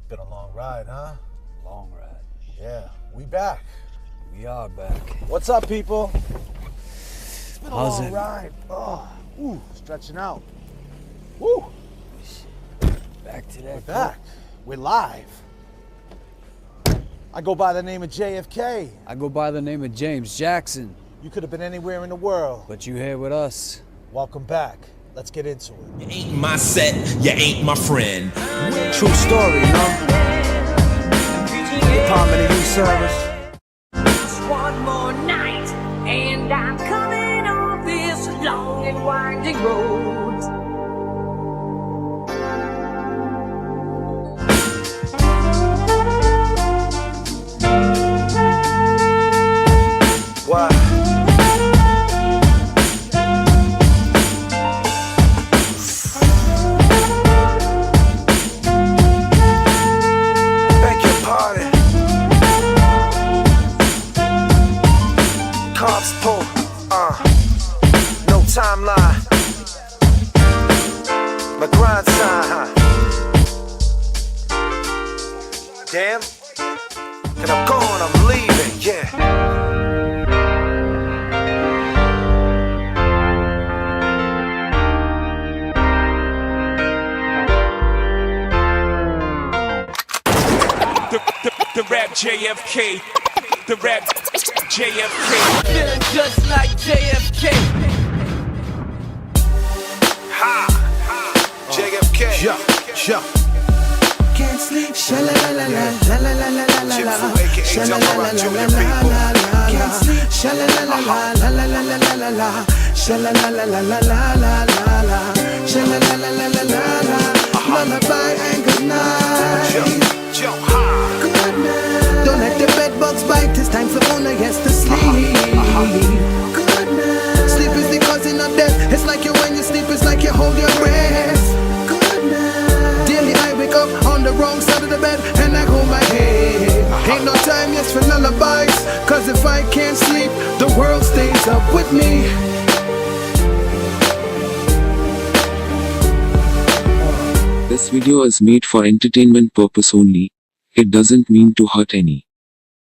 Been a long ride, huh? Long ride. Yeah, we back. We are back. What's up, people? It's been a long ride. Oh, stretching out. Woo! Back to that. We're back. We're live. I go by the name of J.F.K. I go by the name of James Jackson. You could have been anywhere in the world. But you here with us. Welcome back. Let's get into it. You ain't my set, you ain't my friend. True story, no? Department of Youth Service. One more night, and I'm coming off this long and winding road. Why? Beg your pardon. Cops pull, no timeline. My grind sign, huh? Damn. And I'm going, I'm leaving, yeah. The rap J.F.K. The rap J.F.K. Feeling just like J.F.K. Ha! J.F.K. Yeah. Can't sleep. Sha la la la la la la la la la la. Sha la la la la la la la. Can't sleep. Sha la la la la la la la la la la. Sha la la la la la la la la. Sha la la la la la la la. Lullaby and good night. Good night. Don't let the bed bugs bite. It's time for Una yes to sleep. Good night. Sleep is the cousin of death. It's like you when you sleep. It's like you hold your breath. Good night. Daily I wake up on the wrong side of the bed and I hold my head. Ain't no time yes for lullabies. Cause if I can't sleep, the world stays up with me. This video is made for entertainment purpose only. It doesn't mean to hurt any.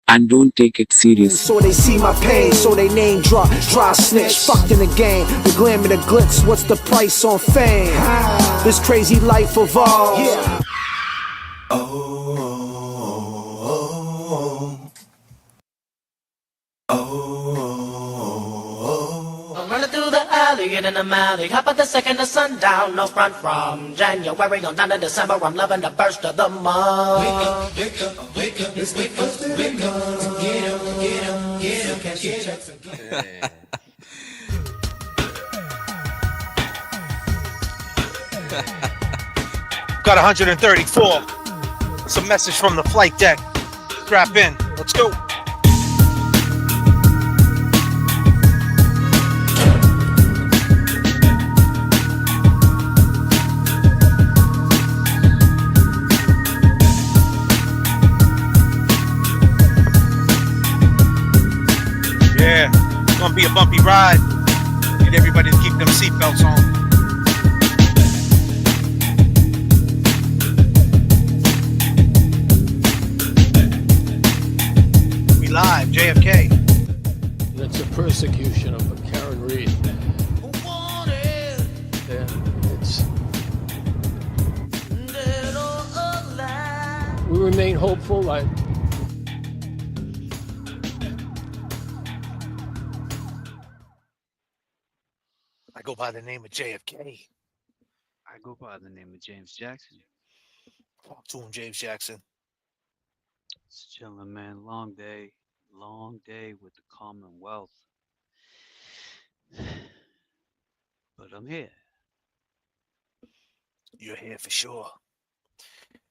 And don't take it serious. So they see my pain, so they name drop, dry snitch. Fucked in the game, the glam and the glitz. What's the price on fame? This crazy life of ours. Yeah. I'm running through the alley, getting the alley. Hop at the second of sundown, no front from January on down to December. I'm loving the burst of the month. Wake up, it's the first of the month. Get up, cash your checks again. Got 134. It's a message from the flight deck. Strap in. Let's go. Yeah, it's gonna be a bumpy ride. Need everybody to keep them seatbelts on. We live, JFK. That's a persecution of a Karen Reed. Yeah, it's. We remain hopeful. I go by the name of JFK. I go by the name of James Jackson. Talk to him, James Jackson. It's chilling, man. Long day with the Commonwealth. But I'm here. You're here for sure.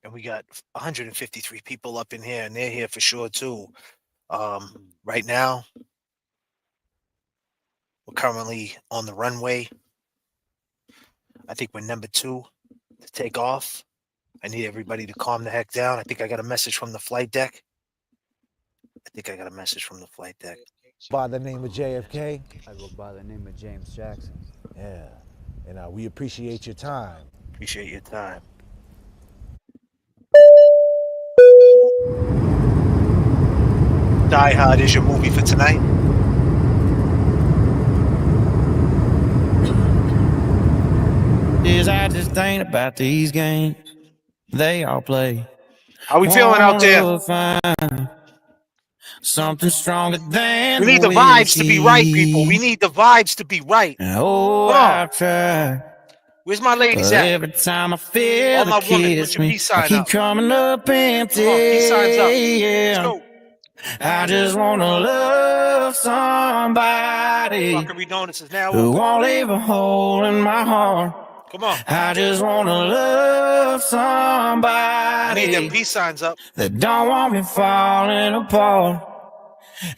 And we got 153 people up in here, and they're here for sure too. Right now, we're currently on the runway. I think we're number 2 to take off. I need everybody to calm the heck down. I think I got a message from the flight deck. By the name of JFK. I go by the name of James Jackson. Yeah. And we appreciate your time. Appreciate your time. Die Hard is your movie for tonight? Is I just think about these games they all play. How we feeling out there? Find something stronger than We need the vibes to be right, people. We need the vibes to be right. Oh, Come on. I've tried. Where's my ladies at? Every time I feel All the my women, put kiss your me, peace I sign keep up. coming up empty. Come on, peace signs up. Let's go. I just wanna love somebody Fuckery Donuts is now who open. won't leave a hole in my heart. Come on. I just wanna love somebody. I need them peace signs up. That don't want me falling apart.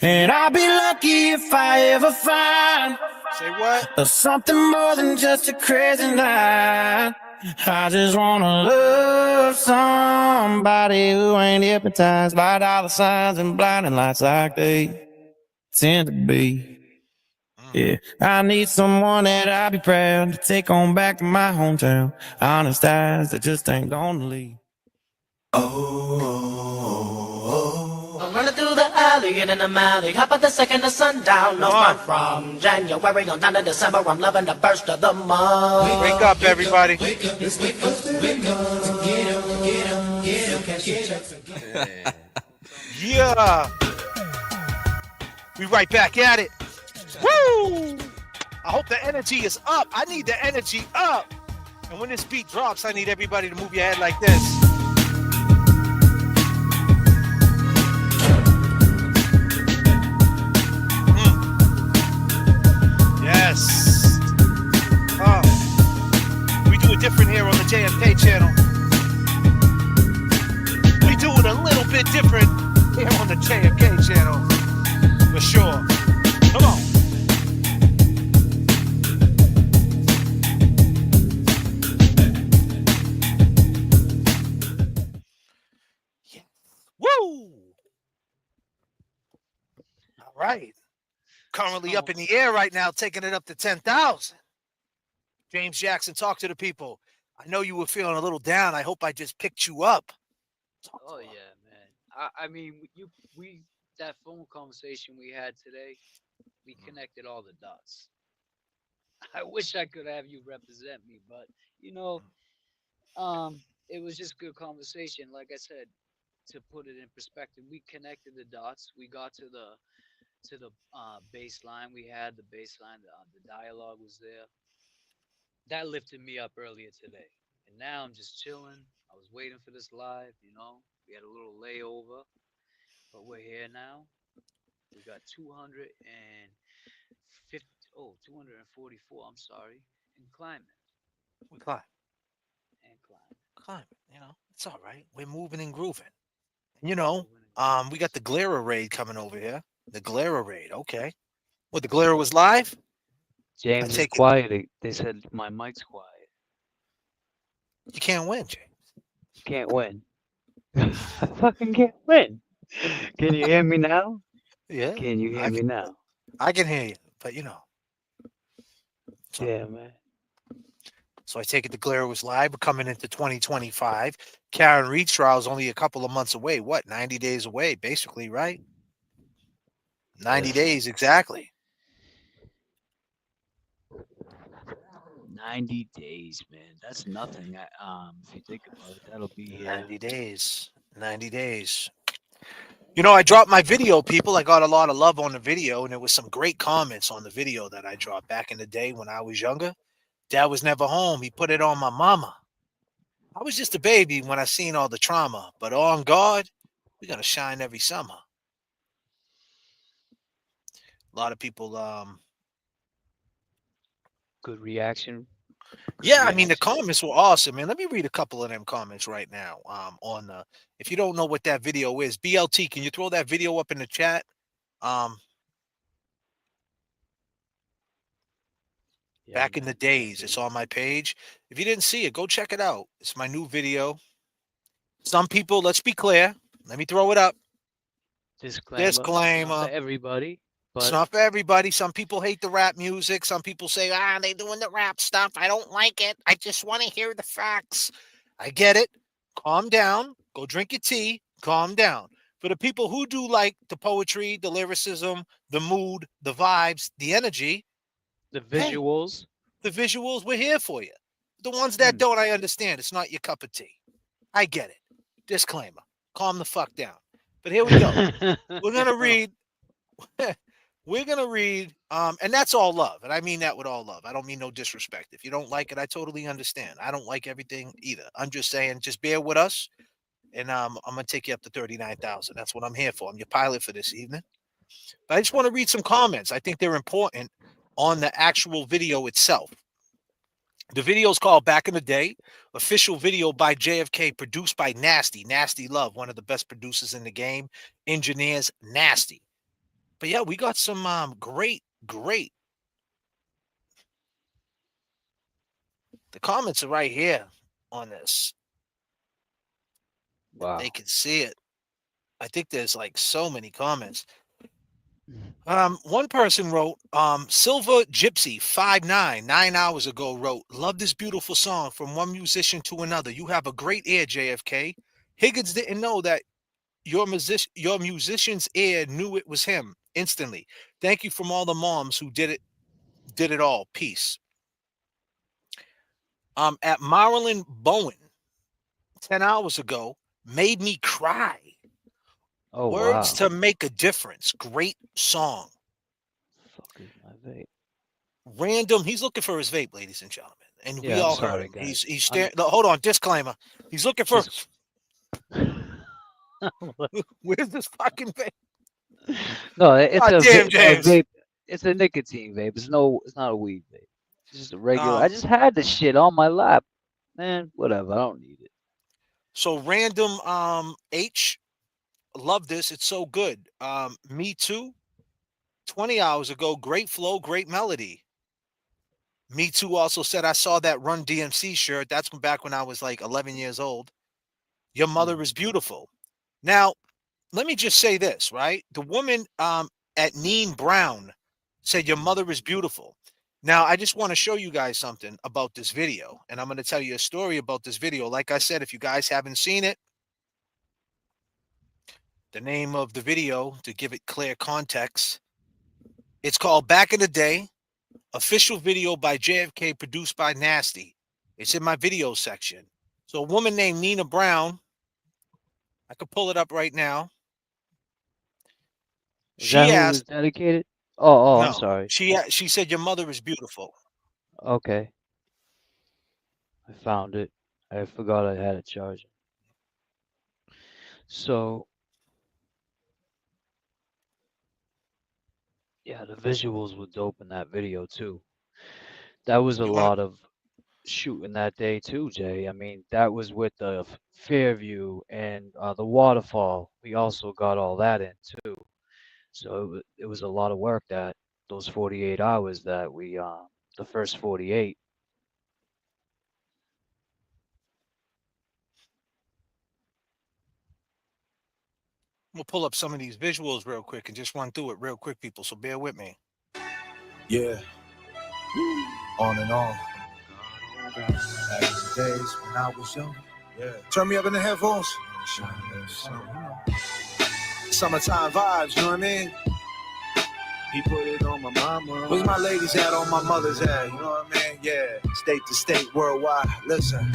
And I'll be lucky if I ever find Say what? something more than just a crazy night. I just wanna love somebody who ain't hypnotized by dollar signs and blinding lights like they tend to be. Yeah, I need someone that I'll be proud to take on back to my hometown. Honest eyes that just ain't gonna leave. I'm running through the alley and in the alley. Hop at the second of sundown. No front from January on down to December. I'm loving the burst of the month. Wake up, everybody. Wake up, it's wake up, wake up. Get up, get up, get up, cash your checks again. Yeah. We right back at it. Woo! I hope the energy is up. I need the energy up. And when this beat drops, I need everybody to move your head like this. Yes. We do it different here on the J.F.K channel. We do it a little bit different here on the J.F.K channel. For sure. Come on. Yeah. Woo! All right. Currently up in the air right now, taking it up to 10,000. James Jackson, talk to the people. I know you were feeling a little down. I hope I just picked you up. Oh yeah, man. I mean, we that phone conversation we had today, we connected all the dots. I wish I could have you represent me, but you know, it was just good conversation. Like I said, to put it in perspective, we connected the dots. We got to the baseline. We had the baseline. The dialogue was there. That lifted me up earlier today, and now I'm just chilling. I was waiting for this live. You know, we had a little layover, but we're here now. We got 244. I'm sorry, in climbing. We climb. And climbing. Climbing. You know, it's all right. We're moving and grooving. You know, we got the Glera raid coming over here. The Glera raid. Okay. What, the Glera was live? James is quiet. They said my mic's quiet. You can't win, James. Can't win. I fucking can't win. Can you hear me now? Yeah. Can you hear me now? I can hear you, but you know. Yeah, man. So I take it the Glare was live. We're coming into 2025. Karen Reed's trial is only a couple of months away. What, 90 days away, basically, right? 90 days, exactly. 90 days, man. That's nothing. If you think about it, that'll be here. 90 days. 90 days. You know, I dropped my video, people. I got a lot of love on the video, and there was some great comments on the video that I dropped back in the day when I was younger. Dad was never home. He put it on my mama. I was just a baby when I seen all the trauma, but on God, we gotta shine every summer. A lot of people, good reaction. Yeah, I mean the comments were awesome, man. Let me read a couple of them comments right now. On if you don't know what that video is, BLT, can you throw that video up in the chat? Back in the days, it's on my page. If you didn't see it, go check it out. It's my new video. Some people, let's be clear. Let me throw it up. Disclaimer. Not for everybody. But It's not for everybody. Some people hate the rap music. Some people say, they doing the rap stuff. I don't like it. I just want to hear the facts. I get it. Calm down. Go drink your tea. Calm down. For the people who do like the poetry, the lyricism, the mood, the vibes, the energy, the visuals, the visuals, we're here for you. The ones that don't, I understand. It's not your cup of tea. I get it. Disclaimer. Calm the fuck down. But here we go. We're gonna read. We're gonna read, and that's all love, and I mean that with all love. I don't mean no disrespect. If you don't like it, I totally understand. I don't like everything either. I'm just saying, just bear with us, and I'm gonna take you up to 39,000. That's what I'm here for. I'm your pilot for this evening. But I just want to read some comments. I think they're important on the actual video itself. The video is called Back in the Day, official video by J.F.K, produced by Nasty Love, one of the best producers in the game, engineers Nasty. But yeah, we got some great. The comments are right here on this. Wow. They can see it. I think there's like so many comments. One person wrote, Silver Gypsy 59 9 hours ago wrote, love this beautiful song from one musician to another. You have a great ear, JFK. Higgins didn't know that your musician's ear knew it was him instantly. Thank you from all the moms who did it all. Peace. At Marilyn Bowen 10 hours ago, made me cry. Oh, Words wow. to Make a Difference. Great song. Fuck is my vape? Random. He's looking for his vape, ladies and gentlemen. And Yeah, we all I'm sorry, heard him. guys. He's staring. Hold on. Disclaimer. He's looking for. Where's this fucking vape? No, it's God a, damn, a James. vape. It's a nicotine vape. It's not a weed vape. It's just a regular. I Um, just had the shit on my lap. Man, whatever. I don't need it. So random H. Love this. It's so good. Me too. 20 hours ago. Great flow, great melody. Me too also said I saw that Run DMC shirt. That's back when I was like 11 years old. Your mother is beautiful. Now, let me just say this, right? The woman at Neen Brown said your mother is beautiful. Now, I just want to show you guys something about this video, and I'm going to tell you a story about this video. Like I said, if you guys haven't seen it, the name of the video, to give it clear context, it's called Back in the Day, official video by J.F.K, produced by Nasty. It's in my video section. So a woman named Nina Brown, I could pull it up right now. Is that who it was dedicated? Oh, I'm No, sorry. she said your mother is beautiful. Okay. I found it. I forgot I had a charger. So, yeah, the visuals were dope in that video too. That was a lot of shooting that day too, Jay. I mean, that was with the Fairview and the waterfall. We also got all that in too. So it was a lot of work, that those 48 hours that we the first 48. We'll pull up some of these visuals real quick and just run through it real quick, people. So bear with me. Yeah. On and on. Back in the days when I was young. Yeah. Turn me up in the headphones. Summertime vibes, you know what I mean? He put it on my mama. Where's my ladies at, on my mother's at? You know what I mean? Yeah. State to state, worldwide. Listen.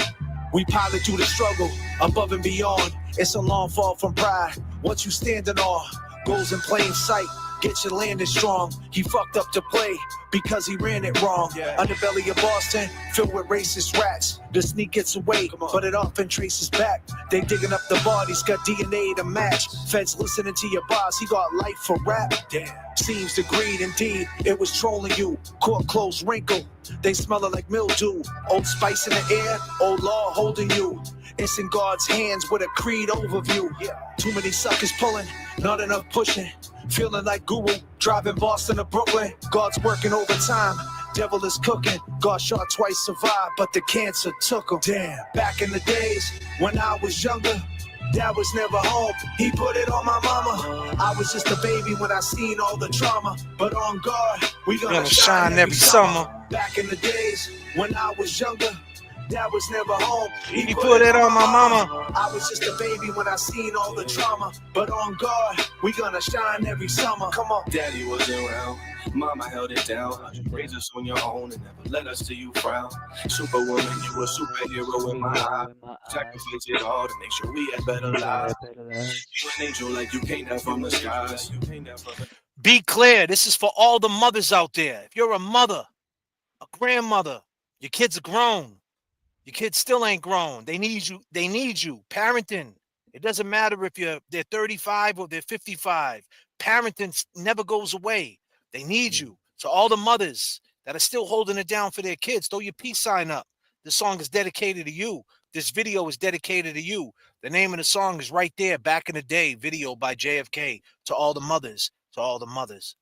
We pilot through the struggle, above and beyond. It's a long fall from pride. What you standing on goes in plain sight. Get your landing strong. He fucked up to play because he ran it wrong. Underbelly of Boston, filled with racist rats. The sneak gets away, but it often traces back. They digging up the bodies, got DNA to match. Feds listening to your boss, he got life for rap. Damn. Seems to greed, indeed, it was trolling you. Court closed wrinkle, they smelling like mildew. Old Spice in the air, old law holding you. It's in God's hands with a creed overview. Too many suckers pulling, not enough pushing. Feeling like Guru, driving Boston to Brooklyn. God's working overtime, devil is cooking. God shot twice, survived, but the cancer took him. Damn, back in the days when I was younger, Dad was never home, he put it on my mama. I was just a baby when I seen all the trauma. But on God, we gonna shine every summer. Back in the days when I was younger, Dad was never home. He put it on my mama. I was just a baby when I seen all the trauma. But on God, we gonna shine every summer. Come on. Daddy wasn't around. Mama held it down. You raised us on your own and never let us see you frown. Superwoman, you a superhero in my eye. Sacrifice it all to make sure we had better lives. You an angel like you came down from the skies. Be clear, this is for all the mothers out there. If you're a mother, a grandmother, your kids are grown. Your kids still ain't grown. They need you. They need you. Parenting. It doesn't matter if they're 35 or they're 55. Parenting never goes away. They need you. So all the mothers that are still holding it down for their kids, throw your peace sign up. This song is dedicated to you. This video is dedicated to you. The name of the song is right there. Back in the day, video by J.F.K. To all the mothers. To all the mothers.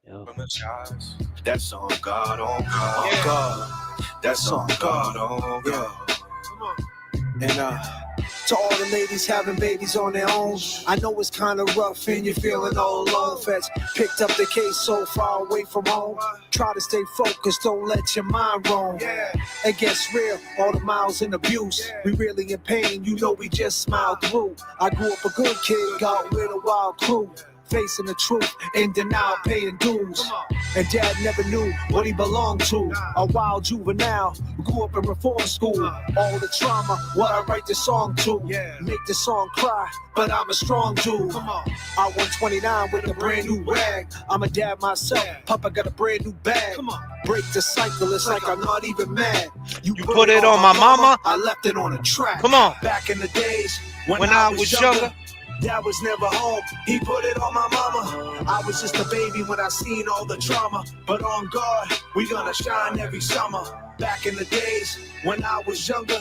From the skies. That's on God, on God, on God. That's on God, on God. And to all the ladies having babies on their own, I know it's kind of rough and you're feeling all alone. Feds picked up the case so far away from home. Try to stay focused, don't let your mind roam. It gets real, all the miles in abuse. We really in pain, you know we just smiled through. I grew up a good kid, got with a wild crew. Facing the truth, in denial, paying dues. And dad never knew what he belonged to. A wild juvenile, grew up in reform school. All the trauma, what I write this song to. Make the song cry, but I'm a strong dude. I 129 with a brand new rag. I'm a dad myself, Papa got a brand new bag. Break the cycle, it's like I'm not even mad. You put it on my mama. I left it on a track. Come on. Back in the days when I was younger. Dad was never home, he put it on my mama. I was just a baby when I seen all the trauma. But on God, we gonna shine every summer. Back in the days when I was younger,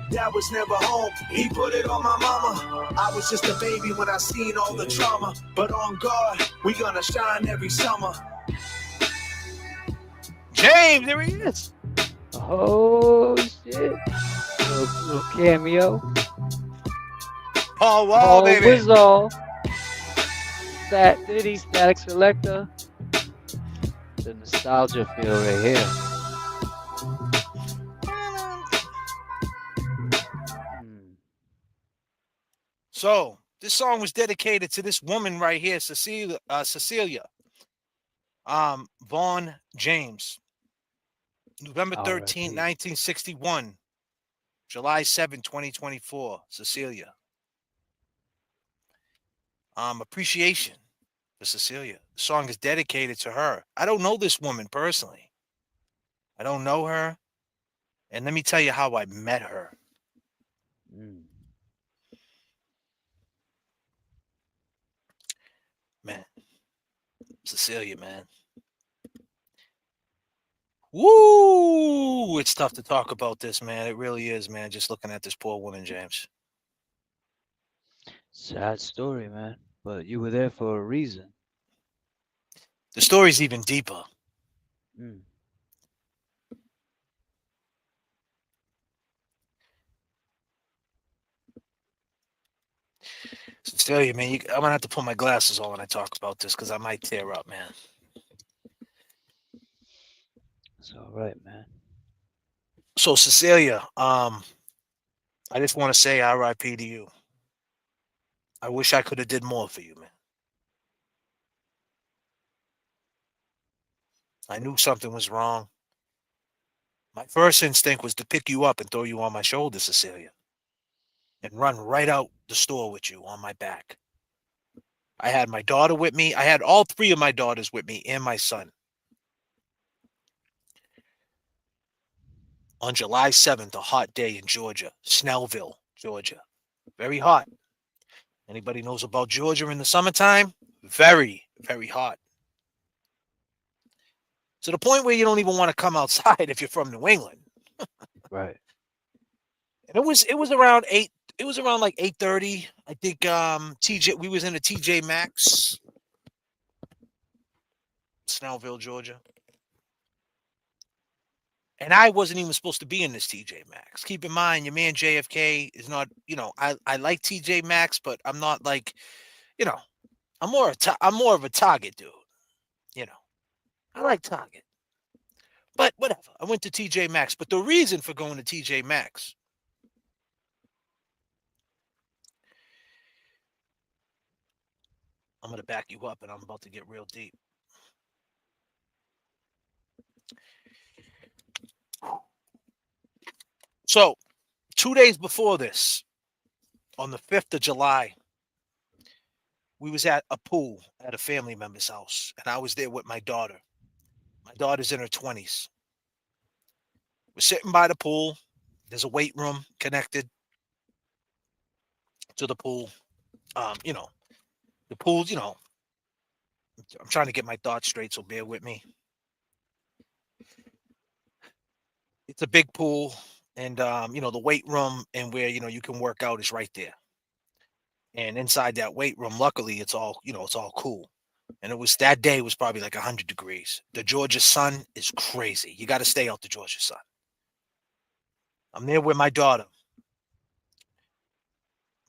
Dad was never home, he put it on my mama. I was just a baby when I seen all the trauma. But on God, we gonna shine every summer. James, there he is. Oh, shit. Little cameo. Paul Wall, baby. Wizzo. Diddy, Static Selector. The nostalgia feel right here. So, this song was dedicated to this woman right here, Cecilia. Vaughn James. November 13, 1961. July 7, 2024. Cecilia. Appreciation for Cecilia. The song is dedicated to her. I don't know this woman personally. I don't know her. And let me tell you how I met her. Man. Cecilia, man. Woo! It's tough to talk about this, man. It really is, man. Just looking at this poor woman, James. Sad story, man. But you were there for a reason. The story's even deeper. Cecilia, man, I'm gonna have to put my glasses on when I talk about this because I might tear up, man. It's all right, man. So, Cecilia, I just want to say R.I.P. to you. I wish I could have did more for you, man. I knew something was wrong. My first instinct was to pick you up and throw you on my shoulder, Cecilia, and run right out the store with you on my back. I had my daughter with me. I had all three of my daughters with me and my son. On July 7th, a hot day in Georgia, Snellville, Georgia. Very hot. Anybody knows about Georgia in the summertime? Very, very hot. To the point where you don't even want to come outside if you're from New England. Right. And it was around 8. It was around like 8:30. I think we was in a TJ Maxx, Snellville, Georgia. And I wasn't even supposed to be in this TJ Maxx. Keep in mind, your man JFK is not, I like TJ Maxx, but I'm not like, I'm more of a Target dude. I like Target. But whatever. I went to TJ Maxx. But the reason for going to TJ Maxx, I'm going to back you up and I'm about to get real deep. So 2 days before this, on the 5th of July, we was at a pool at a family member's house, and I was there with my daughter. My daughter's in her 20s. We're sitting by the pool. There's a weight room connected to the pool. The pool's, I'm trying to get my thoughts straight, so bear with me. It's a big pool, and the weight room and where you can work out is right there. And inside that weight room, luckily, it's all cool. And that day was probably like 100 degrees. The Georgia sun is crazy. You got to stay out the Georgia sun. I'm there with my daughter.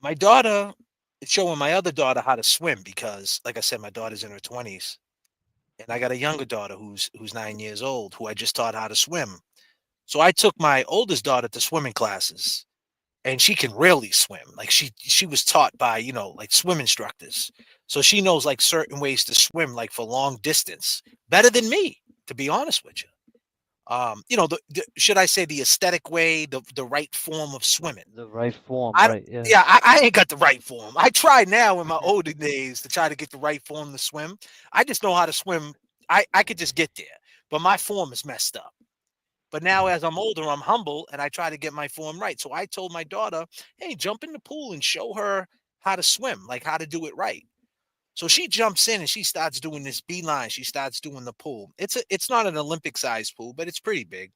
My daughter is showing my other daughter how to swim because, like I said, my daughter's in her 20s. And I got a younger daughter who's 9 years old who I just taught how to swim. So I took my oldest daughter to swimming classes, and she can really swim. Like she was taught by, like swim instructors. So she knows like certain ways to swim, like for long distance, better than me, to be honest with you. Should I say the aesthetic way, the right form of swimming? The right form, I right? Yeah. yeah, I ain't got the right form. I try now in my older days to try to get the right form to swim. I just know how to swim. I could just get there, but my form is messed up. But now as I'm older, I'm humble and I try to get my form right. So I told my daughter, hey, jump in the pool and show her how to swim, like how to do it right. So she jumps in and she starts doing this beeline. She starts doing the pool. It's not an Olympic sized pool, but it's pretty big.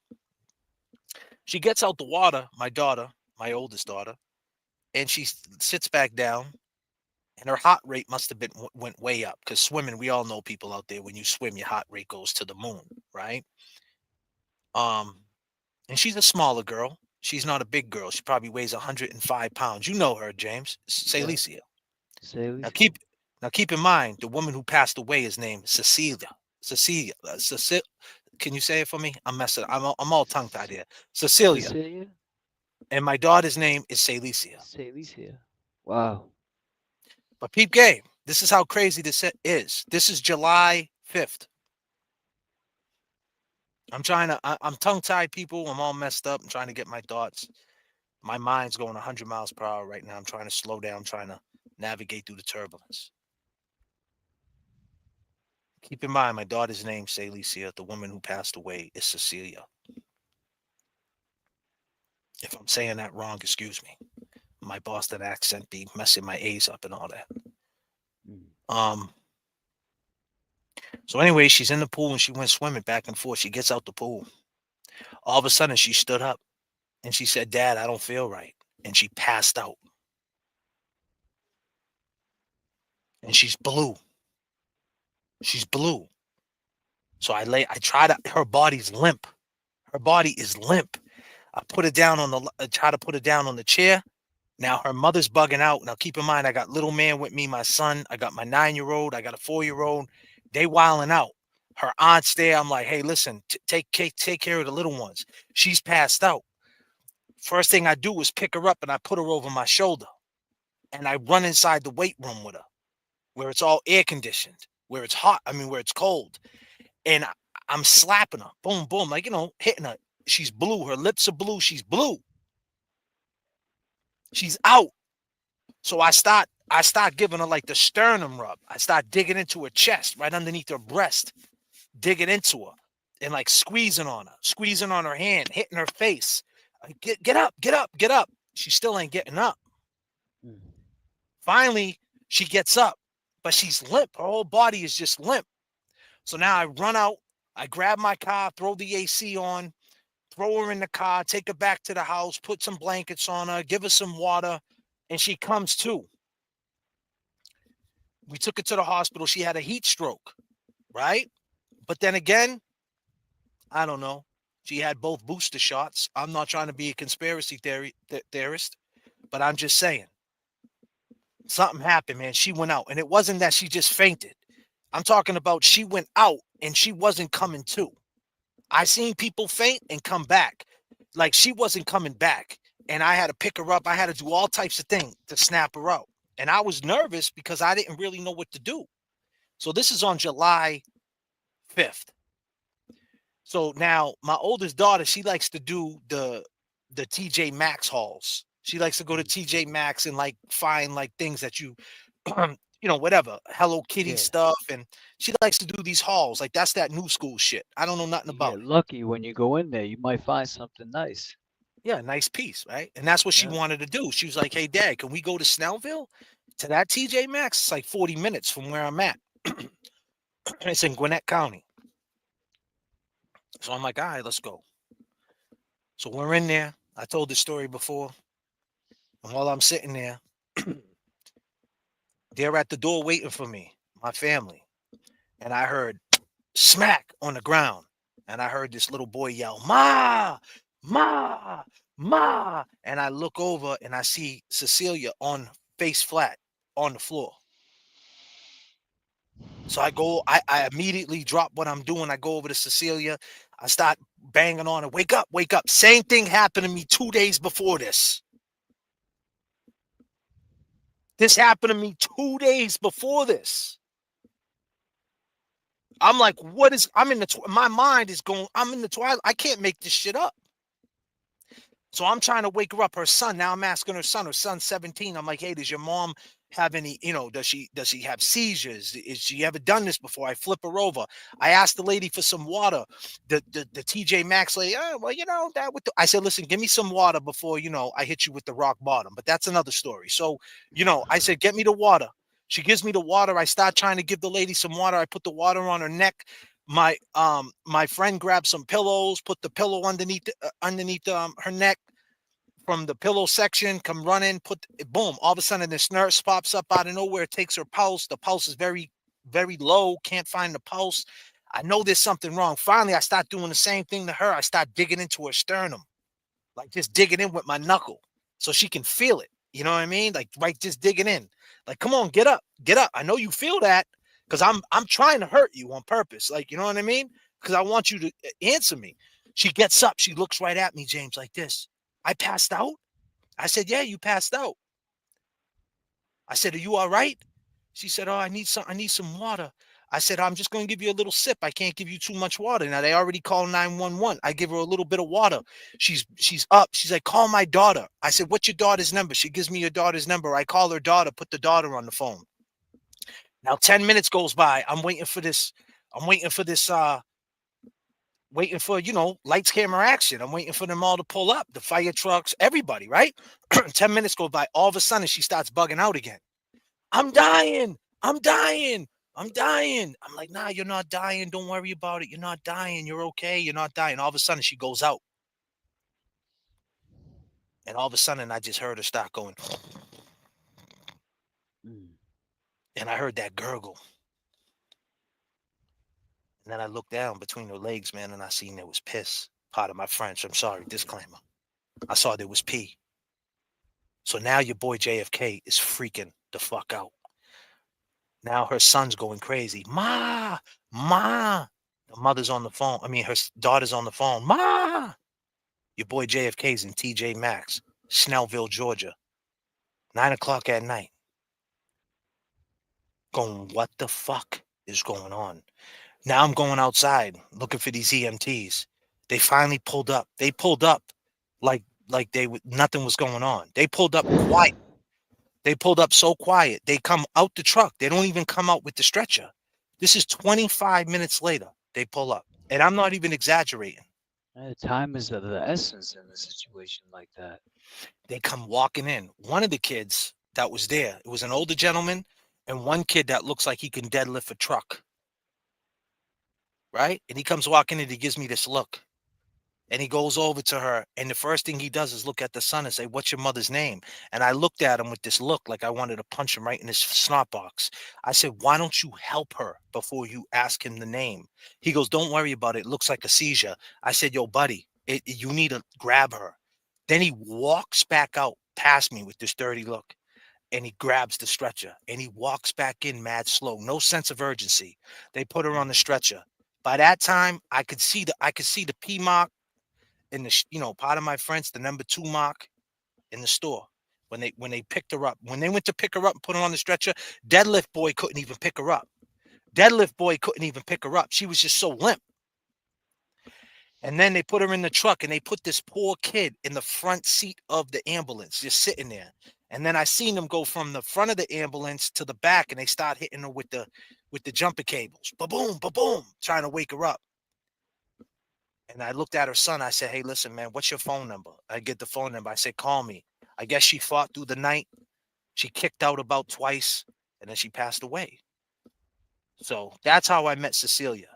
She gets out the water, my daughter, my oldest daughter, and she sits back down, and her heart rate must have went way up because swimming, we all know people out there, when you swim, your heart rate goes to the moon, right? And she's a smaller girl. She's not a big girl. She probably weighs 105 pounds. You know her, James. Cecilia. Now keep in mind, the woman who passed away is named Cecilia. Cecilia. Can you say it for me? I'm messing. I'm all tongue tied here. Cecilia. Cecilia? And my daughter's name is Cecilia. Cecilia. Wow. But peep game. This is how crazy this is. This is July 5th. I'm tongue-tied, people. I'm all messed up. I'm trying to get my thoughts. My mind's going 100 miles per hour right now. I'm trying to slow down, trying to navigate through the turbulence. Keep in mind, my daughter's name, Cecilia. The woman who passed away is Cecilia. If I'm saying that wrong, excuse me. My Boston accent be messing my A's up and all that. So anyway, she's in the pool and she went swimming back and forth. She gets out the pool. All of a sudden, she stood up and she said, Dad, I don't feel right. And she passed out. And she's blue. She's blue. So her body's limp. Her body is limp. I try to put her down on the chair. Now her mother's bugging out. Now keep in mind, I got little man with me, my son. I got my 9-year-old. I got a 4-year-old. They wilding out. Her aunt's there. I'm like, hey, listen, take care of the little ones. She's passed out. First thing I do is pick her up and I put her over my shoulder. And I run inside the weight room with her, where it's all air conditioned, where it's hot. Where it's cold. And I'm slapping her. Boom, boom. Like, hitting her. She's blue. Her lips are blue. She's blue. She's out. So I start giving her like the sternum rub. I start digging into her chest, right underneath her breast, digging into her and like squeezing on her hand, hitting her face. Get up, get up, get up. She still ain't getting up. Finally, she gets up, but she's limp. Her whole body is just limp. So now I run out, I grab my car, throw the AC on, throw her in the car, take her back to the house, put some blankets on her, give her some water, and she comes to. We took her to the hospital. She had a heat stroke, right? But then again, I don't know. She had both booster shots. I'm not trying to be a conspiracy theorist, but I'm just saying. Something happened, man. She went out. And it wasn't that she just fainted. I'm talking about she went out and she wasn't coming to. I seen people faint and come back. Like she wasn't coming back. And I had to pick her up. I had to do all types of things to snap her out. And I was nervous because I didn't really know what to do. So this is on July 5th. So now my oldest daughter, she likes to do the TJ Maxx hauls. She likes to go to TJ Maxx and like find like things that you whatever, Hello Kitty stuff, and she likes to do these hauls. Like that's that new school shit. I don't know nothing You about get it. lucky when you go in there. You might find something nice. Yeah, nice piece, right? And that's what she Yeah. wanted to do. She was like, "Hey, Dad, can we go to Snellville to that TJ Maxx? It's like 40 minutes from where I'm at. It's in Gwinnett County." So I'm like, "All right, let's go." So we're in there. I told this story before. And while I'm sitting there, they're at the door waiting for me, my family. And I heard smack on the ground. And I heard this little boy yell, "Ma, Ma, Ma." And I look over and I see Cecilia on face flat on the floor. So I immediately drop what I'm doing. I go over to Cecilia. I start banging on her. "Wake up, wake up." Same thing happened to me 2 days before this. This happened to me 2 days before this. I'm like, what is, I'm in the, my mind is going, I'm in the twilight. I can't make this shit up. So I'm trying to wake her up. Her son, now I'm asking her son's 17. I'm like, "Hey, does your mom have any, does she have seizures? Is she ever done this before?" I flip her over. I asked the lady for some water. The TJ Maxx lady, "Oh, well, that with I said, listen, give me some water before, I hit you with the rock bottom." But that's another story. So, I said, "Get me the water." She gives me the water. I start trying to give the lady some water. I put the water on her neck. My friend grabbed some pillows, put the pillow underneath her neck. From the pillow section, come running, boom. All of a sudden, this nurse pops up out of nowhere, takes her pulse. The pulse is very, very low. Can't find the pulse. I know there's something wrong. Finally, I start doing the same thing to her. I start digging into her sternum, like just digging in with my knuckle so she can feel it. You know what I mean? Like, right, just digging in. Like, come on, get up, get up. I know you feel that because I'm trying to hurt you on purpose. Like, you know what I mean? Because I want you to answer me. She gets up. She looks right at me, James, like this. "I passed out?" I said, "Yeah, you passed out." I said, "Are you all right?" She said, "Oh, I need some water." I said, "I'm just going to give you a little sip. I can't give you too much water." Now they already called 911. I give her a little bit of water. She's up. She's like, "Call my daughter." I said, "What's your daughter's number?" She gives me your daughter's number. I call her daughter, put the daughter on the phone. Now 10 minutes goes by. I'm waiting for this, waiting for, lights, camera, action. I'm waiting for them all to pull up, the fire trucks, everybody, right? 10 minutes go by. All of a sudden, she starts bugging out again. "I'm dying. I'm dying. I'm dying." I'm like, "Nah, you're not dying. Don't worry about it. You're not dying. You're okay. You're not dying." All of a sudden, she goes out. And all of a sudden, I just heard her start going. And I heard that gurgle. And then I looked down between her legs, man, and I seen there was piss. Part of my French. I'm sorry, disclaimer. I saw there was pee. So now your boy JFK is freaking the fuck out. Now her son's going crazy. "Ma, Ma." The mother's on the phone. I mean, her daughter's on the phone. "Ma." Your boy JFK's in TJ Maxx, Snellville, Georgia. 9 o'clock at night. Going, what the fuck is going on? Now I'm going outside looking for these EMTs. They finally pulled up. They pulled up like nothing was going on. They pulled up quiet. They pulled up so quiet. They come out the truck. They don't even come out with the stretcher. This is 25 minutes later. They pull up. And I'm not even exaggerating. Time is of the essence in a situation like that. They come walking in. One of the kids that was there, it was an older gentleman, and one kid that looks like he can deadlift a truck. Right? And he comes walking in, he gives me this look. And he goes over to her, and the first thing he does is look at the son and say, "What's your mother's name?" And I looked at him with this look like I wanted to punch him right in his snot box. I said, "Why don't you help her before you ask him the name?" He goes, "Don't worry about it. It looks like a seizure." I said, "Yo, buddy, you need to grab her." Then he walks back out past me with this dirty look, and he grabs the stretcher, and he walks back in mad slow. No sense of urgency. They put her on the stretcher. By that time, I could see the P mark in the part of my French, the number 2 mark in the store when they picked her up. When they went to pick her up and put her on the stretcher, Deadlift boy couldn't even pick her up. Deadlift boy couldn't even pick her up. She was just so limp. And then they put her in the truck and they put this poor kid in the front seat of the ambulance, just sitting there. And then I seen them go from the front of the ambulance to the back and they start hitting her with the jumper cables. Ba-boom, ba-boom, trying to wake her up. And I looked at her son. I said, hey, listen, man, what's your phone number? I get the phone number. I said, call me. I guess she fought through the night. She kicked out about twice and then she passed away. So that's how I met Cecilia.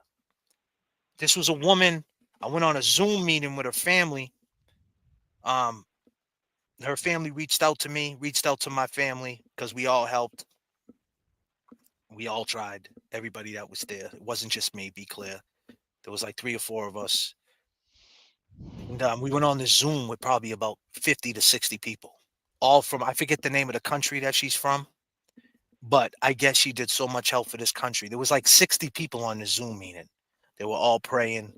This was a woman. I went on a Zoom meeting with her family. Her family reached out to me, reached out to my family because we all helped. We all tried. Everybody that was there. It wasn't just me, be clear. There was like 3 or 4 of us. And we went on this Zoom with probably about 50 to 60 people. All from, I forget the name of the country that she's from. But I guess she did so much help for this country. There was like 60 people on the Zoom meeting. They were all praying.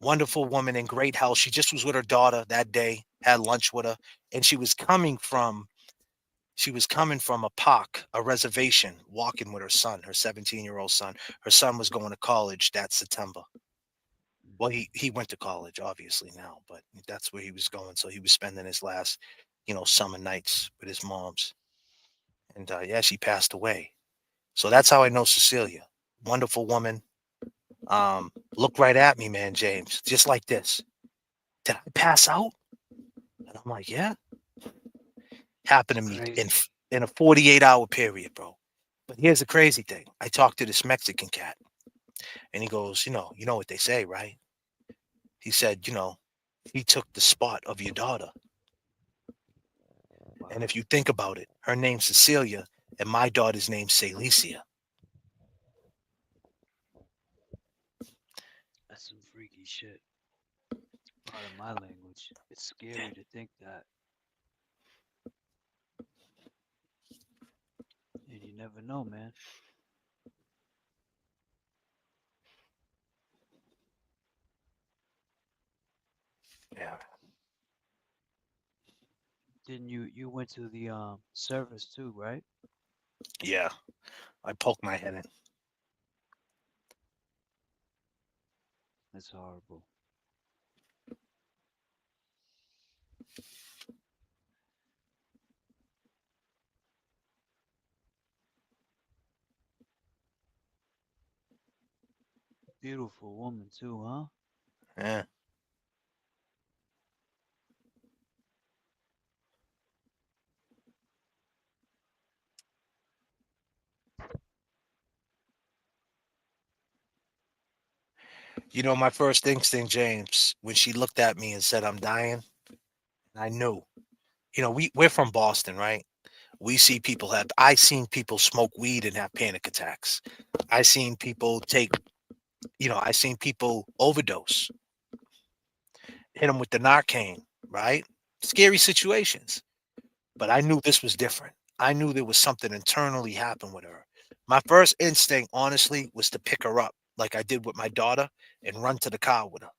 Wonderful woman in great health. She just was with her daughter that day, had lunch with her, and she was coming from a park, a reservation, walking with her son, her 17-year-old son. Her son was going to college that September. Well, he went to college, obviously, now, but that's where he was going. So he was spending his last, summer nights with his moms. And yeah, she passed away. So that's how I know Cecilia. Wonderful woman. Looked right at me, man, James, just like this. Did I pass out? And I'm like, yeah. Happened to me in a 48-hour period, bro. But here's the crazy thing. I talked to this Mexican cat, and he goes, you know what they say, right? He said, he took the spot of your daughter. Wow. And if you think about it, her name's Cecilia, and my daughter's name's Celicia. That's some freaky shit. Part of my language. It's scary to think that. And you never know, man. Yeah. Didn't you went to the service too, right? Yeah. I poked my head in. That's horrible. Beautiful woman too, huh? Yeah. My first instinct, James, when she looked at me and said, I'm dying, I knew. We're from Boston, right? I seen people smoke weed and have panic attacks. I seen people I seen people overdose, hit them with the Narcan, right? Scary situations. But I knew this was different. I knew there was something internally happened with her. My first instinct, honestly, was to pick her up like I did with my daughter and run to the car with her.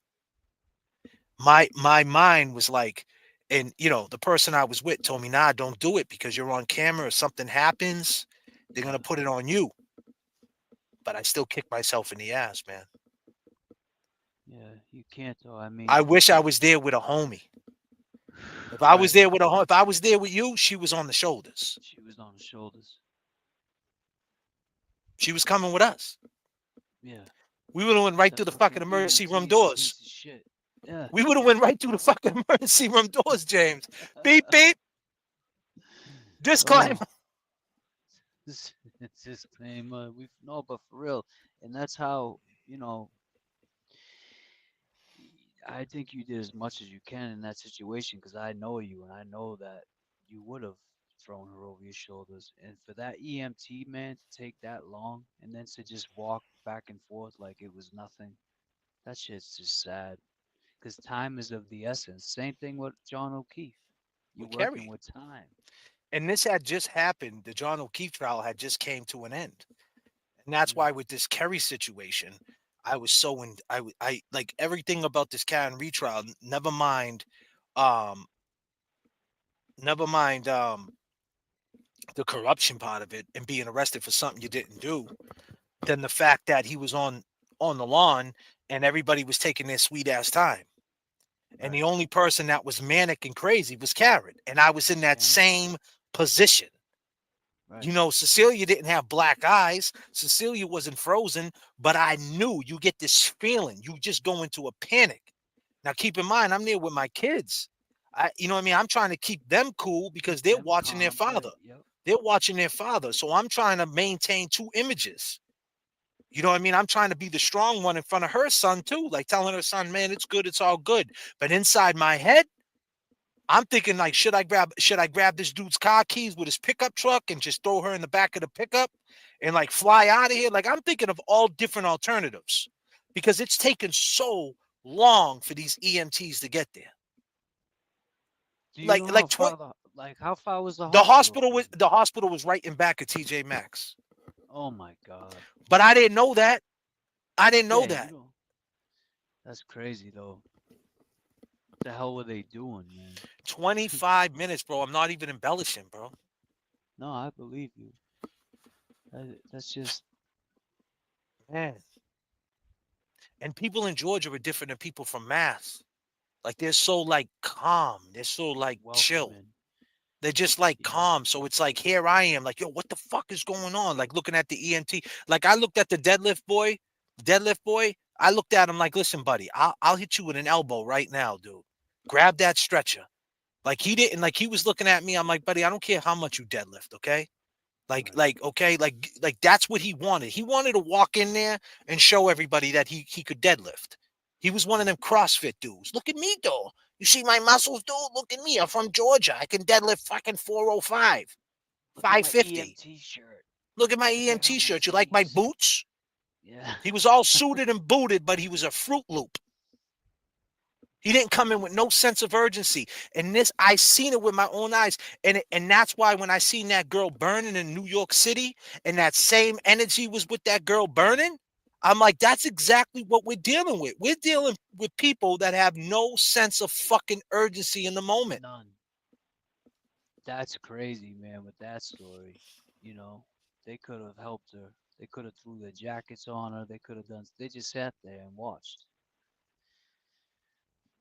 My mind was like, and the person I was with told me, nah, don't do it because you're on camera. If something happens, they're gonna put it on you. But I still kick myself in the ass, man. Yeah, you can't though. I mean, I wish I was there with a homie. If I was there with if I was there with you, she was on the shoulders. She was on the shoulders. She was coming with us. Yeah. We would have went right through the fucking emergency room doors. Piece of shit. Yeah. We would have went right through the fucking emergency room doors, James. Beep beep. Disclaimer. Disclaimer. No, but for real, and that's how I think you did as much as you can in that situation because I know you and I know that you would have thrown her over your shoulders. And for that EMT man to take that long and then to just walk back and forth like it was nothing, that shit's just sad. Because time is of the essence. Same thing with John O'Keefe. You're working with time. And this had just happened. The John O'Keefe trial had just came to an end. And that's why with this Kerry situation, I was so in. I like everything about this Karen retrial. Never mind. Um. Never mind. The corruption part of it and being arrested for something you didn't do. Than the fact that he was on the lawn and everybody was taking their sweet ass time. And the only person that was manic and crazy was Karen. And I was in that same position. You know, Cecilia didn't have black eyes. Cecilia wasn't frozen, but I knew you get this feeling. You just go into a panic. Now, keep in mind, I'm there with my kids. You know what I mean? I'm trying to keep them cool because they're watching their father. They're watching their father. So I'm trying to maintain two images. You know what I mean? I'm trying to be the strong one in front of her son too, like telling her son, man, it's good, it's all good. But inside my head, I'm thinking like, should I grab this dude's car keys with his pickup truck and just throw her in the back of the pickup and like fly out of here? Like I'm thinking of all different alternatives because it's taken so long for these EMTs to get there. Do you know how far how far was the hospital? The hospital was right in back of TJ Maxx. Oh my God. But I didn't know that. I didn't know that. That's crazy though. What the hell were they doing, man? 25 minutes, bro. I'm not even embellishing, bro. No, I believe you. That's just, man. And people in Georgia are different than people from Mass. Like they're so like calm. They're so like chill. They're just like calm. So it's like here I am, like, yo, what the fuck is going on? Like looking at the EMT. Like I looked at the deadlift boy. I looked at him like, listen, buddy, I'll hit you with an elbow right now, dude. Grab that stretcher. Like he didn't, like he was looking at me. I'm like, buddy, I don't care how much you deadlift, okay? Okay, like that's what he wanted. He wanted to walk in there and show everybody that he could deadlift. He was one of them CrossFit dudes. Look at me, though. You see my muscles, dude? Look at me. I'm from Georgia. I can deadlift fucking 405, 550. EMT shirt. Look at my EMT shirt. You like my boots? Yeah. He was all suited and booted, but he was a Fruit Loop. He didn't come in with no sense of urgency. And this, I seen it with my own eyes. And that's why when I seen that girl burning in New York City and that same energy was with that girl burning, I'm like, that's exactly what we're dealing with. We're dealing with people that have no sense of fucking urgency in the moment. None. That's crazy, man, with that story. You know, they could have helped her. They could have threw their jackets on her. They could have done, they just sat there and watched.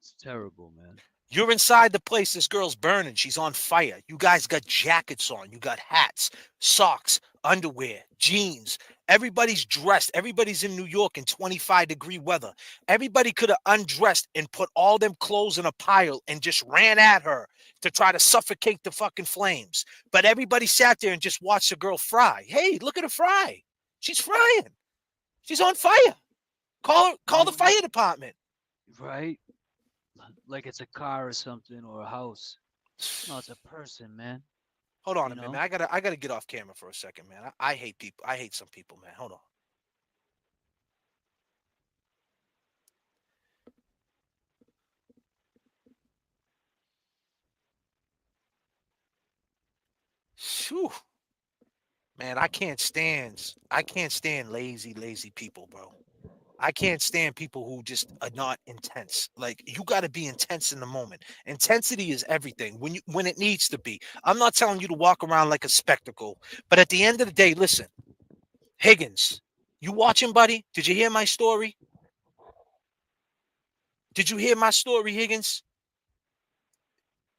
It's terrible, man. You're inside the place. This girl's burning. She's on fire. You guys got jackets on. You got hats, socks, underwear, jeans. Everybody's dressed. Everybody's in New York in 25-degree weather. Everybody could have undressed and put all them clothes in a pile and just ran at her to try to suffocate the fucking flames. But everybody sat there and just watched the girl fry. Hey, look at her fry. She's frying. She's on fire. Call the fire department. Right? Like it's a car or something or a house. No, it's a person, man. Hold on a minute, man. I gotta get off camera for a second, man. I hate people. I hate some people, man. Hold on. Whew. Man, I can't stand lazy people, bro. I can't stand people who just are not intense. Like you got to be intense in the moment. Intensity is everything when it needs to be. I'm not telling you to walk around like a spectacle, but at the end of the day, listen, Higgins, you watching, buddy? Did you hear my story? Did you hear my story, Higgins?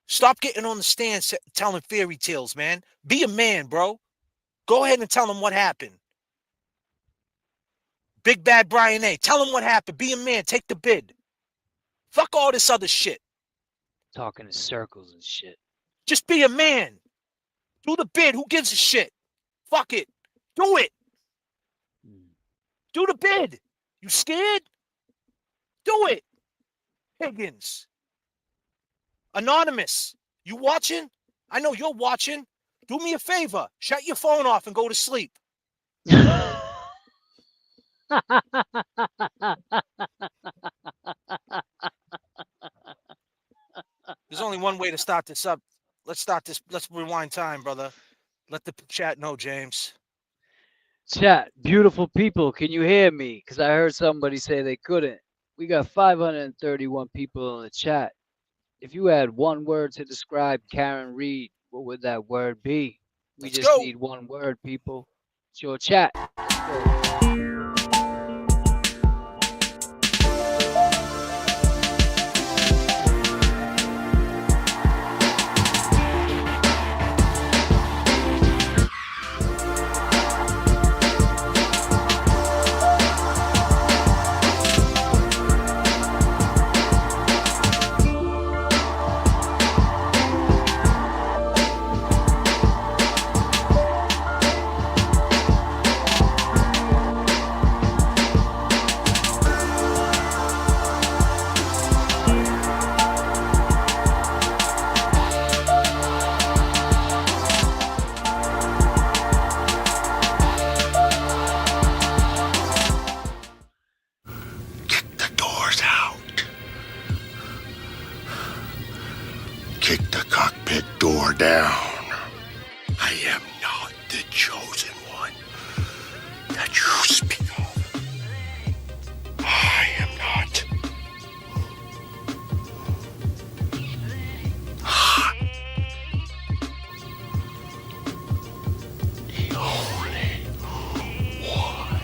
Stop getting on the stand telling fairy tales, man. Be a man, bro. Go ahead and tell them what happened. Big Bad Brian A. Tell him what happened. Be a man. Take the bid. Fuck all this other shit. Talking in circles and shit. Just be a man. Do the bid. Who gives a shit? Fuck it. Do it. Do the bid. You scared? Do it. Higgins. Anonymous. You watching? I know you're watching. Do me a favor. Shut your phone off and go to sleep. There's only one way to start this up. Let's start this. Let's rewind time, brother. Let the chat know, James. Chat, beautiful people, can you hear me? Because I heard somebody say they couldn't. We got 531 people in the chat. If you had one word to describe Karen Reed, what would that word be? We Let's just go. need one word, people. It's your chat. Let's go. The doors out. Kick the cockpit door down. I am not the chosen one that you speak of. I am not. The only one.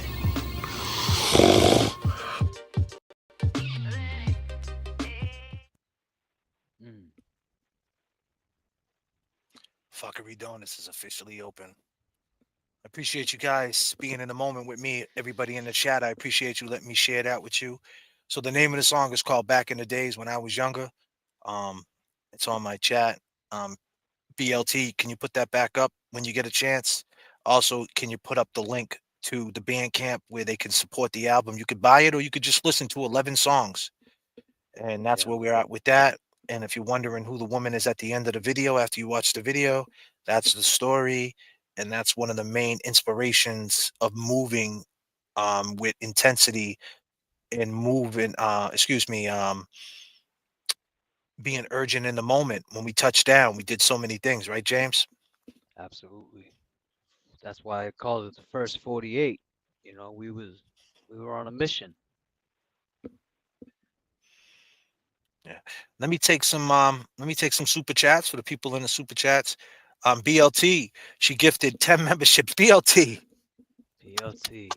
Mm. Fuckery Donuts is officially open. I appreciate you guys being in the moment with me. Everybody in the chat, I appreciate you letting me share that with you. So the name of the song is called "Back in the Days When I Was Younger." Um, it's on my chat. Um, BLT, can you put that back up when you get a chance? Also, can you put up the link to the Bandcamp where they can support the album? You could buy it or you could just listen to 11 songs. And that's Yeah. where we're at with that. And if you're wondering who the woman is at the end of the video, after you watch the video, that's the story. And that's one of the main inspirations of moving with intensity and moving, being urgent in the moment. When we touched down, we did so many things, right, James? Absolutely. That's why I called it the first 48. You know, we were on a mission. Yeah. Let me take some super chats for the people in the super chats. BLT, she gifted 10 memberships. BLT. PLT.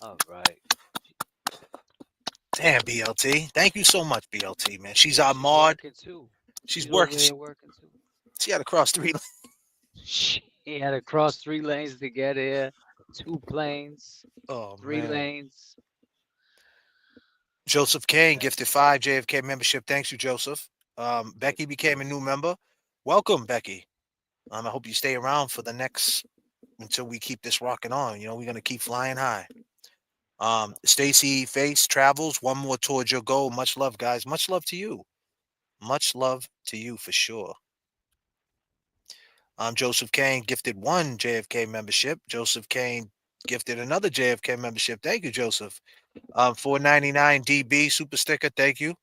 All right. Damn, BLT. Thank you so much, BLT, man. She's Yeah, our she's mod. working too. She's She's over working. there working too. She had to cross 3 She had to cross 3 lanes to get here. 2 planes, Oh, 3 lanes. Joseph Kane That's gifted 5 JFK membership. Thanks you, Joseph. Becky became a new member. Welcome, Becky. I hope you stay around for the next until we keep this rocking on. You know, we're gonna keep flying high. Stacy Face travels. One more towards your goal. Much love, guys. Much love to you. Much love to you for sure. Joseph Kane gifted 1 JFK membership. Joseph Kane gifted another JFK membership. Thank you, Joseph. 499 DB super sticker. Thank you.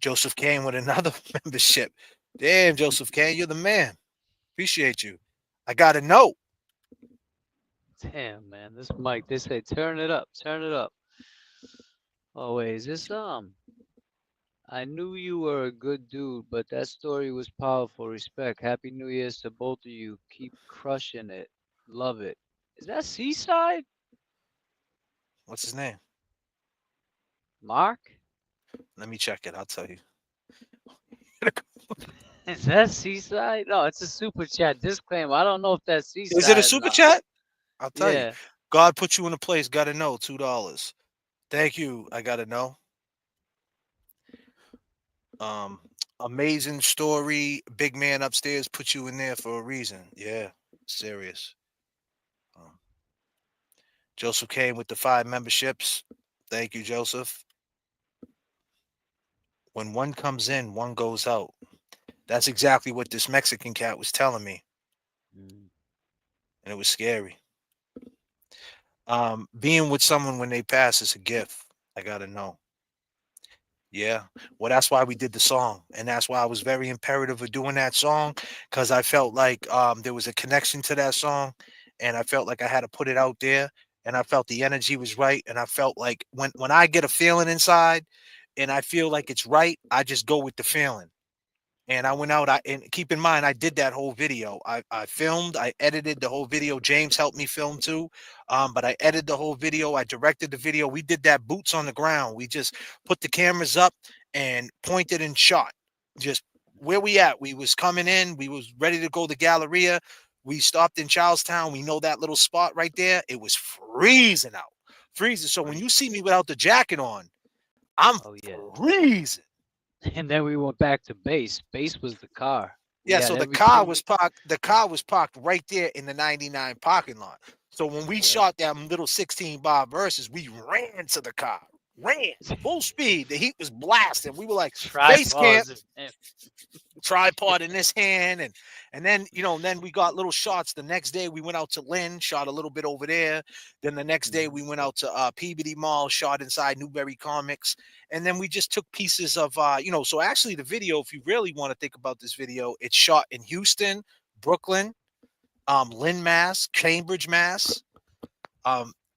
Joseph Kane with another membership. Damn, Joseph Kane, you're the man. Appreciate you. I got a note. Damn, man. This mic, they say turn it up, turn it up. Oh wait, is this I knew you were a good dude, but that story was powerful. Respect. Happy New Year's to both of you. Keep crushing it. Love it. Is that Seaside? What's his name? Mark? Let me check it. I'll tell you. Is that Seaside? No, it's a super chat disclaimer. I don't know if that's Seaside Is it a or super not. chat? I'll tell you. Yeah. God put you in a place. Got to know. $2. Thank you. I got to know. Um, amazing story. Big man upstairs put you in there for a reason. Yeah, serious. Joseph came with the 5 memberships. Thank you, Joseph. When one comes in, one goes out. That's exactly what this Mexican cat was telling me. Mm. And it was scary. Being with someone when they pass is a gift. I gotta know. Yeah. Well, that's why we did the song. And that's why I was very imperative of doing that song. Because I felt like there was a connection to that song. and I felt like I had to put it out there, and I felt the energy was right, and I felt like when I get a feeling inside, and I feel like it's right, I just go with the feeling. And I went out. And keep in mind, I did that whole video. I filmed, I edited the whole video. James helped me film too, but I edited the whole video. I directed the video. We did that boots on the ground. We just put the cameras up and pointed and shot. Just where we at. We was coming in. We was ready to go to Galleria. We stopped in Charlestown. We know that little spot right there. It was freezing out, freezing. So when you see me without the jacket on, I'm Oh yeah. freezing. And then we went back to base. Base was the car. We Yeah, had so the car everything. was parked. The car was parked right there in the 99 parking lot. So when we Yeah. shot that little 16 bar verses, we ran to the car, ran full speed. The heat was blasting. We were like base camp, Tripods and tripod in this hand, and then then we got little shots. The next day we went out to Lynn, shot a little bit over there. Then the next day we went out to Peabody Mall, shot inside Newberry Comics, and then we just took pieces of So actually, the video, if you really want to think about this video, it's shot in Houston, Brooklyn, Lynn, Mass, Cambridge, Mass.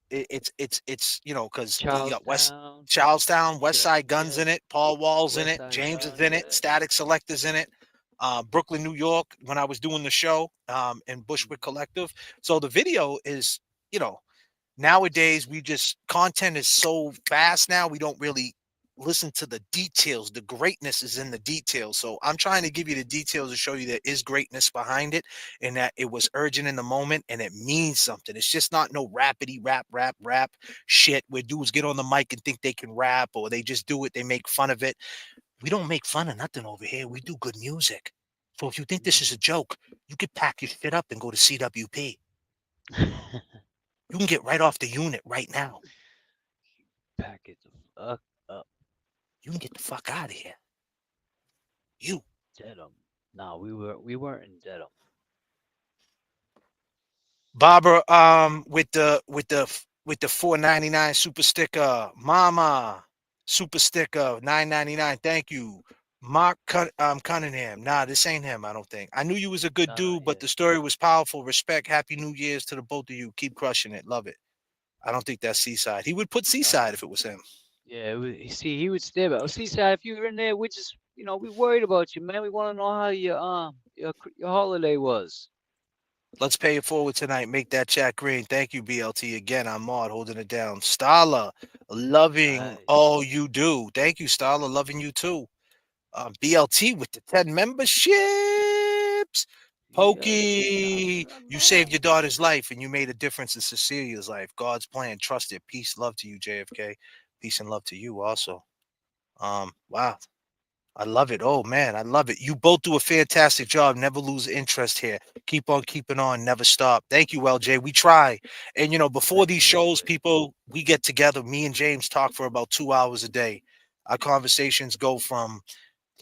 It's because you got Charlestown, West Side Guns in it, Paul Wall's in West it, Side James is Gun, in yeah. it, Static Selectors in it, Brooklyn, New York, when I was doing the show, in Bushwick Collective. So the video is, nowadays we just content is so fast now, we don't really listen to the details. The greatness is in the details. So I'm trying to give you the details to show you there is greatness behind it, and that it was urgent in the moment and it means something. It's just not no rapidy rap shit where dudes get on the mic and think they can rap, or they just do it, they make fun of it. We don't make fun of nothing over here. We do good music. So if you think this is a joke, you could pack your shit up and go to CWP. You can get right off the unit right now. Pack it the fuck up. You can get the fuck out of here. You. Dedham. No, we weren't in Dedham. Barbara, with the $4.99 super sticker, Mama super sticker, $9.99. Thank you, Mark Cunningham. Nah, this ain't him. I don't think. I knew you was a good dude, but the story was powerful. Respect. Happy New Year's to the both of you. Keep crushing it. Love it. I don't think that's Seaside. He would put Seaside if it was him. Yeah, see, he would stay back. Seaside, if you were in there, we just, we worried about you, man. We want to know how your holiday was. Let's pay it forward tonight. Make that chat green. Thank you, BLT. Again, I'm Maud holding it down. Stala, loving all you do. Thank you, Stala. Loving you too. BLT with the 10 memberships. Pokey, you saved your daughter's life and you made a difference in Cecilia's life. God's plan. Trust it. Peace, love to you, JFK. Peace and love to you also. Wow. I love it. Oh man, I love it. You both do a fantastic job. Never lose interest here. Keep on keeping on. Never stop. Thank you, LJ. We try. And before these shows, people, we get together. Me and James talk for about 2 hours a day. Our conversations go from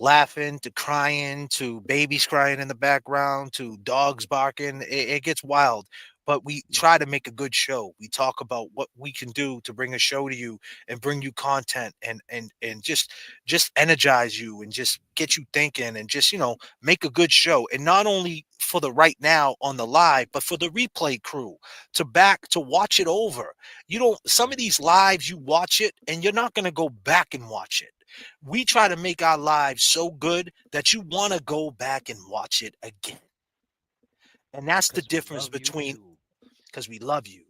laughing to crying to babies crying in the background to dogs barking. It gets wild, but we try to make a good show. We talk about what we can do to bring a show to you and bring you content and just energize you and just get you thinking and just make a good show. And not only for the right now on the live, but for the replay crew to watch it over. Some of these lives, you watch it and you're not going to go back and watch it. We try to make our lives so good that you want to go back and watch it again. And that's the difference between, because we love you.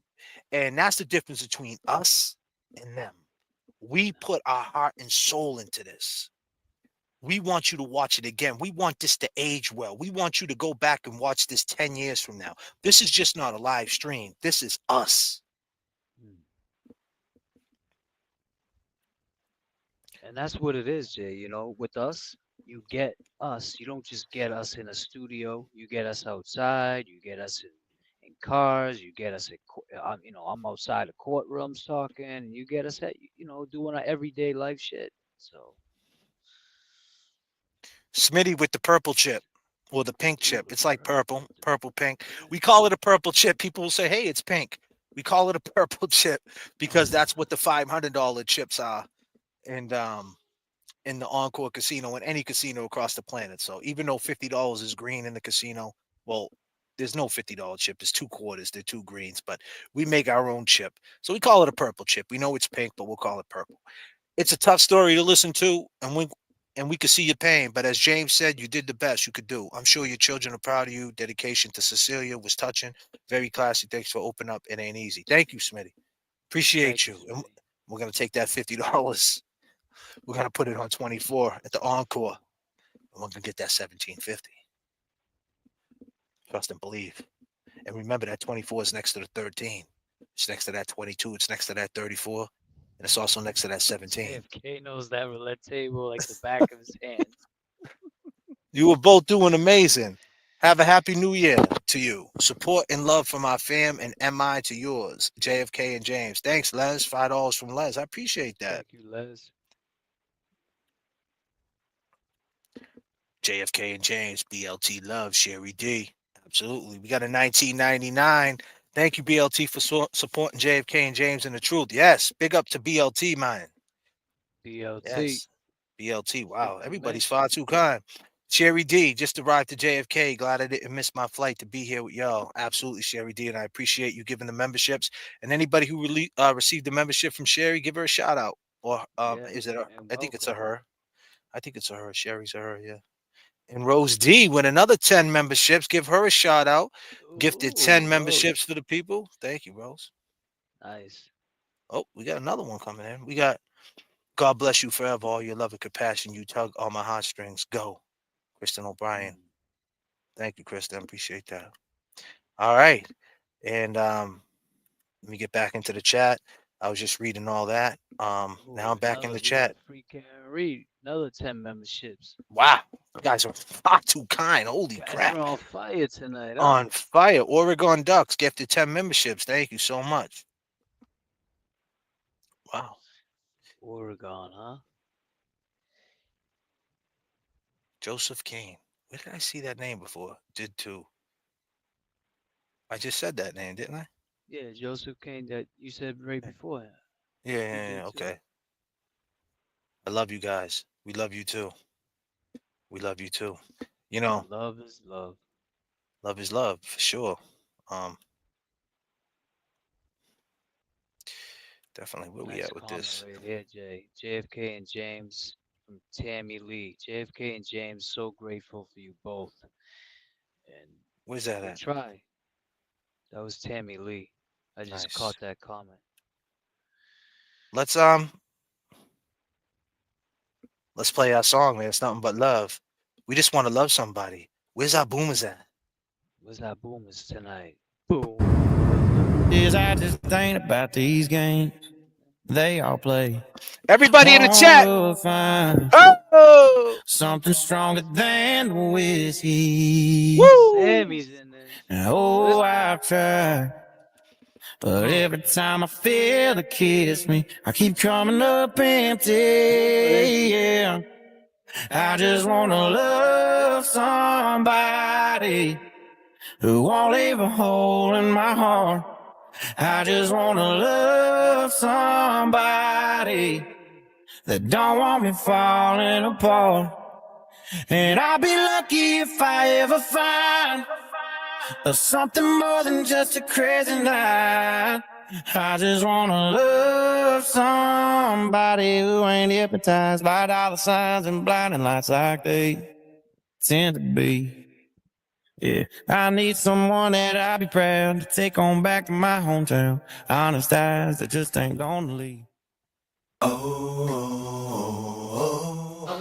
And that's the difference between us and them. We put our heart and soul into this. We want you to watch it again. We want this to age well. We want you to go back and watch this 10 years from now. This is just not a live stream. This is us. And that's what it is, Jay. With us, you get us. You don't just get us in a studio. You get us outside. You get us in cars. You get us at, I'm outside of courtrooms talking. And you get us at, doing our everyday life shit. So. Smitty with the purple chip or the pink chip. It's like purple, pink. We call it a purple chip. People will say, hey, it's pink. We call it a purple chip because that's what the $500 chips are. And in the Encore casino and any casino across the planet. So even though $50 is green in the casino, well, there's no $50 chip. It's 2 quarters. They're 2 greens, but we make our own chip. So we call it a purple chip. We know it's pink, but we'll call it purple. It's a tough story to listen to, and we could see your pain. But as James said, you did the best you could do. I'm sure your children are proud of you. Dedication to Cecilia was touching. Very classy. Thanks for opening up. It ain't easy. Thank you, Smitty. Appreciate you. And we're gonna take that $50. We're gonna put it on 24 at the encore. And we're gonna get that 1750. Trust and believe. And remember that 24 is next to the 13. It's next to that 22. It's next to that 34. And it's also next to that 17. J.F.K. knows that roulette table like the back of his hand. You were both doing amazing. Have a happy new year to you. Support and love from our fam and MI to yours, JFK and James. Thanks, Les. $5 from Les. I appreciate that. Thank you, Les. JFK and James, BLT love, Sherry D. Absolutely. We got a 1999. Thank you, BLT, for supporting JFK and James and the truth. Yes. Big up to BLT, man. BLT. Yes. BLT. Wow. Thank you, Everybody's man. far too kind. Sherry D just arrived to JFK. Glad I didn't miss my flight to be here with y'all. Absolutely, Sherry D. And I appreciate you giving the memberships. And anybody who received the membership from Sherry, give her a shout out. Or is it a, I think it's a her. I think it's a her. Sherry's a her, yeah. And Rose D with another 10 memberships. Give her a shout out. Gifted 10 memberships for the people. Thank you, Rose. Nice. Oh, we got another one coming in. We got God bless you forever, all your love and compassion. You tug all my heartstrings. Go. Kristen O'Brien. Thank you, Kristen. Appreciate that. All right. And let me get back into the chat. I was just reading all that. Now I'm back in the chat. Freaking read. Another 10 memberships. Wow. You guys are far too kind. Holy Guys crap. are on fire tonight, huh? On fire. Oregon Ducks gifted 10 memberships. Thank you so much. Wow. Oregon, huh? Joseph Kane. Where did I see that name before? Did too. I just said that name, didn't I? Yeah, Joseph Kane that you said right before. Yeah, okay. I love you guys. We love you too. We love you too. You know, love is love. Love is love for sure. Definitely. Where we Nice at with comment this? right here, Jay. JFK and James from Tammy Lee. JFK and James, so grateful for you both. And Where's that good at? try. That was Tammy Lee. I just caught that comment. Let's play our song, man. It's nothing but love. We just want to love somebody. Where's our boomers at? Where's our boomers tonight? Boom. Is I just think about these games they all play. Everybody in the chat. Find something stronger than whiskey. Sammy's in this. And oh, I've tried, but every time I feel the kiss me, I keep coming up empty. Yeah, I just wanna love somebody who won't leave a hole in my heart. I just wanna love somebody that don't want me falling apart. And I'll be lucky if I ever find something more than just a crazy night. I just wanna love somebody who ain't hypnotized by dollar signs and blinding lights like they tend to be. Yeah, I need someone that I'll be proud to take on back to my hometown. Honest eyes that just ain't gonna leave. I'm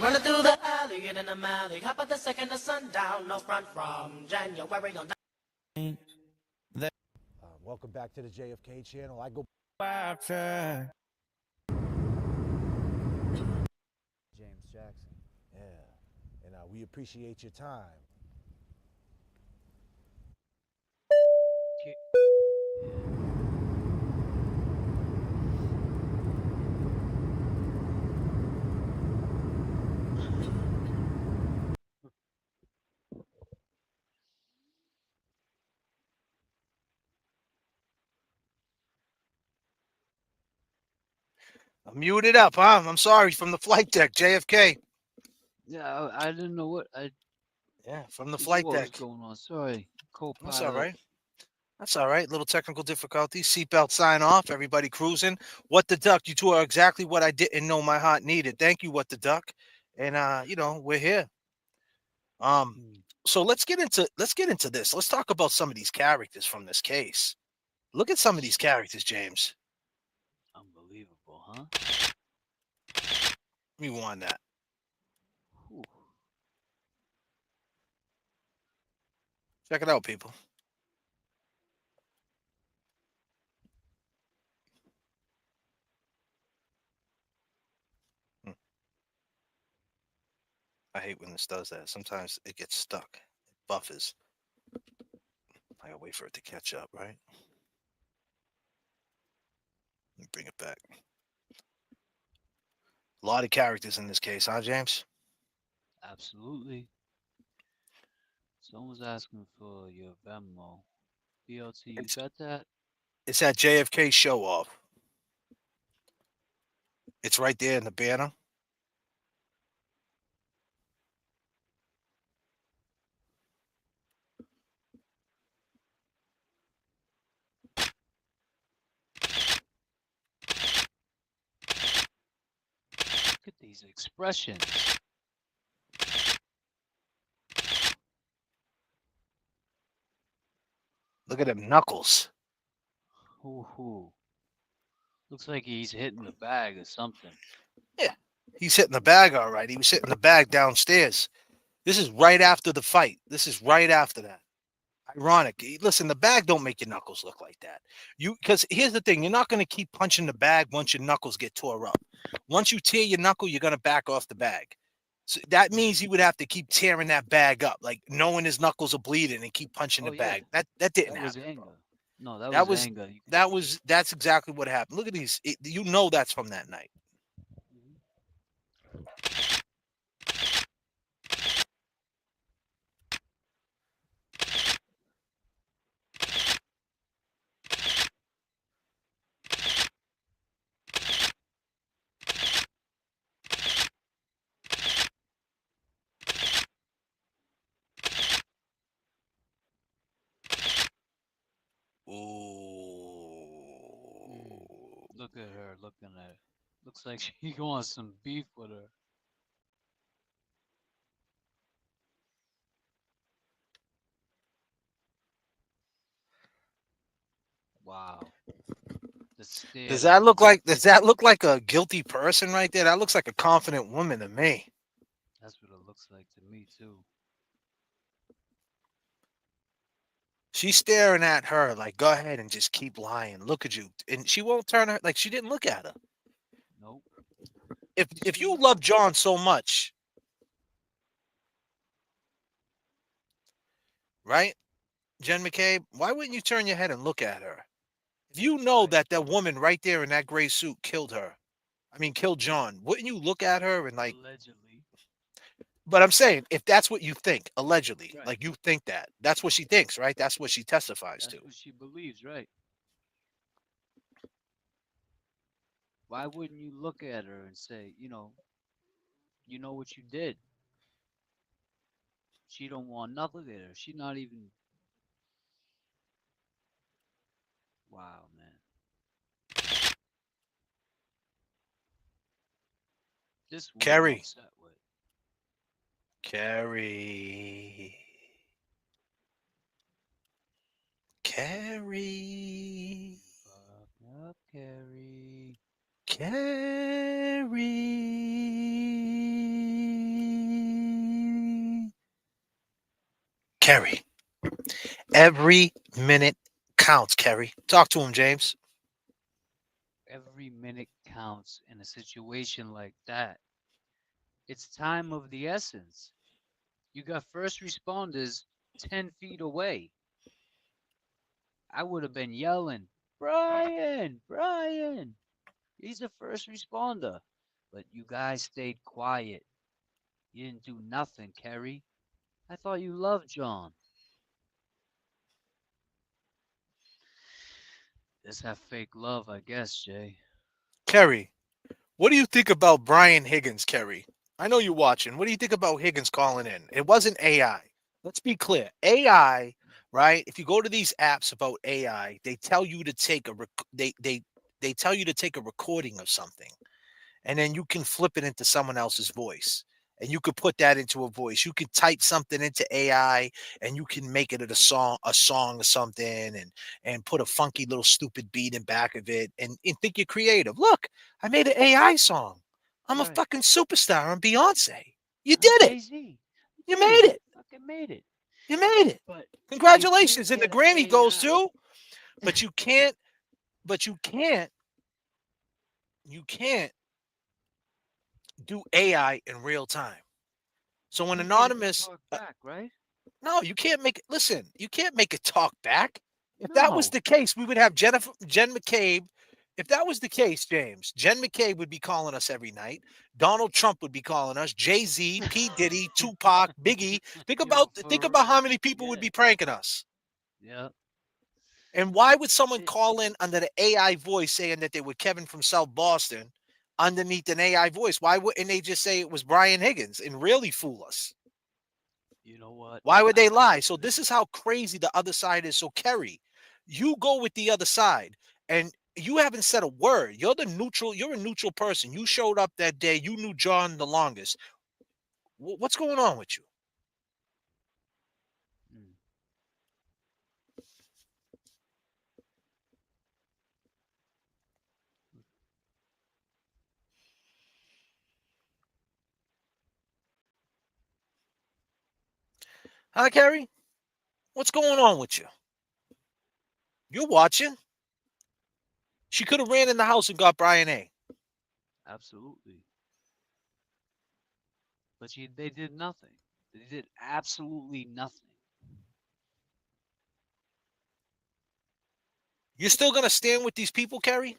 running through the alley and in the alley. Hop at the second of sundown, no front from January on. Welcome back to the JFK channel. I go. I've tried. James Jackson. Yeah. And we appreciate your time. I'm muted up, huh? I'm sorry, from the flight deck, JFK. Yeah, I didn't know what I. Yeah, from the Yo, flight what was deck. going on? Sorry, That's all co-pilot. right. That's all right. Little technical difficulties. Seatbelt sign off. Everybody cruising. What the duck? You two are exactly what I didn't know my heart needed. Thank you, what the duck. And we're here. Hmm, So let's get into this. Let's talk about some of these characters from this case. Look at some of these characters, James. unbelievable, huh? Let me want that. Whew. Check it out, people. Hmm. I hate when this does that. Sometimes it gets stuck. It buffers. I gotta wait for it to catch up, right? Let me bring it back. A lot of characters in this case, huh, James? Absolutely. Someone's asking for your Venmo. BLT, you It's got that? it's at J.F.K. show off. It's right there in the banner. Look at these expressions. Look at them knuckles. Hoo. Looks like he's hitting the bag or something. Yeah, he's hitting the bag all right. He was hitting the bag downstairs. This is right after the fight. This is right after that. Ironic. Listen, the bag don't make your knuckles look like that. Because here's the thing: you're not going to keep punching the bag once your knuckles get tore up. Once you tear your knuckle, you're going to back off the bag. So that means he would have to keep tearing that bag up, like knowing his knuckles are bleeding and keep punching Oh the yeah, bag. That didn't that was happen. anger. No, that That was was anger. that's exactly what happened. Look at these. That's from that night. Mhm. Ooh. Look at her looking at it. Looks like she wants some beef with her. Wow. The stare that Does that look like a guilty person right there? That looks like a confident woman to me. that's what it looks like to me too. She's staring at her like, go ahead and just keep lying. Look at you. And she won't turn her like she didn't look at her. Nope. If you She love John so much, right? Jen McCabe, why wouldn't you turn your head and look at her? If you know right. that that woman right there in that gray suit killed her, I mean killed John, wouldn't you look at her and like, Allegedly. but I'm saying if that's what you think, allegedly, Right. like you think that, that's what she thinks, right? That's what she testifies to. That's what she believes, right? Why wouldn't you look at her and say, you know what you did? She don't want nothing with her. She not even. Wow, man. This one I'm Kerry. upset with. Carrie. Carrie. Fuck up, Carrie. Carrie. Carrie. Every minute counts, Kerry. Talk to him, James. Every minute counts in a situation like that. It's time of the essence. You got first responders 10 feet away. I would have been yelling, Brian, Brian, he's a first responder. But you guys stayed quiet. You didn't do nothing, Kerry. I thought you loved John. This that fake love, I guess, Jay. Kerry, what do you think about Brian Higgins, Kerry? I know you're watching. What do you think about Higgins calling in? It wasn't AI. let's be clear. AI, right? If you go to these apps about AI, they tell you to take they tell you to take a recording of something, and then you can flip it into someone else's voice. And you could put that into a voice. You could type something into AI and you can make it a song or something, and put a funky little stupid beat in back of it, and think you're creative. Look, I made an AI song. I'm a Right. fucking superstar. I'm Beyonce. You I'm did it. Jay-Z. You Did it. made it. Fucking made it. You made it. But you can't Congratulations. And the get Grammy goes AI. too. But but you can't do AI in real time. So when You get it to anonymous, talk back, right? no, you can't make it. Listen, you can't make it talk back. If that was No. the case, we would have Jen McCabe. If that was the case, James, Jen McCabe would be calling us every night. Donald Trump would be calling us. Jay-Z, P. Diddy, Tupac, Biggie. Yo, Think for about real. how many people would Yeah. be pranking us. Yeah. And why would someone It, call in under the AI voice saying that they were Kevin from South Boston underneath an AI voice? Why wouldn't they just say it was Brian Higgins and really fool us? you know what? Why would I they think lie? So this is how crazy the other side is. So Kerry, you go with the other side, and you haven't said a word. You're the neutral. You're a neutral person. You showed up that day. You knew John the longest. What's going on with you? mm, Huh, Kerry? What's going on with you? You're watching. She could have ran in the house and got Brian A. absolutely. But they did nothing. They did absolutely nothing. You're still gonna stand with these people, Kerry?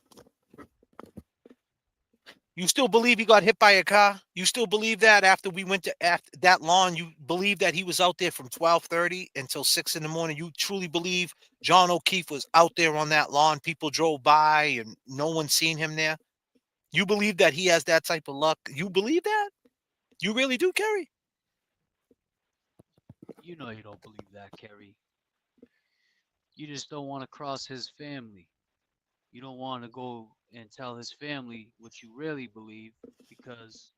You still believe he got hit by a car? You still believe that after we went to after that lawn? You believe that he was out there from 12:30 until 6 in the morning? You truly believe John O'Keefe was out there on that lawn? People drove by and no one seen him there. You believe that he has that type of luck? You believe that? You really do, Kerry? You know you don't believe that, Kerry. You just don't want to cross his family. You don't want to go and tell his family what you really believe because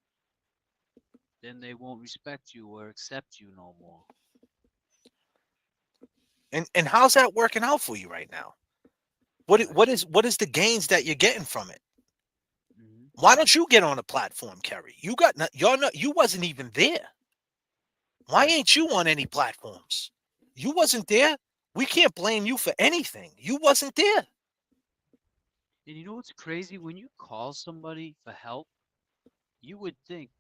then they won't respect you or accept you no more. And how's that working out for you right now? Right. What is the gains that you're getting from it? Hmm. Why don't you get on a platform, Kerry? You wasn't even there. Why Right. ain't you on any platforms? You wasn't there. We can't blame you for anything. You wasn't there. And you know what's crazy? When you call somebody for help, you would think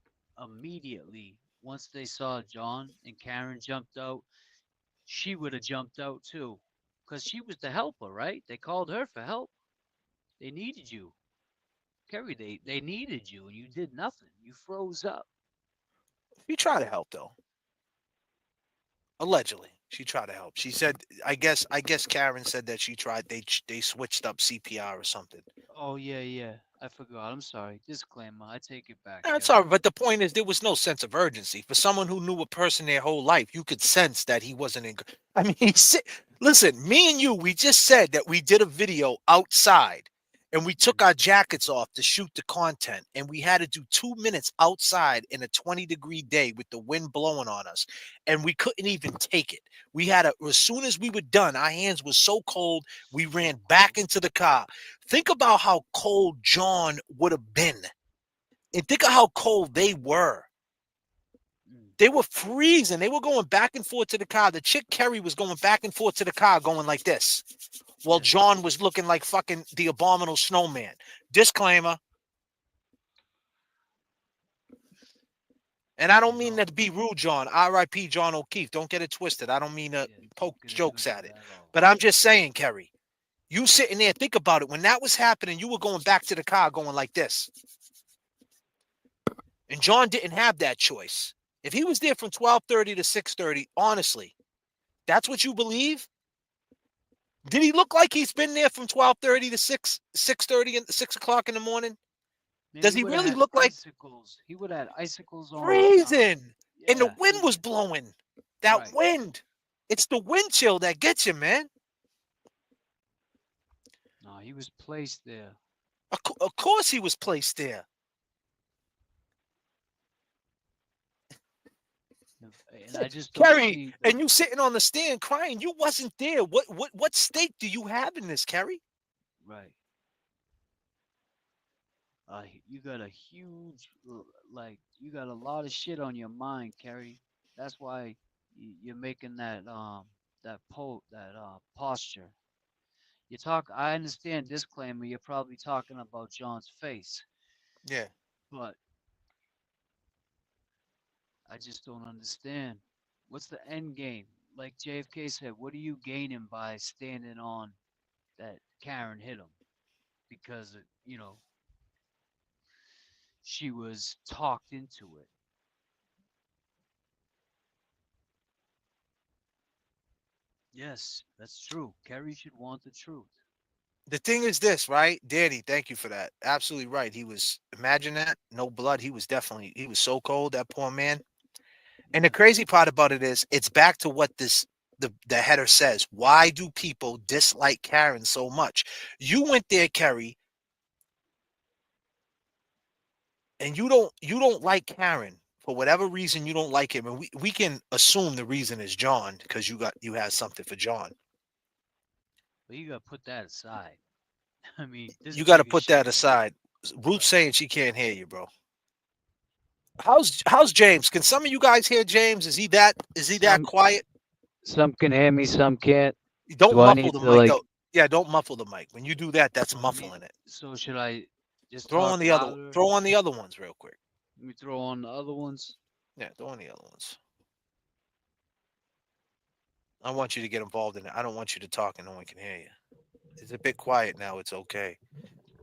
immediately once they saw John and Karen jumped out, she would have jumped out too. Because she was the helper, right? They called her for help. They needed you. Kerry, they needed you and you did nothing. You froze up. She tried to help though. Allegedly, she tried to help. She said, I guess Karen said that she tried. They switched up CPR or something. Oh, yeah, yeah. I forgot. I'm sorry. Disclaimer. I take it back, That's all Kerry. right. But the point is, there was no sense of urgency for someone who knew a person their whole life. You could sense that he wasn't in. I mean, listen, me and you, we just said that we did a video outside and we took our jackets off to shoot the content, and we had to do 2 minutes outside in a 20-degree day with the wind blowing on us, and we couldn't even take it. We had to, as soon as we were done, our hands were so cold, we ran back into the car. Think about how cold John would have been. And think of how cold they were. They were freezing. They were going back and forth to the car. The chick Kerry was going back and forth to the car going like this. While John was looking like fucking the abominable snowman. Disclaimer. And I don't mean that to be rude, John. R.I.P. John O'Keefe. Don't get it twisted. I don't mean to poke jokes at it. But I'm just saying, Kerry, you sitting there, think about it. When that was happening, you were going back to the car going like this. And John didn't have that choice. If he was there from 12:30 to 6:30, honestly, that's what you believe? Did he look like he's been there from 12:30 to 6:30 and 6 o'clock in the morning? Man, Does he he would have really had look like icicles. He would have had icicles on. freezing? And the Yeah, wind was blowing. That Right. wind. It's the wind chill that gets you, man. No, he was placed there. Of course he was placed there. And I just don't Kerry, see the and you sitting on the stand crying. You wasn't there. What stake do you have in this, Kerry? right. You got a huge, like, you got a lot of shit on your mind, Kerry. That's why you're making that posture. You talk. I understand disclaimer. You're probably talking about John's face, Yeah. but I just don't understand. What's the end game? Like JFK said, what are you gaining by standing on that Karen hit him? Because she was talked into it. Yes, that's true. Kerry should want the truth. The thing is this, right? Danny, thank you for that. Absolutely right. He was, imagine that, no blood. He was so cold, that poor man. And the Yeah. crazy part about it is, it's back to what the header says. Why do people dislike Karen so much? You went there, Kerry, and you don't like Karen for whatever reason. You don't like him, and we can assume the reason is John, because you had something for John. But you gotta put that aside. I mean, this You got to baby put shit that don't. aside. Ruth's Right. saying she can't hear you, bro. How's James? Can some of you guys hear James? Is he that Some quiet? some can hear me, some can't. Don't Do I muffle need the to mic like? though. Yeah, don't muffle the mic. When you do that, that's So let me. muffling it. So should I just Throw talk on the other louder? throw on the other ones real quick. Let me throw on the other ones. Yeah, throw on the other ones. I want you to get involved in it. I don't want you to talk and no one can hear you. It's a bit quiet now. It's okay.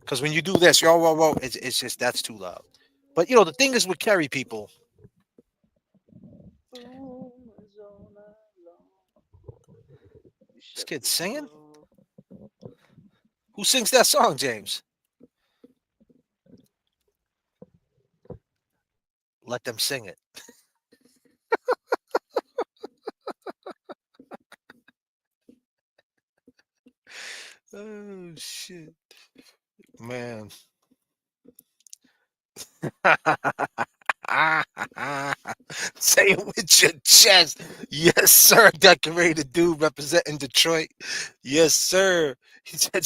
Because when you do this, it's just that's too loud. But the thing is with Kerry people, this kid's singing. Who sings that song, James? Let them sing it. Oh shit, man. Say it with your chest. Yes, sir. Decorated dude representing Detroit. Yes, sir. He said,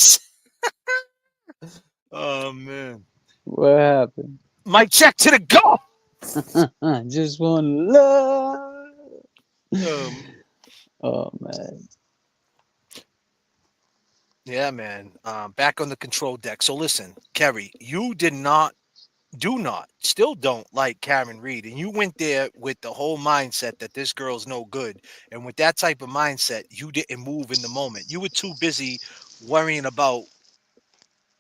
oh, man. What happened? Mic check to the go. Just one love. Oh man. Yeah, man. Back on the control deck. So listen, Kerry, you do not, still don't like Karen Reed. And you went there with the whole mindset that this girl's no good. And with that type of mindset, you didn't move in the moment. You were too busy worrying about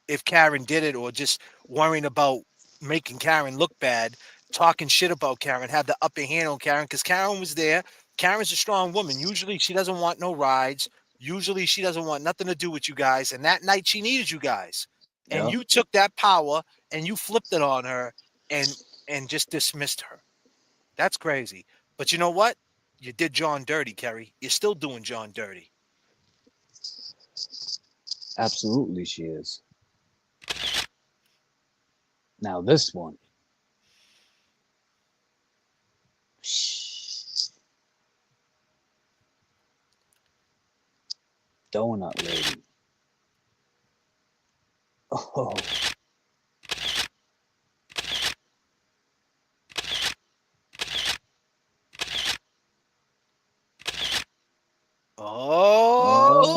if Karen did it, or just worrying about making Karen look bad, talking shit about Karen, had the upper hand on Karen because Karen was there. Karen's a strong woman. Usually she doesn't want no rides. Usually she doesn't want nothing to do with you guys. And that night she needed you guys. And Yeah. you took that power and you flipped it on her and just dismissed her. That's crazy. But you know what? You did John dirty, Kerry. You're still doing John dirty. Absolutely, she is. Now this one. Donut lady. Oh. Oh,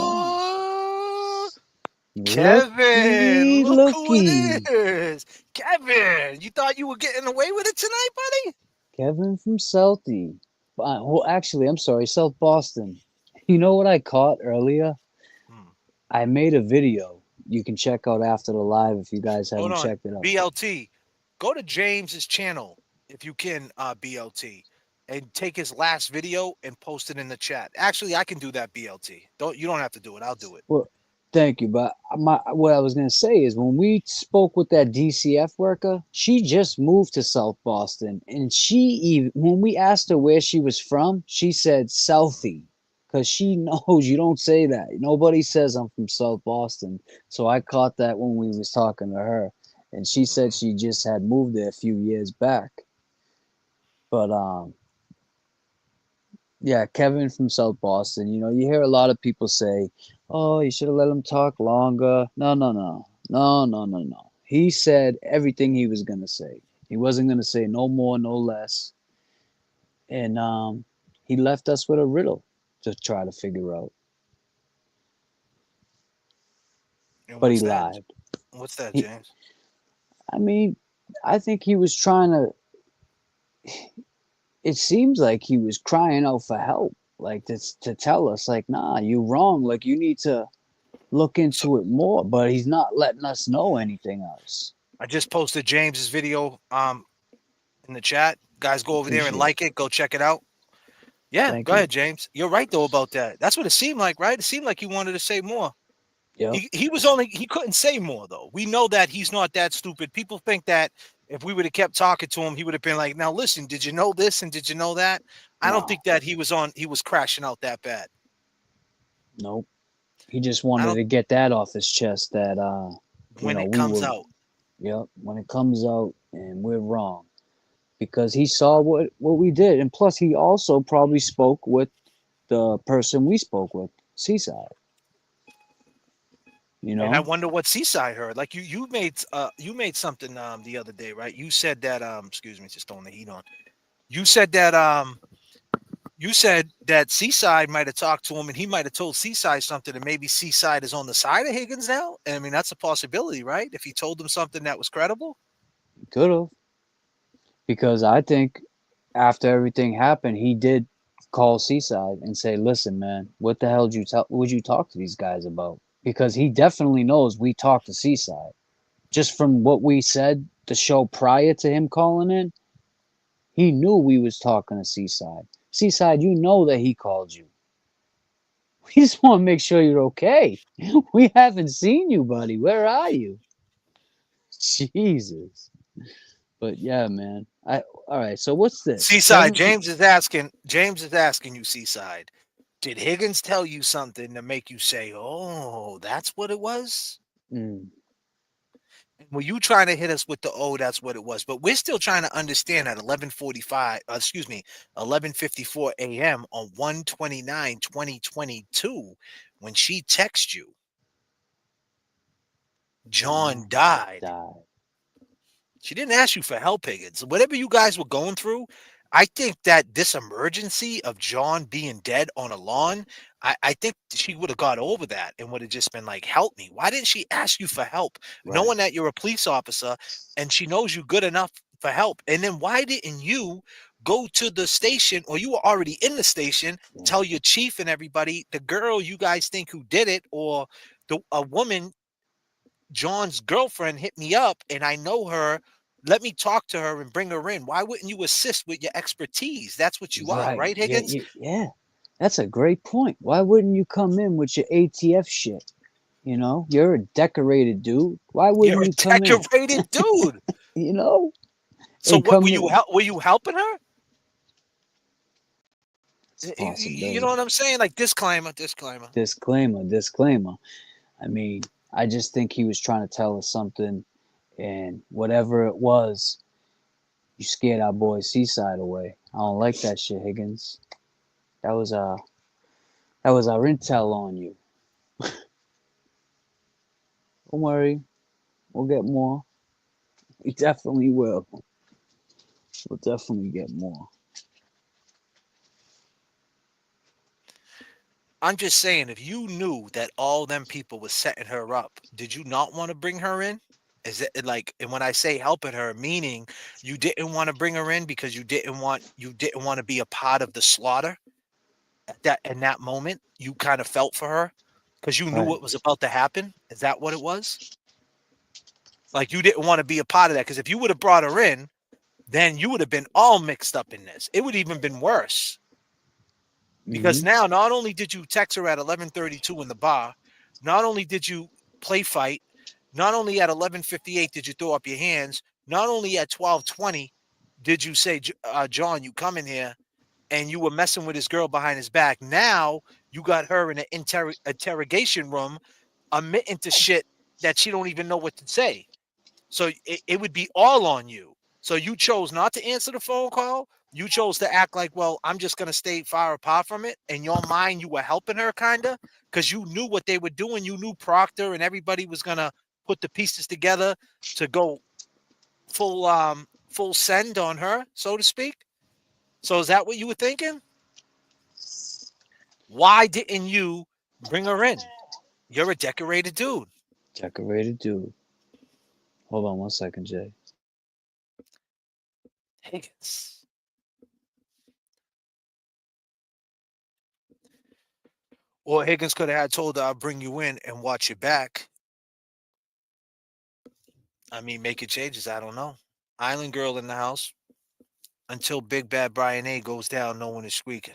Kevin, Looky, look who it looky. is. Kevin, you thought you were getting away with it tonight, buddy? Kevin from Southie. Well, actually, I'm sorry, South Boston. You know what I caught earlier? I made a video you can check out after the live if you guys Hold haven't on. checked it out. BLT. Go to James's channel if you can, BLT, and take his last video and post it in the chat. Actually, I can do that, BLT. You don't have to do it. I'll do it. Well, Thank you, but what I was gonna say is when we spoke with that DCF worker, she just moved to South Boston, and she even when we asked her where she was from, she said Southie, because she knows you don't say that. Nobody says I'm from South Boston, so I caught that when we was talking to her, and she said she just had moved there a few years back. But yeah, Kevin from South Boston. You know, you hear a lot of people say, "Oh, you should have let him talk longer." No, no, no, no, no, no, no. He said everything he was gonna say. He wasn't gonna say no more, no less, and he left us with a riddle to try to figure out. And But he what's that? lied. What's that, He, James? I mean, I think he was trying to. It seems like he was crying out for help, like to tell us, like, nah, you wrong. Like you need to look So into it more, but he's not letting us know anything else. I just posted James's video in the chat. Guys, go over there and Appreciate it. like it. Go check it out. Yeah, Thank go you. ahead, James. You're right though about that. That's what it seemed like, right? It seemed like he wanted to say more. Yep. He couldn't say more though. We know that he's not that stupid. People think that if we would have kept talking to him, he would have been like, "Now listen, did you know this and did you know that?" I don't No. think that he was crashing out that bad. Nope. He just I wanted don't to get that off his chest that when it we comes were out. yep, when it comes out and we're wrong. Because he saw what we did. And plus he also probably spoke with the person we spoke with, Seaside. You And I know? wonder what Seaside heard. Like you made something the other day, right? You said that excuse me, just throwing the heat on. You said that Seaside might have talked to him and he might have told Seaside something, and maybe Seaside is on the side of Higgins now. And I mean, that's a possibility, right? If he told him something that was credible. He could have. Because I think after everything happened, he did call Seaside and say, "Listen, man, what the hell would you talk to these guys about?" Because he definitely knows we talked to Seaside. Just from what we said the show prior to him calling in, he knew we was talking to Seaside. Seaside, you know that he called you. We just want to make sure you're okay. We haven't seen you, buddy. Where are you? Jesus. But yeah, man. All right. So what's this? Seaside, Kevin from James is asking. James is asking you, Seaside. Did Higgins tell you something to make you say, "Oh, that's what it was"? mm, Were you trying to hit us with the "oh, that's what it was"? But we're still trying to understand at 11:45. Excuse me, 11:54 a.m. on 1/29/2022, when she texted you, John John died. died. She didn't ask you for help, Higgins. Whatever you guys were going through, I think that this emergency of John being dead on a lawn, I think she would have got over that and would have just been like, "Help me." Why didn't she ask you for help, Right. knowing that you're a police officer and she knows you good enough for help? And then why didn't you go to the station, or you were already in the station, Yeah. tell your chief and everybody the girl you guys think who did it, or a woman, John's girlfriend, hit me up and I know her. Let me talk to her and bring her in. Why wouldn't you assist with your expertise? That's what you are, Right. right, Yeah, Higgins? yeah. That's a great point. Why wouldn't you come in with your ATF shit? You know, you're a decorated dude. Why You're wouldn't a you come in? decorated dude. You know, So and what come in. were you helping her? It's a You know what possibility. I'm saying? Like, disclaimer. Disclaimer, disclaimer. I mean, I just think he was trying to tell us something, and whatever it was, you scared our boy Seaside away. I don't like that shit, Higgins. That was uh that was our intel on you. Don't worry, we'll get more. We definitely will. We'll definitely get more. I'm just saying, if you knew that all them people was setting her up, did you not want to bring her in? Is it like, and when I say helping her, meaning you didn't want to bring her in because you didn't want to be a part of the slaughter at that in that moment? You kind of felt for her because you knew Right. what was about to happen. Is that what it was? Like, you didn't want to be a part of that, because if you would have brought her in, then you would have been all mixed up in this. It would even been worse. Mm-hmm. Because now, not only did you text her at 11:32 in the bar, Not only did you play fight, not only at 11:58 did you throw up your hands, not only at 12:20 did you say, John, you come in here and you were messing with his girl behind his back. Now you got her in an interrogation room, admitting to shit that she don't even know what to say. So it would be all on you. So you chose not to answer the phone call. You chose to act like, well, I'm just going to stay far apart from it. In your mind, you were helping her kind of because you knew what they were doing. You knew Proctor and everybody was going to put the pieces together to go full send on her, so to speak. So is that what you were thinking? Why didn't you bring her in? You're a decorated dude. Decorated dude. Hold on 1 second, Jay. Higgins. Or Higgins could have had told her, I'll bring you in and watch your back. I mean, making changes. I don't know. Island girl in the house. Until Big Bad Brian A goes down, no one is squeaking.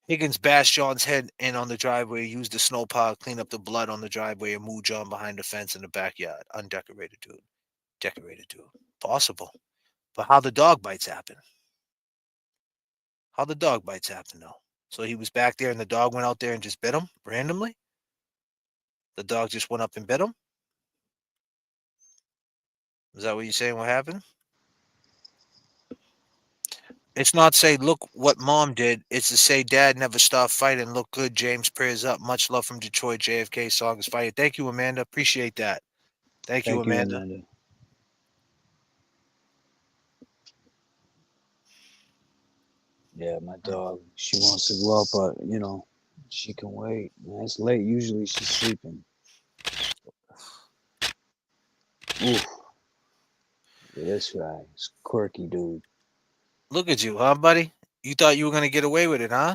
Higgins bashed John's head in on the driveway, used the snowplow, clean up the blood on the driveway, and moved John behind the fence in the backyard. Undecorated dude. Decorated dude. Possible. But how the dog bites happen? How the dog bites happen, though? So he was back there and the dog went out there and just bit him randomly? The dog just went up and bit him? Is that what you're saying? What happened? It's not say, look what mom did. It's to say, dad never stopped fighting. Look good. James, prayers up. Much love from Detroit. JFK song is fire. Thank you, Amanda. Appreciate that. Thank you, Thank you, Amanda. Amanda. Yeah, my dog, she wants to go out, but, you know, she can wait. Man, it's late. Usually she's sleeping. Oof. Yeah, this guy is quirky, dude. Look at you, huh, buddy? You thought you were going to get away with it, huh?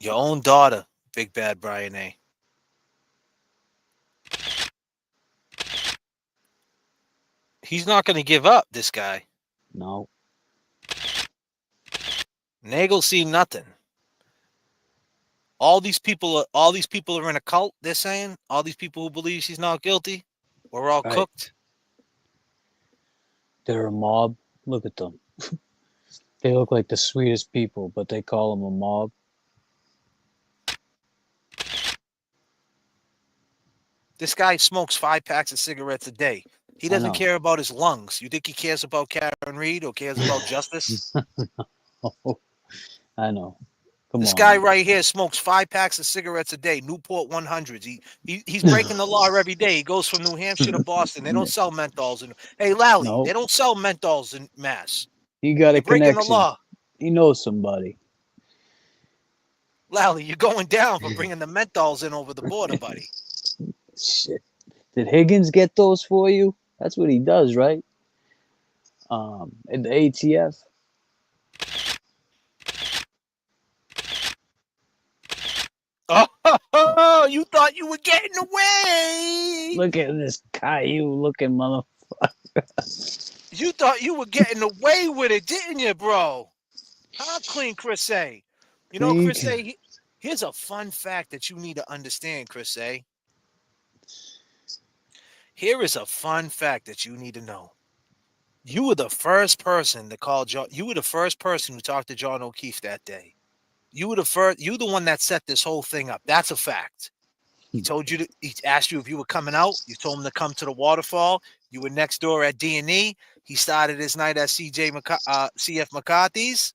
Your own daughter, Big Bad Brian A. He's not going to give up, this guy. No. Nagel see nothing. All these people are in a cult, they're saying. All these people who believe she's not guilty. We're all Right. cooked. They're a mob. Look at them. They look like the sweetest people, but they call them a mob. This guy smokes 5 packs of cigarettes a day. He doesn't care about his lungs. You think he cares about Karen Reed or cares about justice? I know. Come This on. guy right here smokes 5 packs of cigarettes a day, Newport 100s. He's breaking the law every day. He goes from New Hampshire to Boston. They don't sell menthols. Hey, Lally, No. they don't sell menthols in Mass. He got You're a breaking the connection. law. He knows somebody. Lally, you're going down for bringing the menthols in over the border, buddy. Shit. Did Higgins get those for you? That's what he does, right? In the ATF. Oh, you thought you were getting away. Look at this Caillou looking motherfucker. You thought you were getting away with it, didn't you, bro? How clean, Chris A? You know, Chris A, here's a fun fact that you need to understand, Chris A. Here is a fun fact that you need to know. You were the first person to call John. You were the first person who talked to John O'Keefe that day. You were the first. You the one that set this whole thing up. That's a fact. He told you to. He asked you if you were coming out. You told him to come to the waterfall. You were next door at D&E. He started his night at CF McCarthy's.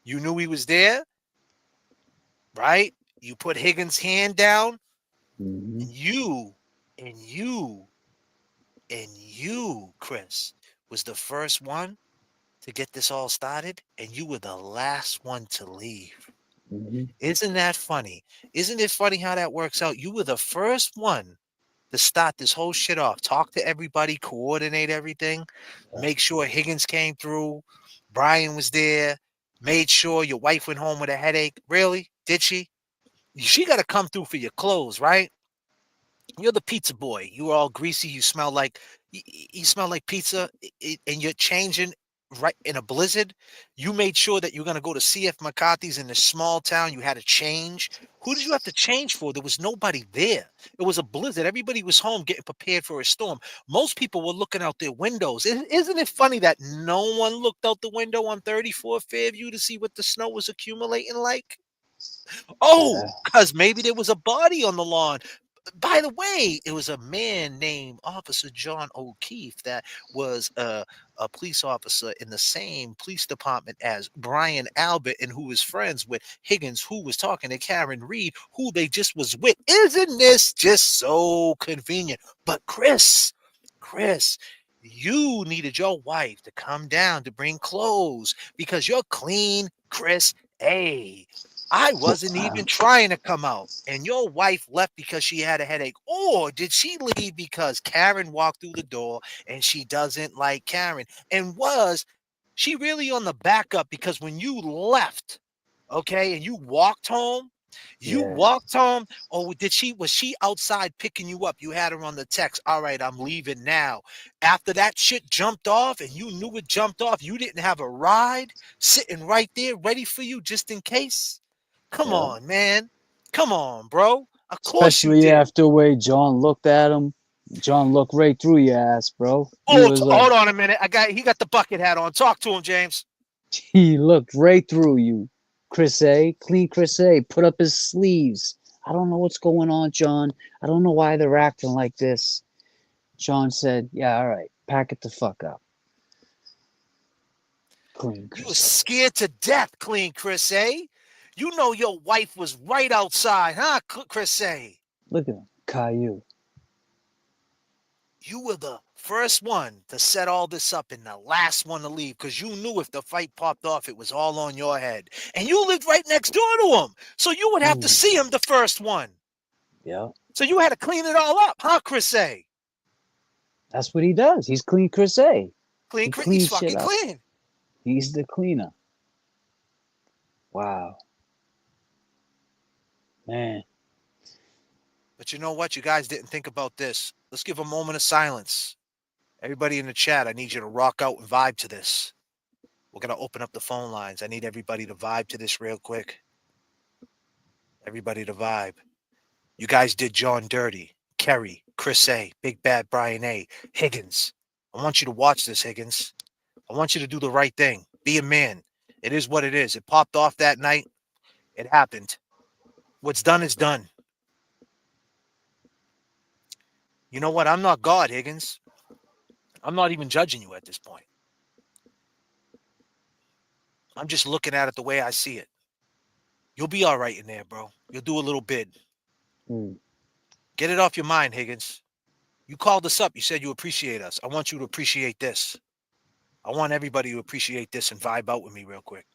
You knew he was there, right? You put Higgins' hand down, Mm-hmm. and you, Chris, was the first one to get this all started, and you were the last one to leave. Mm-hmm. Isn't that funny? Isn't it funny how that works out? You were the first one to start this whole shit off. Talk to everybody, coordinate everything, make sure Higgins came through, Brian was there, made sure your wife went home with a headache. Really? Did she? She got to come through for your clothes, right? You're the pizza boy. You were all greasy. You smell like pizza, and you're changing right in a blizzard. You made sure that you're going to go to CF McCarthy's in this small town. You had to change. Who did you have to change for? There was nobody there. It was a blizzard. Everybody was home getting prepared for a storm. Most people were looking out their windows. Isn't it funny that no one looked out the window on 34 Fairview to see what the snow was accumulating like? Oh, because maybe there was a body on the lawn. By the way, it was a man named Officer John O'Keefe that was a police officer in the same police department as Brian Albert and who was friends with Higgins, who was talking to Karen Reed, who they just was with. Isn't this just so convenient? But Chris, you needed your wife to come down to bring clothes because you're clean, Chris. Hey, I wasn't even trying to come out, and your wife left because she had a headache. Or did she leave because Karen walked through the door and she doesn't like Karen? And was she really on the backup because when you left, okay, and you walked home, or was she outside picking you up? You had her on the text. All right, I'm leaving now. After that shit jumped off and you knew it jumped off, you didn't have a ride sitting right there ready for you just in case? Come on, man. Come on, bro. Of course you Especially did. after the way John looked at him. John looked right through your ass, bro. He Oh, was like, hold on a minute. He got the bucket hat on. Talk to him, James. he looked right through you. Chris A, clean Chris A, put up his sleeves. I don't know what's going on, John. I don't know why they're acting like this. John said, yeah, all right, pack it the fuck up. Clean You were Chris A. scared to death, clean Chris A. You know your wife was right outside, huh, Chris A? Look at him, Caillou. You were the first one to set all this up and the last one to leave because you knew if the fight popped off, it was all on your head. And you lived right next door to him, so you would have to see him the first one. Yeah. So you had to clean it all up, huh, Chris A? That's what he does. He's clean Chris A. He He's cleans shit fucking up. clean. He's the cleaner. Wow. Man. But you know what? You guys didn't think about this. Let's give a moment of silence. Everybody in the chat, I need you to rock out and vibe to this. We're going to open up the phone lines. I need everybody to vibe to this real quick. Everybody to vibe. You guys did John dirty. Kerry, Chris A, Big Bad Brian A, Higgins. I want you to watch this, Higgins. I want you to do the right thing. Be a man. It is what it is. It popped off that night. It happened. What's done is done. You know what? I'm not God, Higgins. I'm not even judging you at this point. I'm just looking at it the way I see it. You'll be all right in there, bro. You'll do a little bid. Get it off your mind, Higgins. You called us up. You said you appreciate us. I want you to appreciate this. I want everybody to appreciate this and vibe out with me real quick.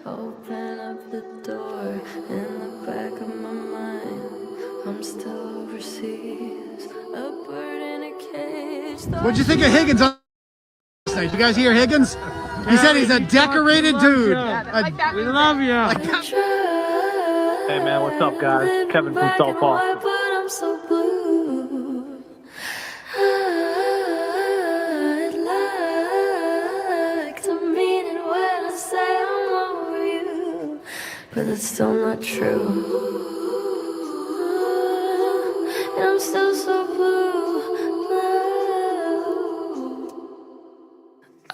Open up the door in the back of my mind. I'm still overseas, a bird in a cage. What'd you think of Higgins last night? You guys hear Higgins? He said he's a decorated dude. We love you. Hey man, what's up guys? Kevin from South Boston. But I'm so blue. I'd like to mean it when I say I'm over you, but it's still not true. And I'm still so blue.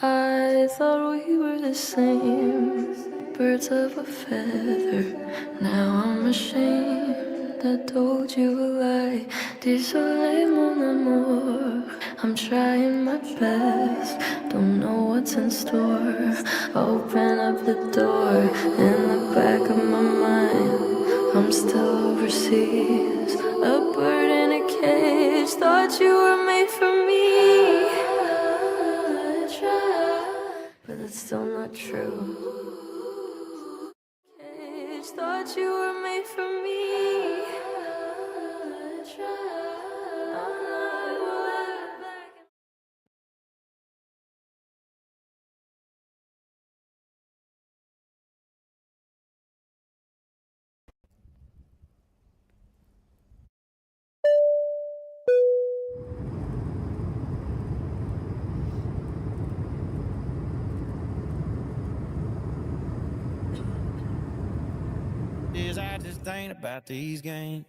I thought we were the same, birds of a feather. Now I'm ashamed I told you a lie. Désolé mon amour, I'm trying my best, don't know what's in store. Open up the door in the back of my mind. I'm still overseas, a bird in a cage. Thought you were made for me, but it's still not true. Thought you were made for me. I just ain't about these games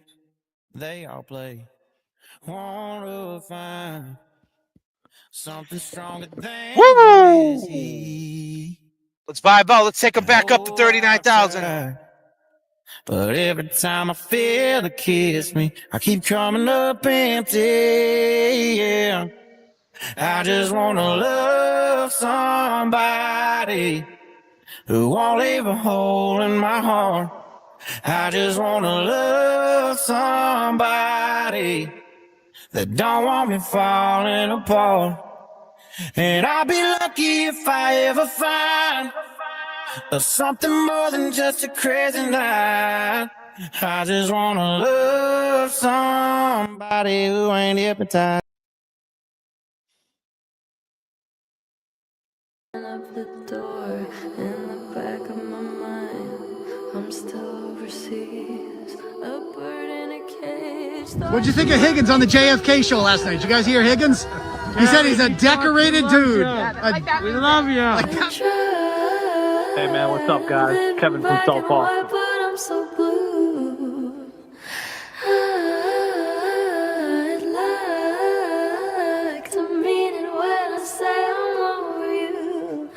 they all play. Wanna find something stronger than this heat. Let's vibe out. Let's take them back up to 39,000. But every time I feel to kiss me, I keep coming up empty. Yeah, I just wanna love somebody who won't leave a hole in my heart. I just wanna love somebody that don't want me falling apart. And I'll be lucky if I ever find something more than just a crazy night. I just wanna love somebody who ain't hypnotized. Up the door in the back of my mind. I'm still overseas, a bird in a cage. What'd you think of Higgins on the J.F.K. show last night? Did you guys hear Higgins? He said he's a decorated dude. We love you. Hey man, what's up, guys? Kevin from South Park. But I'm so blue. I'd like to mean it when I say I'm over you,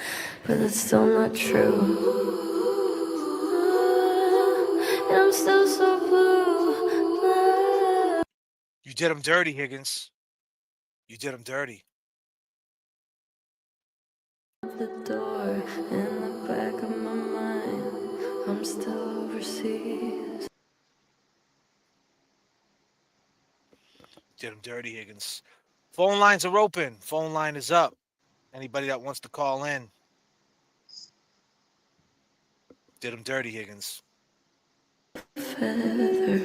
but it's still not true. And I'm still so blue. You did him dirty, Higgins. You did him dirty. The door in the back of my mind. I'm still overseas. Did him dirty, Higgins. Phone lines are open. Phone line is up. Anybody that wants to call in. Did him dirty, Higgins. Feather.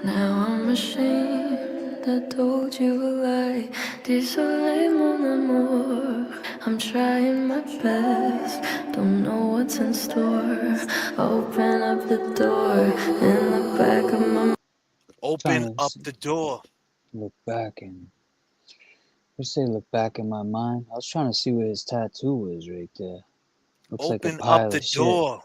Now I'm ashamed I told you a lie. Désolé mon amour. I'm trying my best. Don't know what's in store. Open up the door in the back of my. Open up the door. Look back and look back in my mind. I was trying to see where his tattoo is right there. Looks like a Open pile up the of shit. door.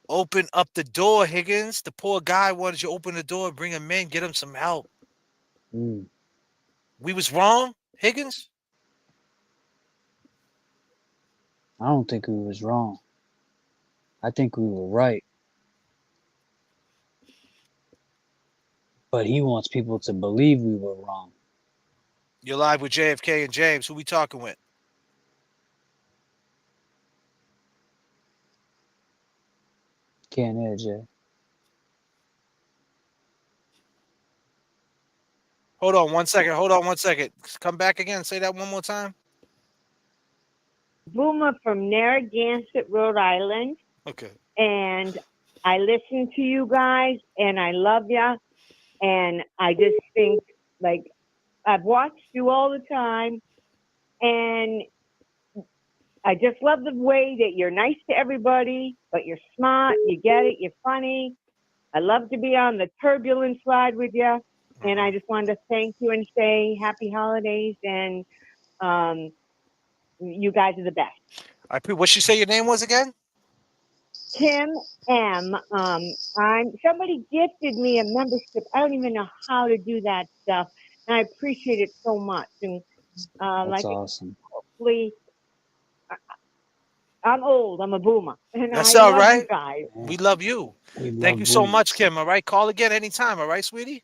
Open up the door, Higgins. The poor guy wanted you to open the door, bring him in, get him some help. We was wrong, Higgins? I don't think we was wrong. I think we were right. But he wants people to believe we were wrong. You're live with J.F.K. and James. Who we talking with? Can't hear, Jay. Hold on 1 second. Hold on 1 second. Come back again. Say that one more time. Boomer from Narragansett, Rhode Island. Okay. And I listen to you guys, and I love ya. And I just think, like, I've watched you all the time, and I just love the way that you're nice to everybody, but you're smart, you get it, you're funny. I love to be on the turbulence ride with you, and I just wanted to thank you and say happy holidays, and you guys are the best. What you say your name was again? Kim M. Somebody gifted me a membership. I don't even know how to do that stuff, and I appreciate it so much. And That's awesome. Hopefully, I'm old. I'm a boomer, and That's I all love right. you guys. We love you. We Thank you so much, Kim. All right. Call again anytime. All right, sweetie?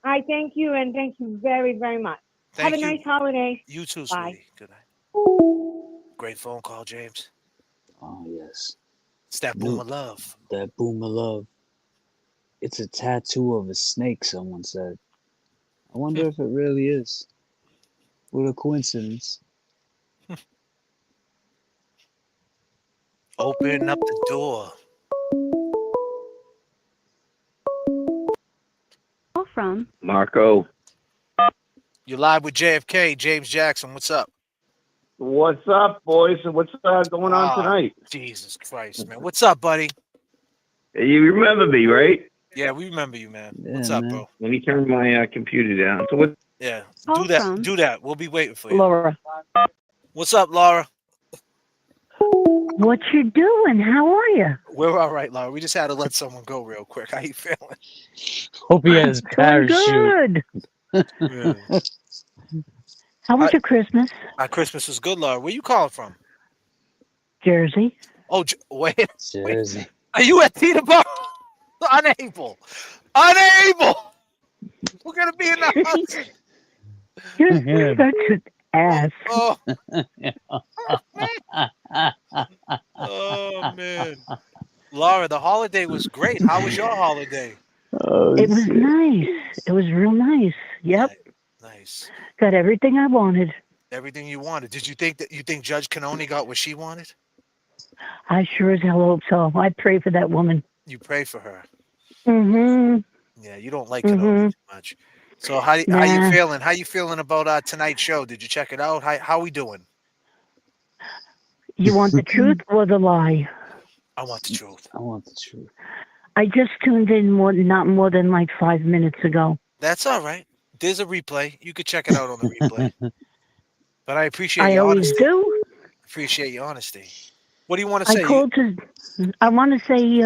I thank you, and thank you very, very much. Have a nice holiday. You too, Bye. sweetie. Good night. Great phone call, James. Oh, yes. It's that boom of love. That boom of love. It's a tattoo of a snake, someone said. I wonder if it really is. What a coincidence. Open up the door. From Marco. You're live with JFK, James Jackson. What's up? What's up, boys? And what's going on tonight? Jesus Christ, man. What's up, buddy? You remember me, right? Yeah, we remember you, man. What's up, bro? Let me turn my computer down. So what? Yeah, do that. from? Do that. We'll be waiting for you. Laura. What's up, Laura? What you doing? How are you? We're all right, Laura. We just had to let someone go real quick. How you feeling? Hope he has parachute. Yeah. How was your Christmas? Our Christmas was good, Laura. Where you calling from? Jersey. Oh, wait. Jersey. Are you at Teterboro? Unable. We're gonna be in the house. You're such an ass. Oh man, Laura, the holiday was great. How was your holiday? It was nice. It was real nice. Yep. Nice. Got everything I wanted. Everything you wanted. Did you think Judge Canoni got what she wanted? I sure as hell hope so. I pray for that woman. You pray for her. Mm-hmm. Yeah, you don't like Canoni too much. So how you Nah. feeling? How you feeling about tonight's show? Did you check it out? How we doing? You want the truth or the lie? I want the truth. I want the truth. I just tuned in not more than like 5 minutes ago. That's all right. There's a replay. You could check it out on the replay. But I appreciate I your always honesty. do. Appreciate your honesty. What do you want to say? I want to say,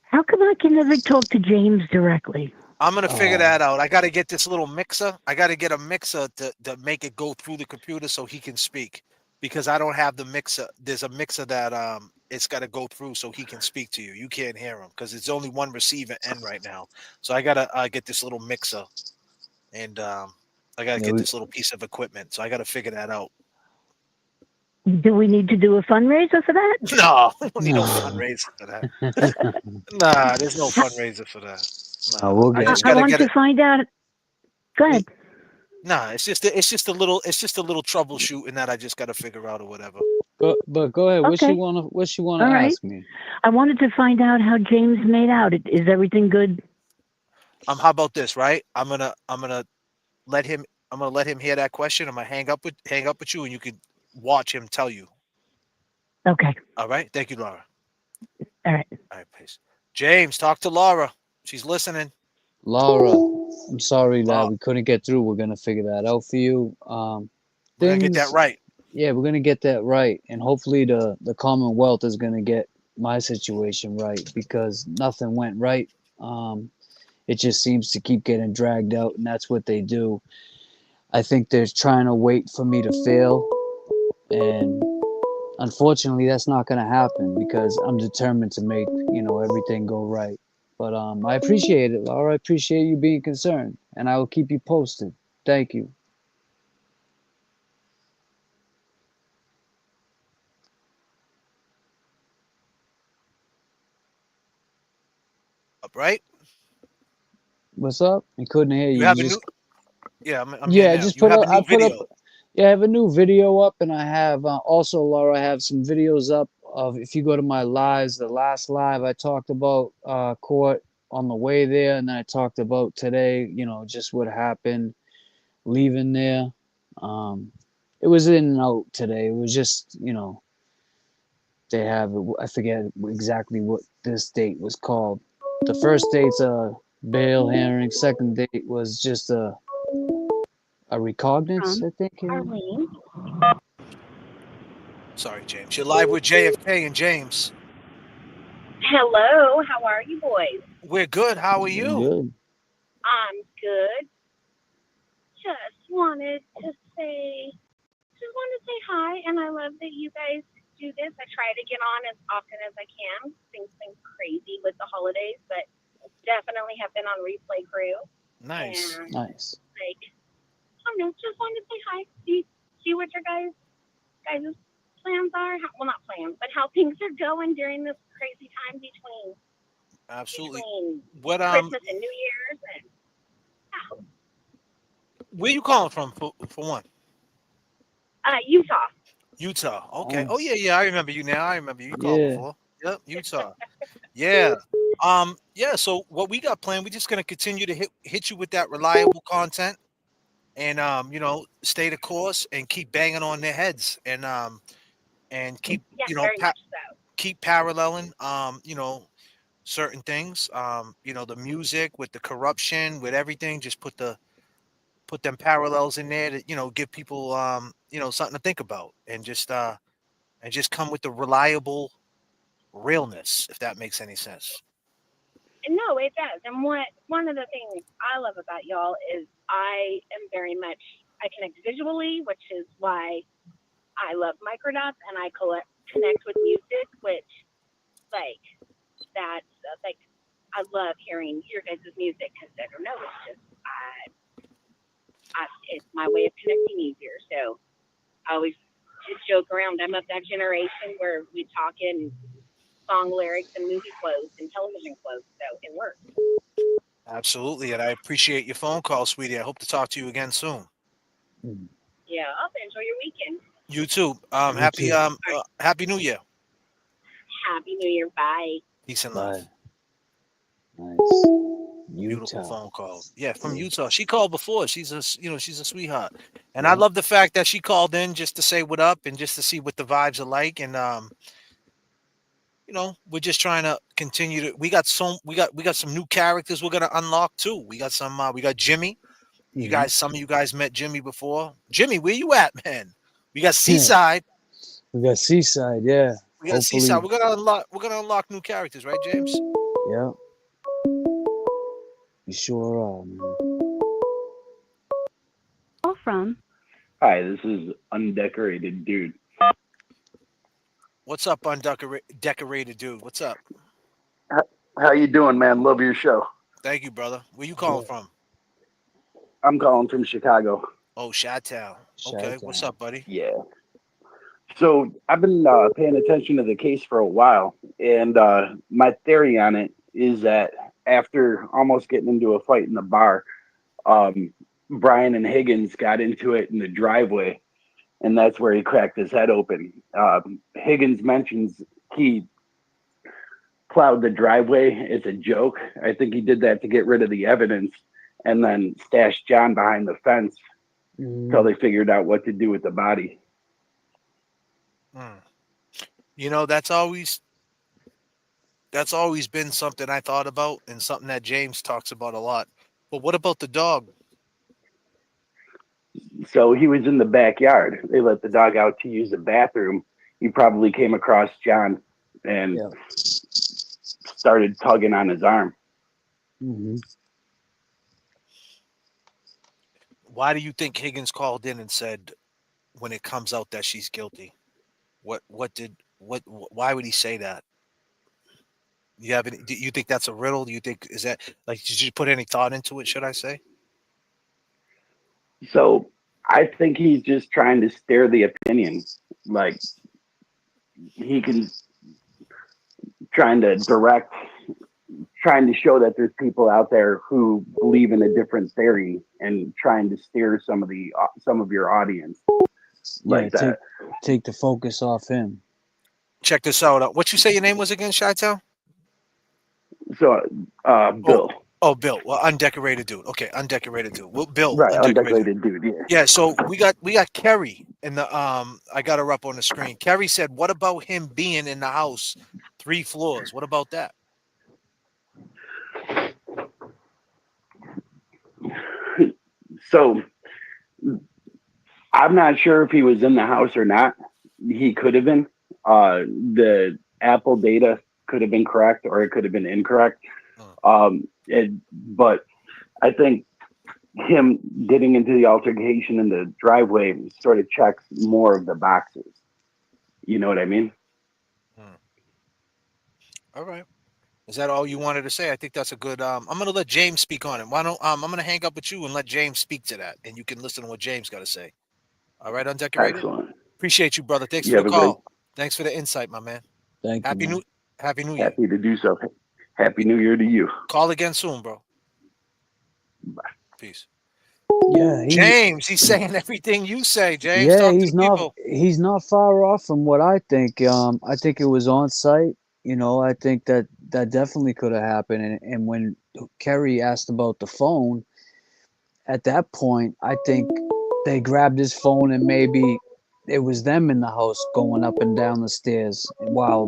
how come I can never talk to James directly? I'm going to figure that out. I got to get this little mixer. I got to get a mixer to make it go through the computer so he can speak, because I don't have the mixer. There's a mixer that it's got to go through so he can speak to you. You can't hear him because it's only one receiver end right now. So I got to get this little mixer, and I got to get this little piece of equipment. So I got to figure that out. Do we need to do a fundraiser for that? No, we don't need no fundraiser for that. Nah, there's no fundraiser for that. No, we'll get I want to find out. Go ahead. Nah, it's just a little troubleshooting that I just got to figure out or whatever. But go ahead. Okay. What she wanna All right. ask me? I wanted to find out how James made out. Is everything good? How about this, right? I'm gonna let him hear that question. I'm gonna hang up with you, and you can watch him tell you. Okay. All right. Thank you, Laura. All right. All right, peace. James, talk to Laura. She's listening. Laura, I'm sorry that we couldn't get through. We're gonna figure that out for you. We're gonna get that right. Yeah, we're gonna get that right, and hopefully the Commonwealth is gonna get my situation right, because nothing went right. It just seems to keep getting dragged out, and that's what they do. I think they're trying to wait for me to fail, and unfortunately, that's not gonna happen because I'm determined to make everything go right. But I appreciate it, Laura. I appreciate you being concerned, and I will keep you posted. Thank you. Right? What's up? I couldn't hear you. You have You a just new. Yeah, I'm here now. just You have a new I put video. up. Yeah, I have a new video up, and I have also, Laura, I have some videos up of, if you go to my lives, the last live I talked about court on the way there, and then I talked about today, just what happened leaving there. It was in and out today. It was just, they have, I forget exactly what this date was called. The first date's a bail hearing. Second date was just a recognizance, I think. Sorry, James. You're live with J.F.K. and James. Hello, how are you boys? We're good. How are you? Good. I'm good. Just wanted to say hi, and I love that you guys do this. I try to get on as often as I can. Things been crazy with the holidays, but definitely have been on replay crew. Nice. And, nice. I don't know, just wanted to say hi. See what your guys' plans are. Well, not plans, but how things are going during this crazy time between Christmas and New Year's. And where you calling from for one? Utah. Utah. Okay. Oh yeah. I remember you now. I remember you called before. Yep, Utah. Yeah. Yeah. So what we got planned? We're just gonna continue to hit you with that reliable content, and stay the course and keep banging on their heads, and keep keep paralleling certain things. The music with the corruption, with everything. Just put them parallels in there to give people something to think about, and just come with the reliable realness, if that makes any sense. No, it does. And one of the things I love about y'all is I am very much I connect visually, which is why I love microdots, and I connect with music, which like that's like I love hearing your guys' music because I don't know, it's just it's my way of connecting easier. So I always just joke around. I'm of that generation where we talk in song lyrics and movie quotes and television quotes, so it works. Absolutely, and I appreciate your phone call, sweetie. I hope to talk to you again soon. Yeah, I'll enjoy your weekend. You too. You too. Happy New Year. Happy New Year. Bye. Peace and Bye. love. Nice. Beautiful Utah. phone call. Yeah, from Yeah. Utah. She called before. She's a she's a sweetheart, and I Yeah. love the fact that she called in just to say what up and just to see what the vibes are like. And we're just trying to continue to. We got some new characters we're gonna unlock too. We got some. We got Jimmy. Some of you guys met Jimmy before. Jimmy, where you at, man? We got Seaside. We got Seaside, yeah. We got Hopefully, Seaside. We're gonna unlock new characters, right, James? yeah. You sure are, man. Call from. Hi, this is Undecorated Dude. What's up, undecorated dude? What's up? How you doing, man? Love your show. Thank you, brother. Where you calling from? I'm calling from Chicago. Oh, Chi-Town. Okay, what's up, buddy? Yeah. So I've been paying attention to the case for a while, and my theory on it is that after almost getting into a fight in the bar, Brian and Higgins got into it in the driveway, and that's where he cracked his head open. Higgins mentions he plowed the driveway as a joke. I think he did that to get rid of the evidence and then stashed John behind the fence until they figured out what to do with the body. That's always been something I thought about and something that James talks about a lot. But what about the dog? So he was in the backyard. They let the dog out to use the bathroom. He probably came across John and started tugging on his arm. Why do you think Higgins called in and said when it comes out that she's guilty? Why would he say that? Do you think that's a riddle? Do you think is that like did you put any thought into it, should I say? So I think he's just trying to steer the opinion. Like he can trying to show that there's people out there who believe in a different theory and trying to steer some of your audience like that. Take the focus off him. Check this out. What you say your name was again, Chi-Town? So Bill. Oh, Bill. Well, undecorated dude. Okay, undecorated dude. Well, Bill, Right, undecorated dude. Yeah. Yeah. So we got Kerry in the I got her up on the screen. Kerry said, "What about him being in the house 3 floors? What about that?" So I'm not sure if he was in the house or not. He could have been. The Apple data could have been correct or it could have been incorrect. But I think him getting into the altercation in the driveway sort of checks more of the boxes. You know what I mean? All right. Is that all you wanted to say? I think that's a good. I'm going to let James speak on it. Why don't I'm going to hang up with you and let James speak to that, and you can listen to what James got to say. All right, undecorated. Excellent. Appreciate you, brother. Thanks You for have the a great. call. Thanks for the insight, my man. Thank Happy you, man. Happy New Year. Happy to do so. Happy New Year to you. Call again soon, bro. Bye. Peace. Yeah, James, he's saying everything you say. James, yeah, talk to he's the not people. he's not far off from what I think. I think it was on site. I think that definitely could have happened. And when Kerry asked about the phone, at that point, I think they grabbed his phone and maybe it was them in the house going up and down the stairs while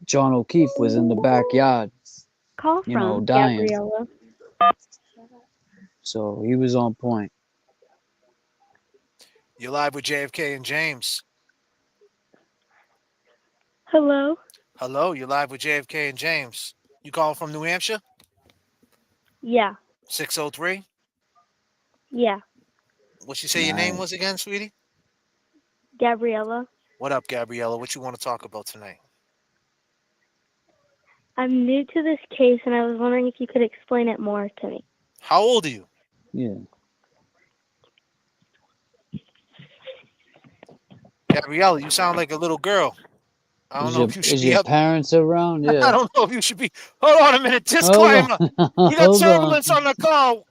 John O'Keefe was in the backyard, Call from dying. Gabriella. So he was on point. You're live with J.F.K. and James. Hello. Hello, you're live with JFK and James. You calling from New Hampshire? Yeah. 603. Yeah. What you say your name was again, sweetie? Gabriella. What up, Gabriella? What you want to talk about tonight? I'm new to this case and I was wondering if you could explain it more to me. How old are you? Yeah. Gabriella, you sound like a little girl. I don't know if you should Is be your up. parents around? I Yeah. don't know if you should be. Hold on a minute. Hold Disclaimer. on. We got Hold on. turbulence on the call.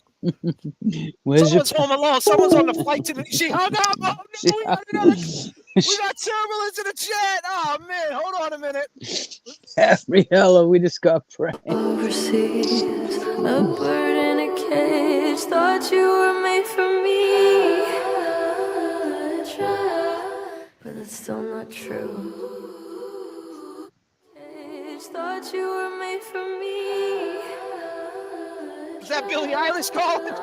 Where's your Someone's home alone. Someone's on the flight to. She hung up. Oh no, we got turbulence in the chat. Oh man, hold on a minute. Gabriella, we just got pranked. Overseas, a bird in a cage. Thought you were made for me. I tried, but it's still not true. Cage, thought you were made for me. Is that Billie Eilish calling?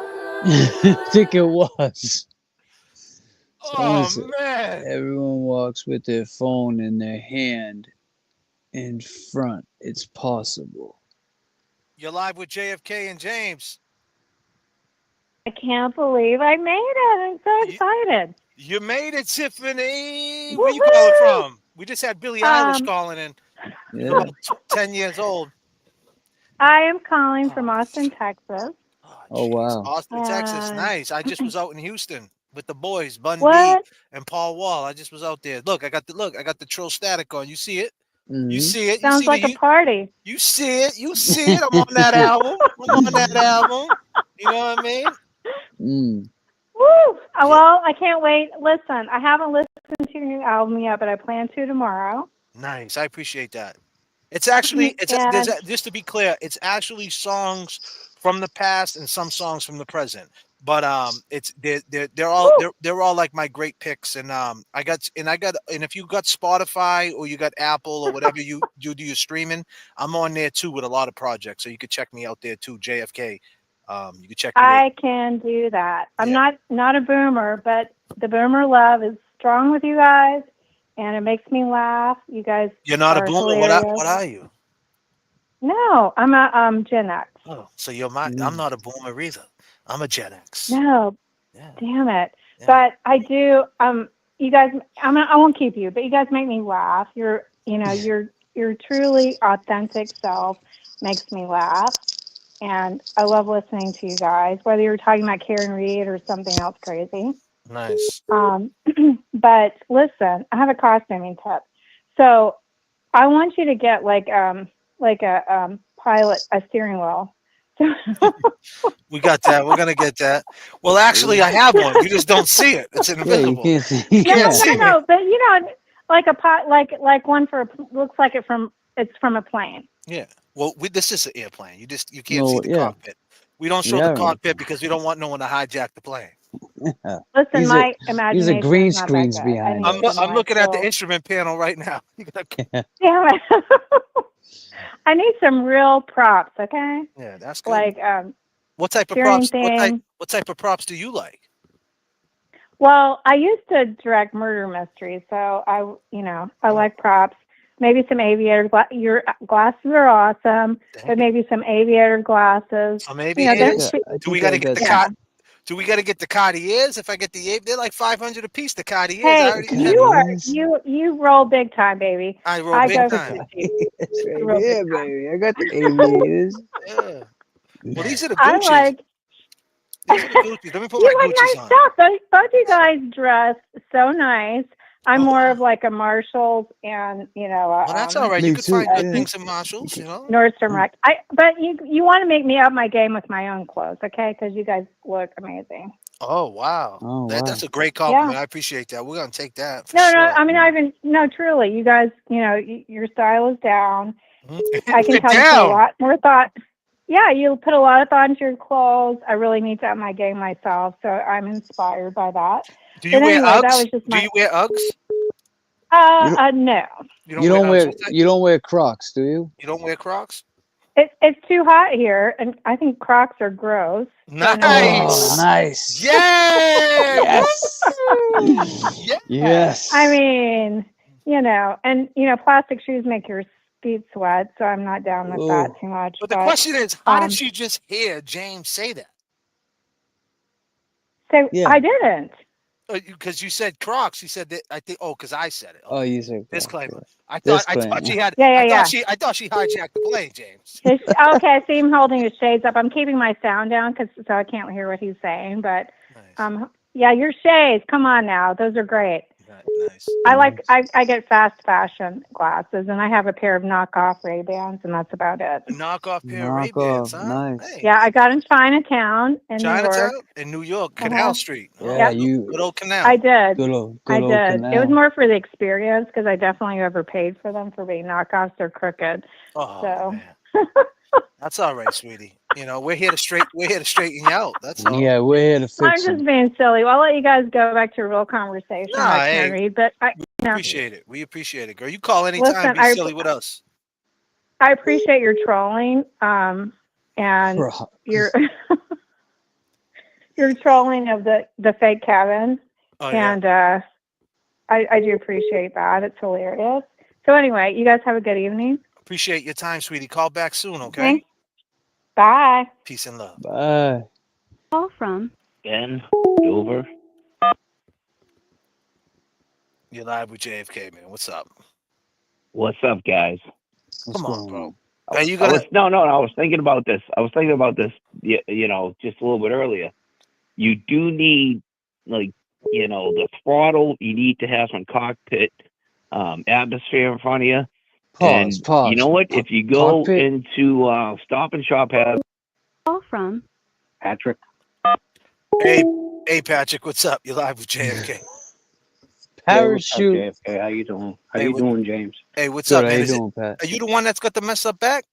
I think it was. Oh Someone man. Everyone walks with their phone in their hand in front. It's possible. You're live with JFK and James. I can't believe I made it. I'm so excited. You made it, Tiffany. Where you calling from? We just had Billie Eilish calling in. Yeah. About 10 years old. I am calling from Austin, Texas. Oh wow. Austin, Texas. Nice. I just was out in Houston with the boys, Bun B What? and Paul Wall. I just was out there. Look, I got the Trill Static on. You see it? Mm-hmm. You see it? Sounds like a party. You see it? You see it? I'm on that album. I'm on that album. You know what I mean? Mm. Woo! Well, I can't wait. Listen, I haven't listened to your new album yet, but I plan to tomorrow. Nice. I appreciate that. It's actually just to be clear, it's actually songs from the past and some songs from the present. But they're all like my great picks, and and if you got Spotify or you got Apple or whatever you do your streaming, I'm on there too with a lot of projects, so you could check me out there too, JFK. You can check me there. I can do that. I'm not a boomer, but the boomer love is strong with you guys, and it makes me laugh. You guys, You're not a are boomer. hilarious. What are you? No, I'm a Gen X. Oh, so you're I'm not a boomer either. I'm a Gen X. No, damn it. But I do. You guys, I won't keep you, but you guys make me laugh. Your truly authentic self makes me laugh, and I love listening to you guys. Whether you're talking about Karen Reed or something else crazy. Nice. But listen, I have a costuming tip. So I want you to get like a steering wheel. We got that. We're gonna get that. Well, actually, I have one. You just don't see it. It's invisible. You can't see. No, but like a pot, like one for looks like it's from a plane. Yeah. Well, this is an airplane. You can't see the yeah. cockpit. We don't show the cockpit because we don't want no one to hijack the plane. Yeah. Listen, my imagination. These are green is not that screens good. behind. I'm looking at the instrument panel right now. Damn it. I need some real props, okay? Yeah, that's good. Like what type of steering props? thing. What type of props do you like? Well, I used to direct murder mysteries, so I like props. Maybe some aviator your glasses are awesome, but maybe some aviator glasses. Some aviators. Do we got to get the Do we got to get the Cartiers? If I get they're like $500 a piece. The Cartiers. Hey, you roll big time, baby. I roll big time. Yeah, baby. I got the aviators. Yeah. Well, these are the Gucci's. These are the Gucci's. Let me put you my have Gucci's nice on. stuff. Both you guys dress so nice. I'm more of like a Marshalls and Well, that's all right. You can find good things in Marshalls, Nordstrom Rack. But you want to make me up my game with my own clothes, okay? Because you guys look amazing. Oh wow, that's a great compliment. I appreciate that. We're gonna take that. No, I mean, truly, you guys, your style is down. I can tell you put a lot more thought. Yeah, you put a lot of thought into your clothes. I really need to up my game myself, so I'm inspired by that. Do you wear Uggs? Do you wear Uggs? No. You don't wear Crocs, do you? You don't wear Crocs? It's too hot here, and I think Crocs are gross. Nice. Oh, nice. Yeah. Yes. I mean, and plastic shoes make your feet sweat, so I'm not down with that too much. But the question is, how did she just hear James say that? So I didn't. Because you said Crocs. You said that. I think. Oh, because I said it. Oh, you said Disclaimer. I Disclaimer. thought she had. Yeah. I thought she hijacked the plane, James. Okay, I see him holding his shades up. I'm keeping my sound down so I can't hear what he's saying. But yeah, your shades. Come on now, those are great. Nice. I get fast fashion glasses, and I have a pair of knockoff Ray-Bans, and that's about it. A knockoff pair of Ray-Bans, huh? Nice. Hey. Yeah, I got in Chinatown in New York. In New York, Canal Street. Yeah, good old Canal. I did. Good old It was Canal. more for the experience because I definitely overpaid for them for being knockoffs. They're crooked. Oh man. That's all right, sweetie. You know, we're here to straighten you out. That's all. Yeah, we're here to fix I'm just being silly. Well, I'll let you guys go back to a real conversation. Nah, I can't read, but we appreciate it. We appreciate it, girl. You call anytime. Listen, Be silly with us. I appreciate your trolling, and your your trolling of the fake Kevin, and I do appreciate that. It's hilarious. So anyway, you guys have a good evening. Appreciate your time, sweetie. Call back soon, okay? Thanks. Bye. Peace and love. Bye. Call from Ben Dover. You're live with J.F.K, man. What's up? What's up, guys? Come on, bro. I was thinking about this. You know, just a little bit earlier. You do need, like, you know, the throttle. You need to have some cockpit atmosphere in front of you. Pause. You know what? If you go into Stop and Shop, have call from Patrick. Hey, Patrick. What's up? You're live with J.F.K. Parachute. Hey, JFK, how you doing? How you doing, James? Hey, what's Good, up, man? how you doing, Pat? Are you the one that's got the mess up back?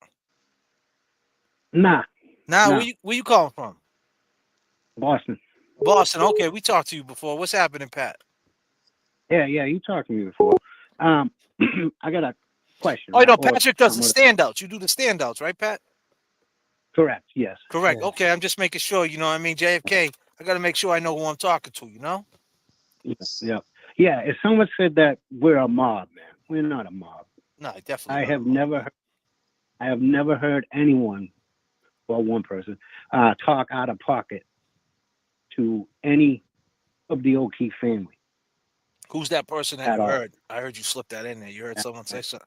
Nah. Where you calling from? Boston. Boston. Okay, we talked to you before. What's happening, Pat? Yeah, you talked to me before. I got a question. Oh, no, Patrick does the standouts. You do the standouts, right, Pat? Correct. Yes. Correct. Yes. Okay, I'm just making sure. You know what I mean? JFK, I got to make sure I know who I'm talking to, you know? Yeah. If someone said that we're a mob, man, we're not a mob. No, definitely. I have never heard anyone, well, one person, talk out of pocket to any of the O'Keefe family. Who's that person that you heard? I heard you slip that in there. You heard someone say something.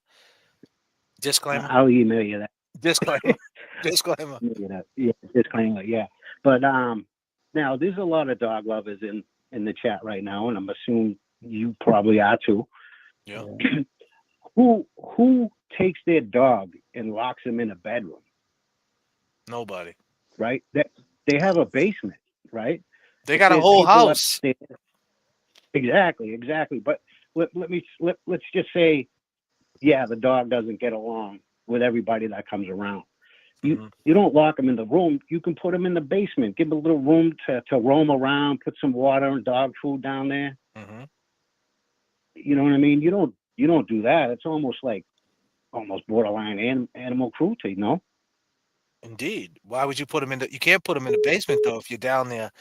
Disclaimer. I'll email you that. Disclaimer. Disclaimer. Yeah, disclaimer. Yeah, but now there's a lot of dog lovers in the chat right now, and I'm assuming you probably are too. Yeah. Who takes their dog and locks him in a bedroom? Nobody. Right. They have a basement, right? They got a whole house. Exactly. But let's just say, yeah, the dog doesn't get along with everybody that comes around. You don't lock him in the room. You can put him in the basement. Give him a little room to roam around. Put some water and dog food down there. You know what I mean? You don't do that. It's almost borderline animal cruelty. No. Indeed. Why would you put him in you can't put him in the basement though if you're down there.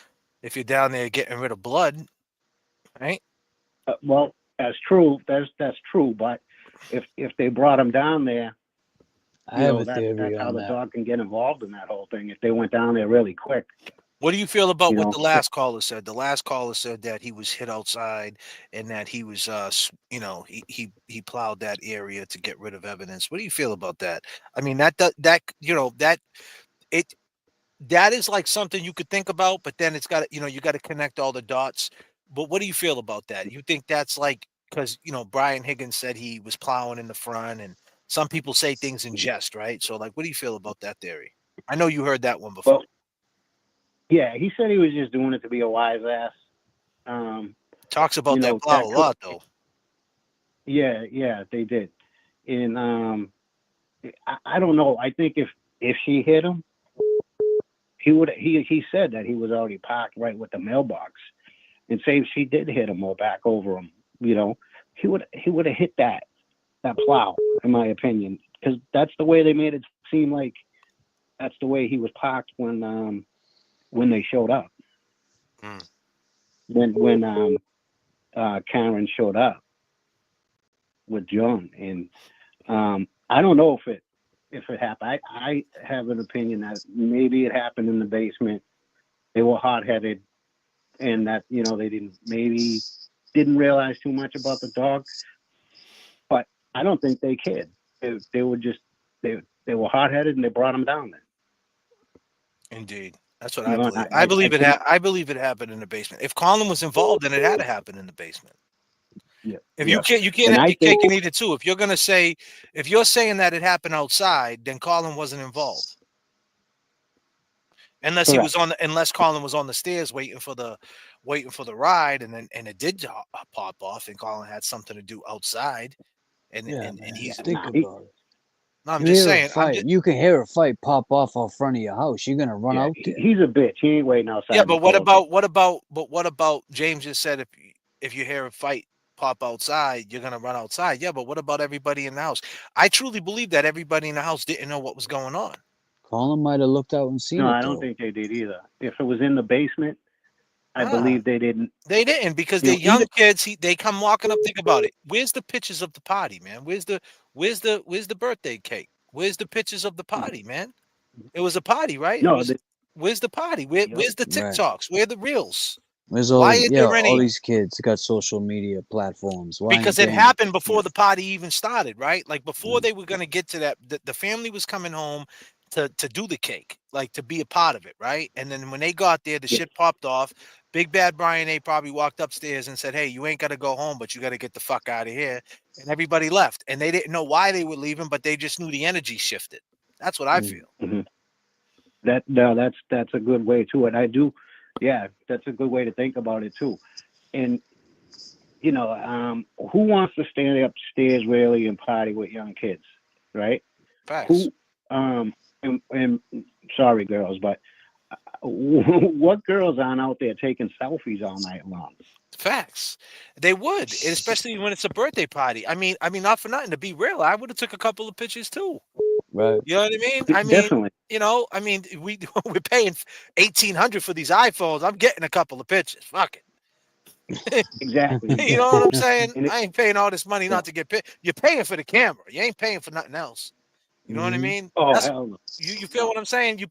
If you're down there getting rid of blood, right? Well, that's true. That's true. But if they brought him down there, that's how the dog can get involved in that whole thing. If they went down there really quick. What do you feel about what the last caller said? The last caller said that he was hit outside and that he was, he plowed that area to get rid of evidence. What do you feel about that? I mean, that is like something you could think about, but then it's got to, you got to connect all the dots. But what do you feel about that? You think that's like, because, Brian Higgins said he was plowing in the front and some people say things in jest, right? So like, what do you feel about that theory? I know you heard that one before. Well, yeah, he said he was just doing it to be a wise ass. Talks about that plow a lot, though. Yeah, they did. And I don't know. I think if she hit him, he said that he was already parked right with the mailbox. And say if she did hit him or back over him, he would have hit that plow, in my opinion, because that's the way they made it seem like that's the way he was parked when they showed up. When Karen showed up with John, and I don't know if it happened. I have an opinion that maybe it happened in the basement. They were hot headed, and that they didn't realize too much about the dog. But I don't think they cared. They were just they were hot headed, and they brought him down there. Indeed. That's what You I know, believe. I think, I believe it happened in the basement. If Colin was involved, then it had to happen in the basement. yeah, If yeah. you can't And have I your think cake and eat it too. If you're saying that it happened outside, then Colin wasn't involved. correct. Unless Colin was on the stairs waiting for the ride, and it did pop off, and Colin had something to do outside, and Yeah, and, man. and he's Think He, about it. no, I'm You just hear a saying. fight. You can hear a fight pop off out front of your house. You're gonna run yeah, out there. he's a bitch. He ain't waiting outside. Yeah, in the but what cold. about James just said if you hear a fight pop outside, you're gonna run outside. Yeah, but what about everybody in the house? I truly believe that everybody in the house didn't know what was going on. Colin might have looked out and seen No, it I don't though. think they did either. If it was in the basement, I Ah, believe they didn't. they didn't because they're Even young kids. They come walking up. Think about it. Where's the pictures of the party, man? Where's the birthday cake? Where's the pictures of the party, man? It was a party, right? It no, was. Where's the party? yep. Where's the Right. TikToks? Where are the reels? There's Why all are yeah, there all any? these kids got social media platforms. Why ain't Because it there any? happened before Yeah. the party even started, right? Like before Right. they were gonna get to that, the family was coming home to do the cake, like to be a part of it, right? And then when they got there, the Yes. shit popped off. Big Bad Brian A probably walked upstairs and said, "Hey, you ain't gotta go home, but you gotta get the fuck out of here." And everybody left, and they didn't know why they were leaving, but they just knew the energy shifted. That's what I Mm. feel. Mm-hmm. That's a good way to it. I do. Yeah, that's a good way to think about it too. And who wants to stand upstairs really and party with young kids, right? Facts. Who and sorry girls, but what girls aren't out there taking selfies all night long? Facts. They would, and especially when it's a birthday party. Not for nothing. To be real, I would have took a couple of pictures too. Right. You know what I mean? Definitely. We're paying 1,800 for these iPhones. I'm getting a couple of pictures. Fuck it. Exactly. You know what I'm saying? And I ain't paying all this money yeah. not to get picked. You're paying for the camera. You ain't paying for nothing else. You know what I Mhm. mean? Oh That's hell no. you feel what I'm saying? Yeah.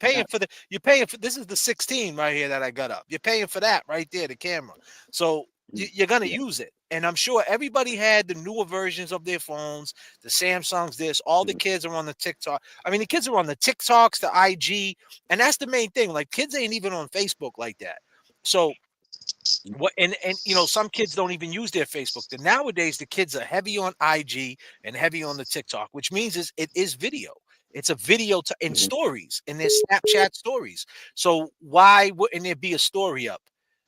You're paying for this is the 16 right here that I got up. You're paying for that right there, the camera. So you're gonna Yeah. use it. And I'm sure everybody had the newer versions of their phones, the Samsungs, this, all the kids are on the TikTok. The kids are on the TikToks, the IG, and that's the main thing. Like kids ain't even on Facebook like that. So what and some kids don't even use their Facebook. Nowadays the kids are heavy on IG and heavy on the TikTok, which means it is video. It's a video in Mm-hmm. stories in their Snapchat stories. So why wouldn't there be a story up?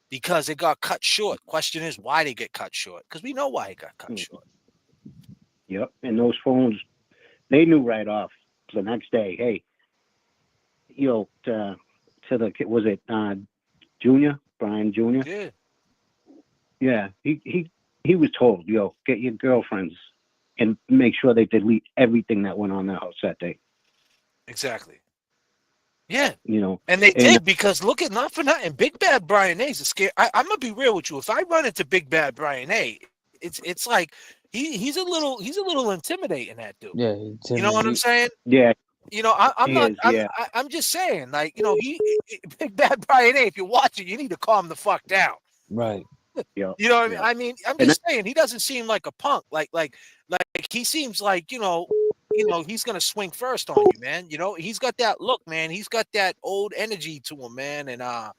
Because it got cut short. Question is why they get cut short? Because we know why it got cut short. Yep. And those phones, they knew right off the next day. Hey, to the kid, was it Junior Brian Junior? Yeah, Yeah. He was told, get your girlfriends and make sure they delete everything that went on the house that day. exactly. Yeah. You know. And they And did because look at not for nothing. Big Bad Brian A is a scare. I'm gonna be real with you. If I run into Big Bad Brian A, it's like he's a little intimidating, that dude. Yeah, You know what I'm saying? yeah, I'm he not. is. Yeah. I'm just saying, like Big Bad Brian A. If you're watching, you need to calm the fuck down. Right. Yeah. You know what Yeah. I mean? I'm And just saying he doesn't seem like a punk. Like he seems like he's gonna swing first on you, man. He's got that look, man. He's got that old energy to him, man. And I'm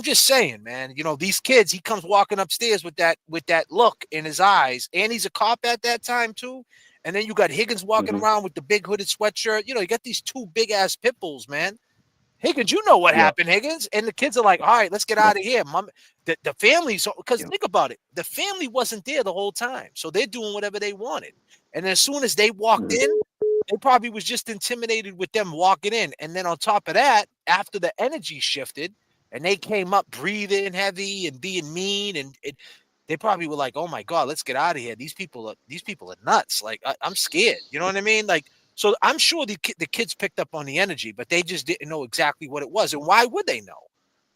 just saying, man. These kids. He comes walking upstairs with that look in his eyes, and he's a cop at that time too. And then you got Higgins walking Mhm. around with the big hooded sweatshirt. You got these two big ass pit bulls, man. Higgins, you know what Yeah. happened, Higgins. And the kids are like, all right, let's get Yeah. out of here. Mom, the family's because Yeah. think about it. The family wasn't there the whole time. So they're doing whatever they wanted. And as soon as they walked Mhm. in, they probably was just intimidated with them walking in. And then on top of that, after the energy shifted and they came up breathing heavy and being mean, and they probably were like, oh my God, let's get out of here. These people are nuts. Like I'm scared. You know what I mean? Like, so I'm sure the kids picked up on the energy, but they just didn't know exactly what it was. And why would they know?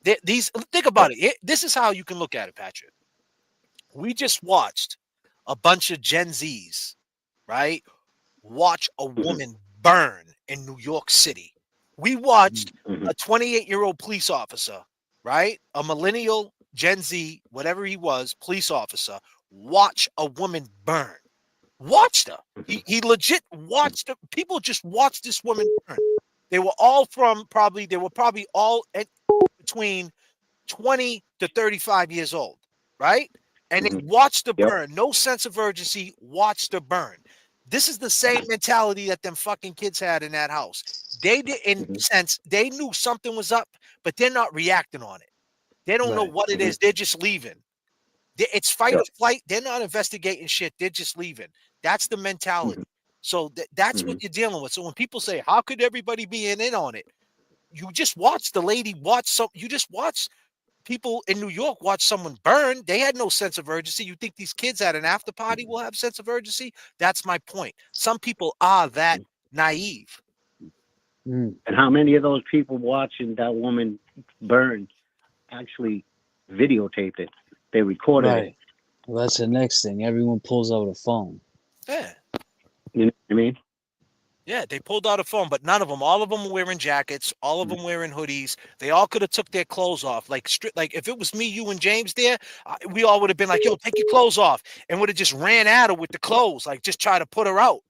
Think about it. This is how you can look at it, Patrick. We just watched a bunch of Gen Zs, right? watch a woman burn in New York City. We watched a 28-year-old police officer, right? A millennial, Gen Z, whatever he was, police officer, watch a woman burn. Watched her. He legit watched her. People just watched this woman burn. They were all probably all between 20 to 35 years old, right? And they watched the burn. No sense of urgency, watched the burn. This is the same mentality that them fucking kids had in that house. They did, in sense, they knew something was up, but they're not reacting on it. They don't know what it is. They're just leaving. It's fight or flight. They're not investigating shit. They're just leaving. That's the mentality. So that's what you're dealing with. So when people say, how could everybody be in on it? You just watch the lady you just watch people in New York watch someone burn. They had no sense of urgency. You think these kids at an after party will have sense of urgency? That's my point. Some people are that naive. And how many of those people watching that woman burn actually videotaped it? They recorded it. Well, that's the next thing. Everyone pulls out a phone. Yeah. You know what I mean? Yeah, they pulled out a phone, but none of them. All of them were wearing jackets. All of them wearing hoodies. They all could have took their clothes off. Like if it was me, you, and James there, we all would have been like, "Yo, take your clothes off," and would have just ran at her with the clothes, like just try to put her out.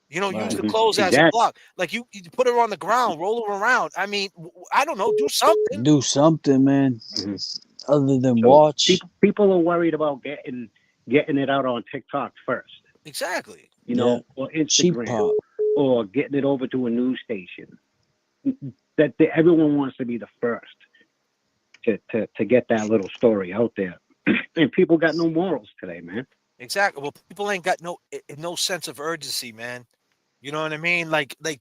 You know, use the clothes as a block. Like you put her on the ground, roll her around. I mean, I don't know, do something. Do something, man. Other than watch. People are worried about getting it out on TikTok first. Exactly. You know, or Instagram, or getting it over to a news station. Everyone wants to be the first to get that little story out there, and people got no morals today, man. Exactly. Well, people ain't got no sense of urgency, man. You know what I mean? Like they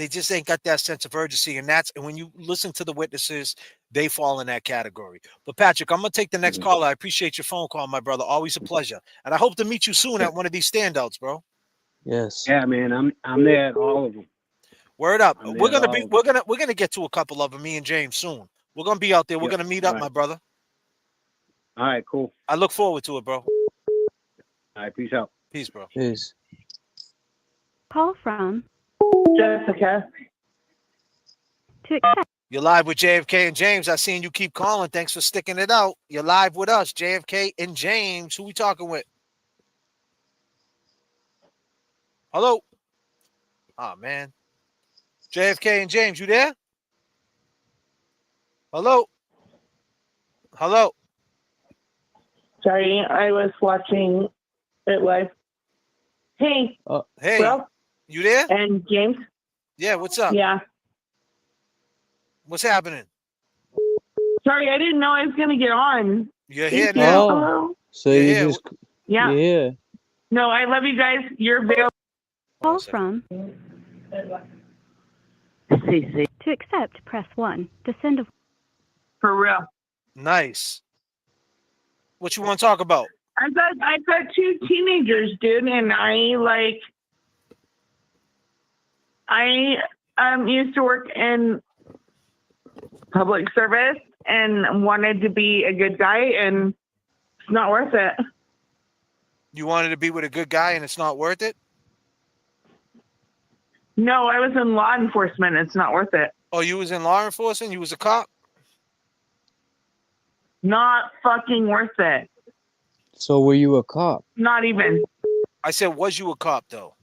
just ain't got that sense of urgency, and when you listen to the witnesses, they fall in that category. But Patrick, I'm gonna take the next caller. I appreciate your phone call, my brother. Always a pleasure, and I hope to meet you soon at one of these standouts, bro. Yes. Yeah, man. I'm there at all of them. Word up. We're gonna get to a couple of them, me and James, soon. We're gonna be out there. We're gonna meet up, my brother. All right, cool. I look forward to it, bro. All right, peace out. Peace, bro. Peace. Call from Jessica. To accept. You're live with J.F.K. and James. I seen you keep calling. Thanks for sticking it out. You're live with us, J.F.K. and James. Who we talking with? Hello? Oh, man. J.F.K. and James, you there? Hello? Hello? Sorry, I was watching it live. Hey. Hey. Well, you there? And James? Yeah, what's up? Yeah. What's happening? Sorry, I didn't know I was going to get on. You're here Thank you. now. Hello? So You're you here. just Yeah. Yeah. No, I love you guys. You're available. Call from CC. To accept, press 1. To send a For real. Nice. What you want to talk about? I've got 2 teenagers, dude, and I used to work in public service and wanted to be a good guy, and it's not worth it. You wanted to be with a good guy and it's not worth it? No, I was in law enforcement. It's not worth it. Oh, you was in law enforcement? You was a cop? Not fucking worth it. So were you a cop? Not even. I said, was you a cop, though?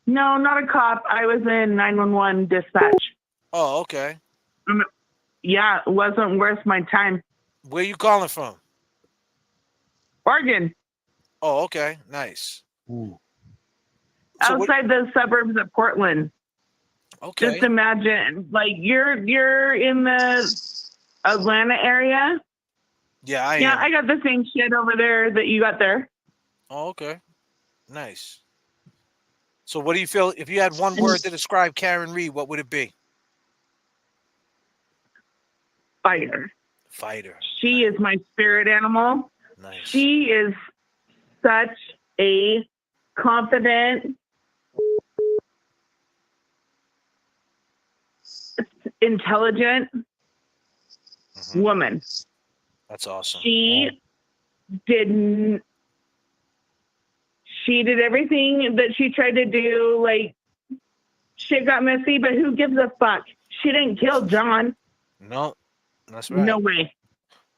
No, not a cop. I was in 911 dispatch. Oh, okay. Yeah, it wasn't worth my time. Where you calling from? Oregon. Oh, okay. Nice. So outside the suburbs of Portland. Okay. Just imagine, like you're in the Atlanta area. Yeah, I Yeah, am. I got the same shit over there that you got there. Oh, okay. Nice. So what do you feel, if you had one word to describe Karen Reed, what would it be? Fighter. Fighter. She is my spirit animal. Nice. She is such a confident, intelligent woman. That's awesome. She didn't. She did everything that she tried to do. Like, shit got messy, but who gives a fuck? She didn't kill John. No, that's right. No way.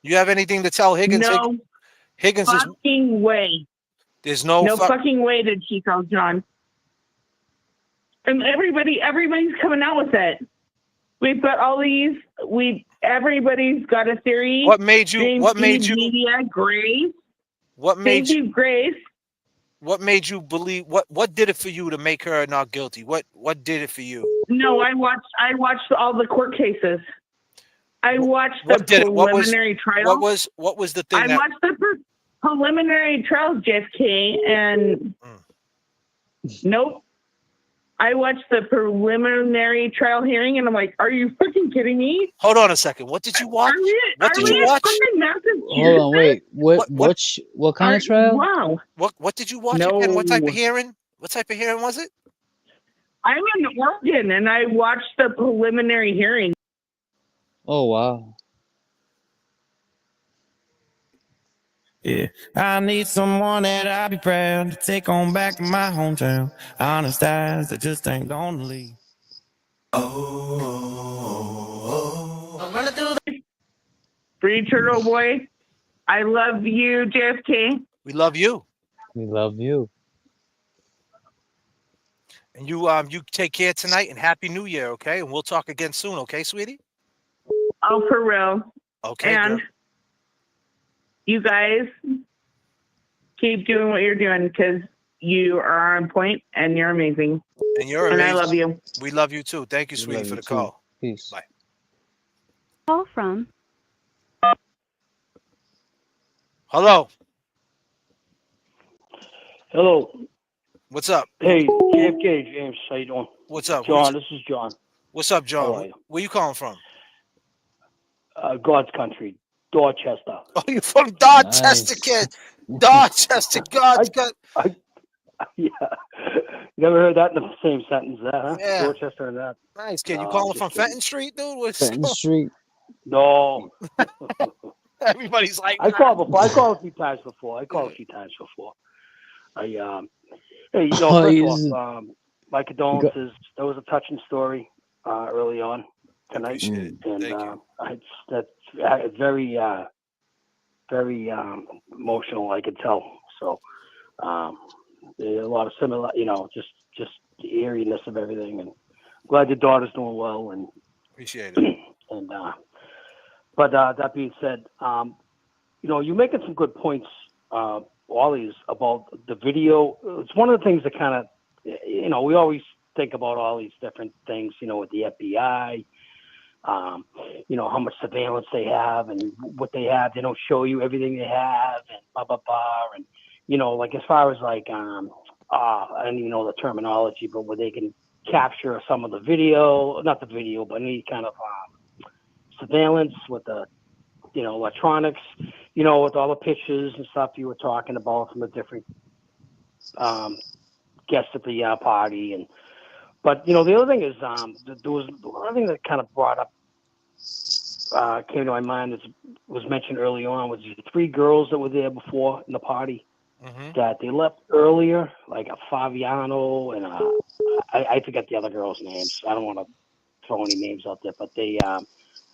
You have anything to tell Higgins? No Higgins is fucking way. there's no fucking way did she kill John. And everybody's coming out with it. We've got all these. Everybody's got a theory. What made you? James What made Eve you? Media, Grace. What made Thank you? you, Grace. What made you believe? What did it for you to make her not guilty? What did it for you? No, I watched all the court cases. I watched the preliminary trial. What was the thing? I watched the preliminary trials, J.F.K, and nope. I watched the preliminary trial hearing, and I'm like, "Are you fucking kidding me?" Hold on a second. What did you watch? What did you watch? Hold on, wait. What kind of trial? Wow. What did you watch again? What type of hearing? What type of hearing was it? I'm in Oregon, and I watched the preliminary hearing. Oh wow. Yeah, I need someone that I'll be proud to take on back to my hometown. Honest eyes that just ain't gonna leave. Free Turtle Boy, I love you, JFK. We love you. We love you. And you take care tonight and Happy New Year, okay? And we'll talk again soon, okay, sweetie? Oh, for real. Okay. And girl. you guys keep doing what you're doing because you are on point and you're amazing. And you're amazing. And I love you. We love you too. Thank you, sweetie, for the call. Peace. Bye. Call from. Hello. Hello. What's up? Hey, J.F.K, James. How you doing? What's up? John, this is John. What's up, John? How are you? Where you calling from? God's country, Dorchester. Oh, you from Dorchester, kid? Dorchester, God's country. Yeah. You never heard that in the same sentence, huh? Yeah. Dorchester and that. Nice, kid. You calling from Fenton Street, dude? What's Fenton Street. No. Everybody's like, I called before. I called a few times before. Hey, first off, my condolences. That was a touching story early on tonight, and that's very, very emotional. I could tell. So there's a lot of similar, just the eeriness of everything, and glad your daughter's doing well. And appreciate it. And but that being said, you're making some good points. Ollie's about the video. It's one of the things that kind of, we always think about all these different things, with the FBI, how much surveillance they have and what they have. They don't show you everything they have and blah, blah, blah. And, like as far as like, I don't even know the terminology, but where they can capture some of the video, not the video, but any kind of surveillance with the, electronics, with all the pictures and stuff you were talking about from the different guests at the party. But the other thing is, there was one thing that kind of brought up, came to my mind, that was mentioned early on, was the 3 girls that were there before in the party, that they left earlier, like a Fabiano and I forget the other girls' names. I don't want to throw any names out there, but I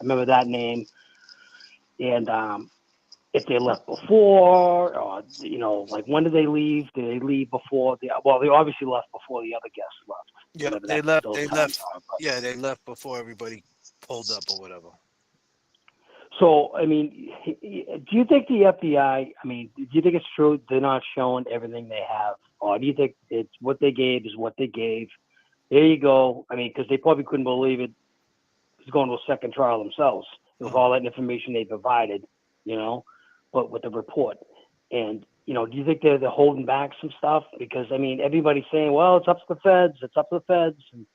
remember that name. And if they left before, or like when did they leave? Did they leave before? They obviously left before the other guests left. Yeah, they left. They left. Yeah, they left before everybody pulled up or whatever. So, I mean, do you think the FBI? I mean, do you think it's true they're not showing everything they have, or do you think it's what they gave is what they gave? There you go. I mean, because they probably couldn't believe it. It's going to a second trial themselves with all that information they provided, but with the report. And, do you think they're holding back some stuff? Because, I mean, everybody's saying, well, it's up to the feds. It's up to the feds. And,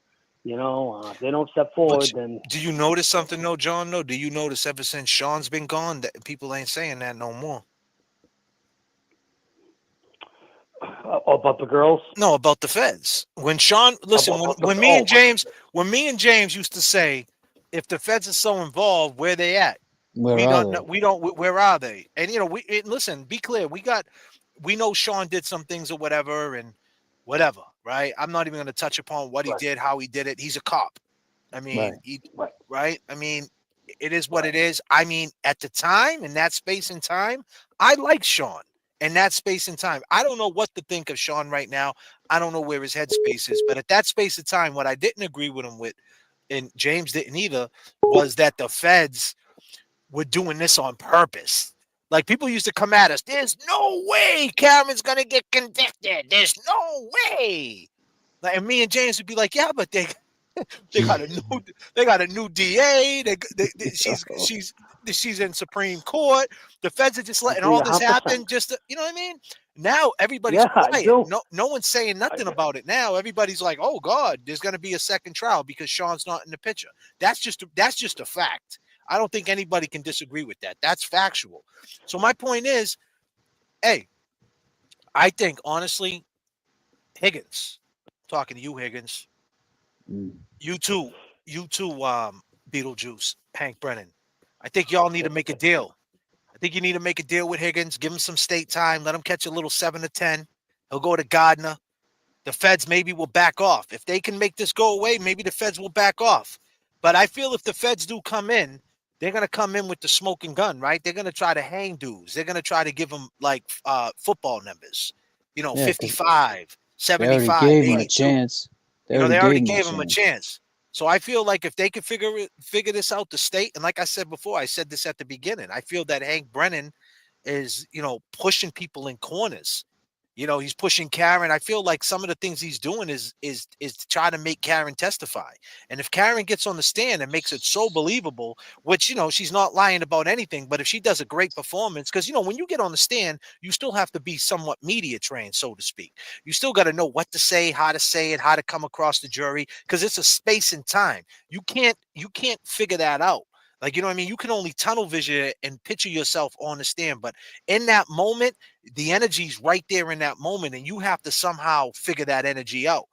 if they don't step forward, then... Do you notice something, though, John? No, do you notice ever since Sean's been gone that people ain't saying that no more? About the girls? No, about the feds. When Sean... Listen, when me and James used to say, if the feds are so involved, where they at? Where are they? Where are they? And listen, be clear. We got we know Sean did some things or whatever and whatever, right? I'm not even going to touch upon what he did, how he did it. He's a cop. I mean, right? I mean, it is what it is. I mean, at the time, in that space and time, I like Sean in that space and time. I don't know what to think of Sean right now. I don't know where his headspace is, but at that space of time, what I didn't agree with him with, and James didn't either, was that the feds were doing this on purpose. Like people used to come at us. There's no way Karen's gonna get convicted. There's no way. Like, and me and James would be like, yeah, but they got a new DA. She's in Supreme Court. The feds are just letting all this happen. Just to, you know what I mean? Now everybody's quiet. No one's saying nothing about it. Now everybody's like, oh God, there's going to be a second trial because Sean's not in the picture. That's just a fact. I don't think anybody can disagree with that. That's factual. So my point is, hey, I think honestly, Higgins, talking to you, Higgins, you too, Beetlejuice, Hank Brennan. I think y'all need to make a deal. I think you need to make a deal with Higgins, give him some state time, let him catch a little 7 to 10. He'll go to Gardner. The feds maybe will back off. If they can make this go away, maybe the feds will back off. But I feel if the feds do come in, they're going to come in with the smoking gun, right? They're going to try to hang dudes. They're going to try to give them like football numbers, 55, 75, they already gave 82. him a chance. They already gave him a chance. So I feel like if they could figure this out, the state, and like I said before, I said this at the beginning, I feel that Hank Brennan is, pushing people in corners. He's pushing Karen. I feel like some of the things he's doing is to try to make Karen testify. And if Karen gets on the stand and makes it so believable, which, she's not lying about anything, but if she does a great performance, because, when you get on the stand, you still have to be somewhat media trained, so to speak. You still got to know what to say it, how to come across the jury, because it's a space and time. You can't figure that out. Like, you know what I mean? You can only tunnel vision and picture yourself on the stand. But in that moment, the energy's right there in that moment, and you have to somehow figure that energy out.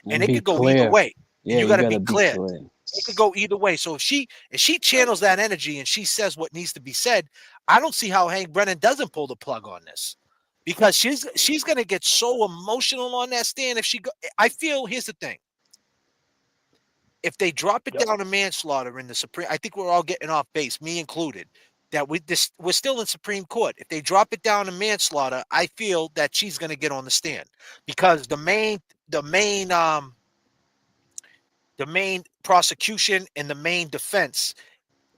And it be could go clear. either way. Yeah, you got to gotta be clear. It could go either way. So if she channels that energy and she says what needs to be said, I don't see how Hank Brennan doesn't pull the plug on this. Because she's going to get so emotional on that stand if I feel, here's the thing. If they drop it down to manslaughter in the Supreme, I think we're all getting off base, me included, that we're still in Supreme Court. If they drop it down to manslaughter, I feel that she's going to get on the stand because the main prosecution and the main defense.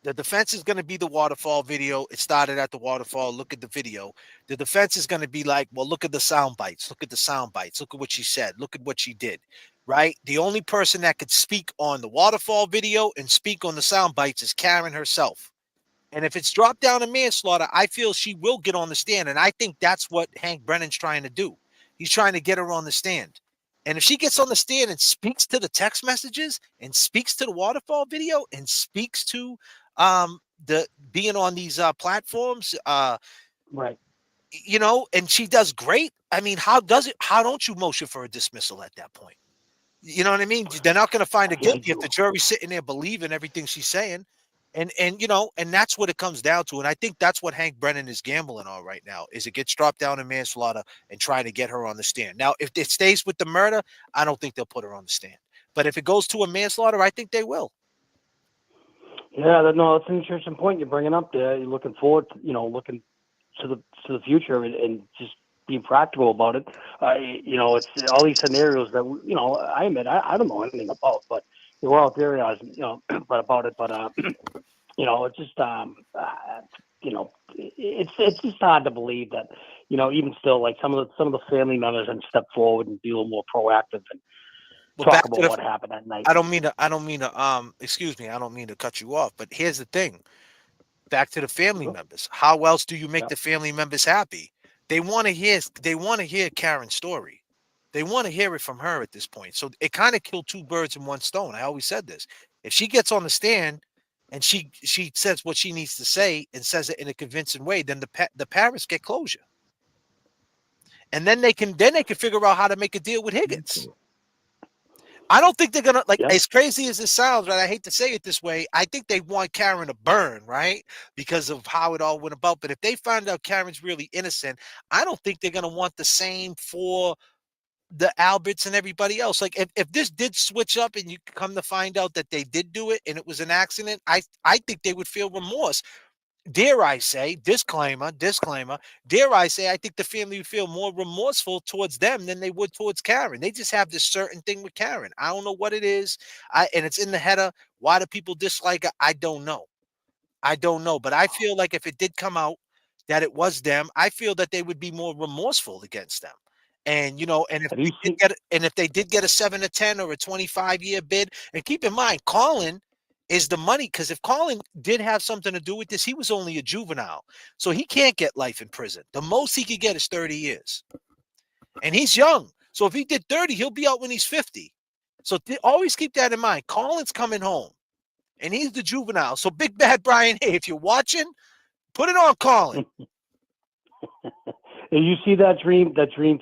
The defense is going to be the waterfall video. It started at the waterfall. Look at the video. The defense is going to be like, well, look at the sound bites. Look at the sound bites. Look at what she said. Look at what she did. Right? The only person that could speak on the waterfall video and speak on the sound bites is Karen herself. And if it's dropped down to manslaughter, I feel she will get on the stand. And I think that's what Hank Brennan's trying to do. He's trying to get her on the stand. And if she gets on the stand and speaks to the text messages and speaks to the waterfall video and speaks to the being on these platforms, right, and she does great. I mean, how don't you motion for a dismissal at that point? You know what I mean? They're not going to find her guilty if the jury's sitting there believing everything she's saying. And that's what it comes down to. And I think that's what Hank Brennan is gambling on right now, is it gets dropped down in manslaughter and trying to get her on the stand. Now, if it stays with the murder, I don't think they'll put her on the stand. But if it goes to a manslaughter, I think they will. Yeah, that's an interesting point you're bringing up there. You're looking forward to, looking to the future and just being practical about it. It's all these scenarios that, I admit, I don't know anything about, but we're all theorizing, but about it. But, it's just, it's just hard to believe that, even still, like some of the family members have stepped forward and be a little more proactive and talk about what happened that night. I don't mean to, excuse me, I don't mean to cut you off, but here's the thing. Back to the family members. How else do you make the family members happy? They want to hear Karen's story. They want to hear it from her at this point. So it kind of killed two birds in one stone. I always said this. If she gets on the stand and she says what she needs to say and says it in a convincing way, then the parents get closure. And then they can figure out how to make a deal with Higgins. I don't think they're gonna like. Yeah. As crazy as it sounds, right? I hate to say it this way. I think they want Karen to burn, right, because of how it all went about. But if they find out Karen's really innocent, I don't think they're gonna want the same for the Alberts and everybody else. Like if this did switch up and you come to find out that they did do it and it was an accident, I think they would feel remorse. Dare I say, disclaimer, dare I say, I think the family would feel more remorseful towards them than they would towards Karen. They just have this certain thing with Karen. I don't know what it is. And it's in the header. Why do people dislike her? I don't know. I don't know. But I feel like if it did come out that it was them, I feel that they would be more remorseful against them. And and if Have they you did seen? get and if they did get a 7 to 10 or a 25-year bid, and keep in mind, Colin is the money, because if Colin did have something to do with this, he was only a juvenile. So he can't get life in prison. The most he could get is 30 years. And he's young. So if he did 30, he'll be out when he's 50. So always keep that in mind. Colin's coming home and he's the juvenile. So Big Bad Brian, hey, if you're watching, put it on Colin. Did you see that dream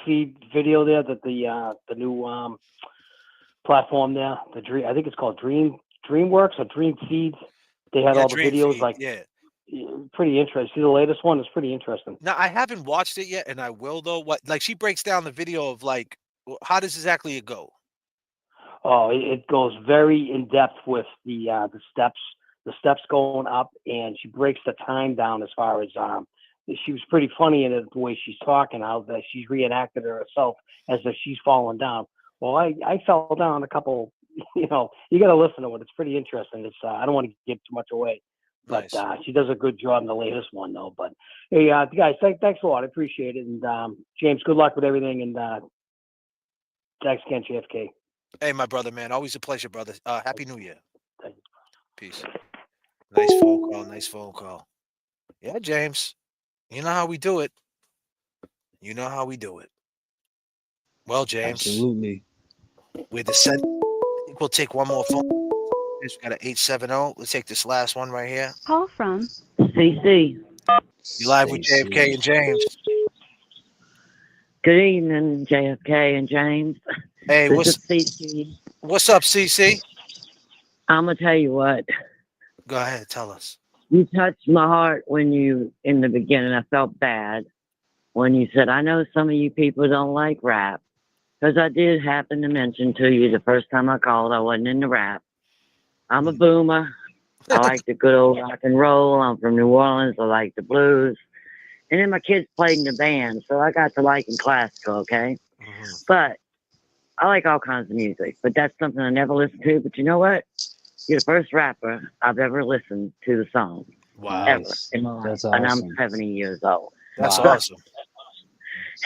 feed video there that the new platform there, the dream, I think it's called DreamWorks or Dream Feeds. They had Yeah, all the Dream videos, Feed. like, Yeah. pretty interesting. See the latest one? It's pretty interesting. Now I haven't watched it yet, and I will though. What, like, she breaks down the video of like how does exactly it go? Oh, it goes very in depth with the steps going up, and she breaks the time down as far as she was pretty funny in it, the way she's talking, how that she's reenacted herself as if she's falling down. Well, I fell down a couple. You know, you got to listen to it. It's pretty interesting. It's I don't want to give too much away, but Nice. she does a good job in the latest one, though. But hey, guys, thanks a lot. I appreciate it. And James, good luck with everything. And thanks again, JFK. Hey, my brother, man, always a pleasure, brother. Happy New Year. Peace. Nice phone call. Nice phone call. Yeah, James. You know how we do it. You know how we do it. Well, James, Absolutely. we're descending. I think we'll take one more phone. We got an 870. Let's take this last one right here. Call from CC. You live with JFK and James. Good evening, JFK and James. Hey, this is CC. What's up, CC? I'm gonna tell you what. Go ahead, tell us. You touched my heart when you, in the beginning, I felt bad when you said, I know some of you people don't like rap. Because I did happen to mention to you the first time I called, I wasn't into rap. I'm a boomer. I like the good old rock and roll. I'm from New Orleans. I like the blues. And then my kids played in the band, so I got to liking classical, okay? But I like all kinds of music, but that's something I never listened to. But you know what? You're the first rapper I've ever listened to the song. Wow. Ever in my life. That's And I'm awesome. 70 years old. That's awesome.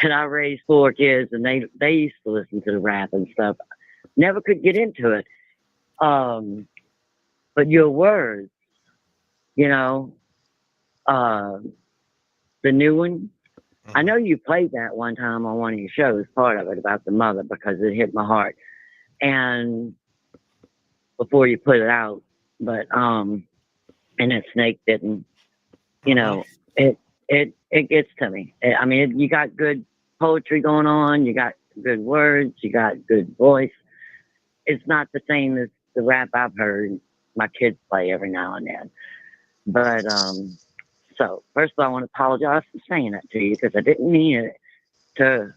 And I raised 4 kids, and they used to listen to the rap and stuff. Never could get into it. But your words, you know, the new one, I know you played that one time on one of your shows, part of it, about the mother, because it hit my heart. And before you put it out, but and that snake didn't, you know, it gets to me. I mean, you got good poetry going on, you got good words, you got good voice. It's not the same as the rap I've heard my kids play every now and then. But so first of all, I want to apologize for saying that to you, because I didn't mean it to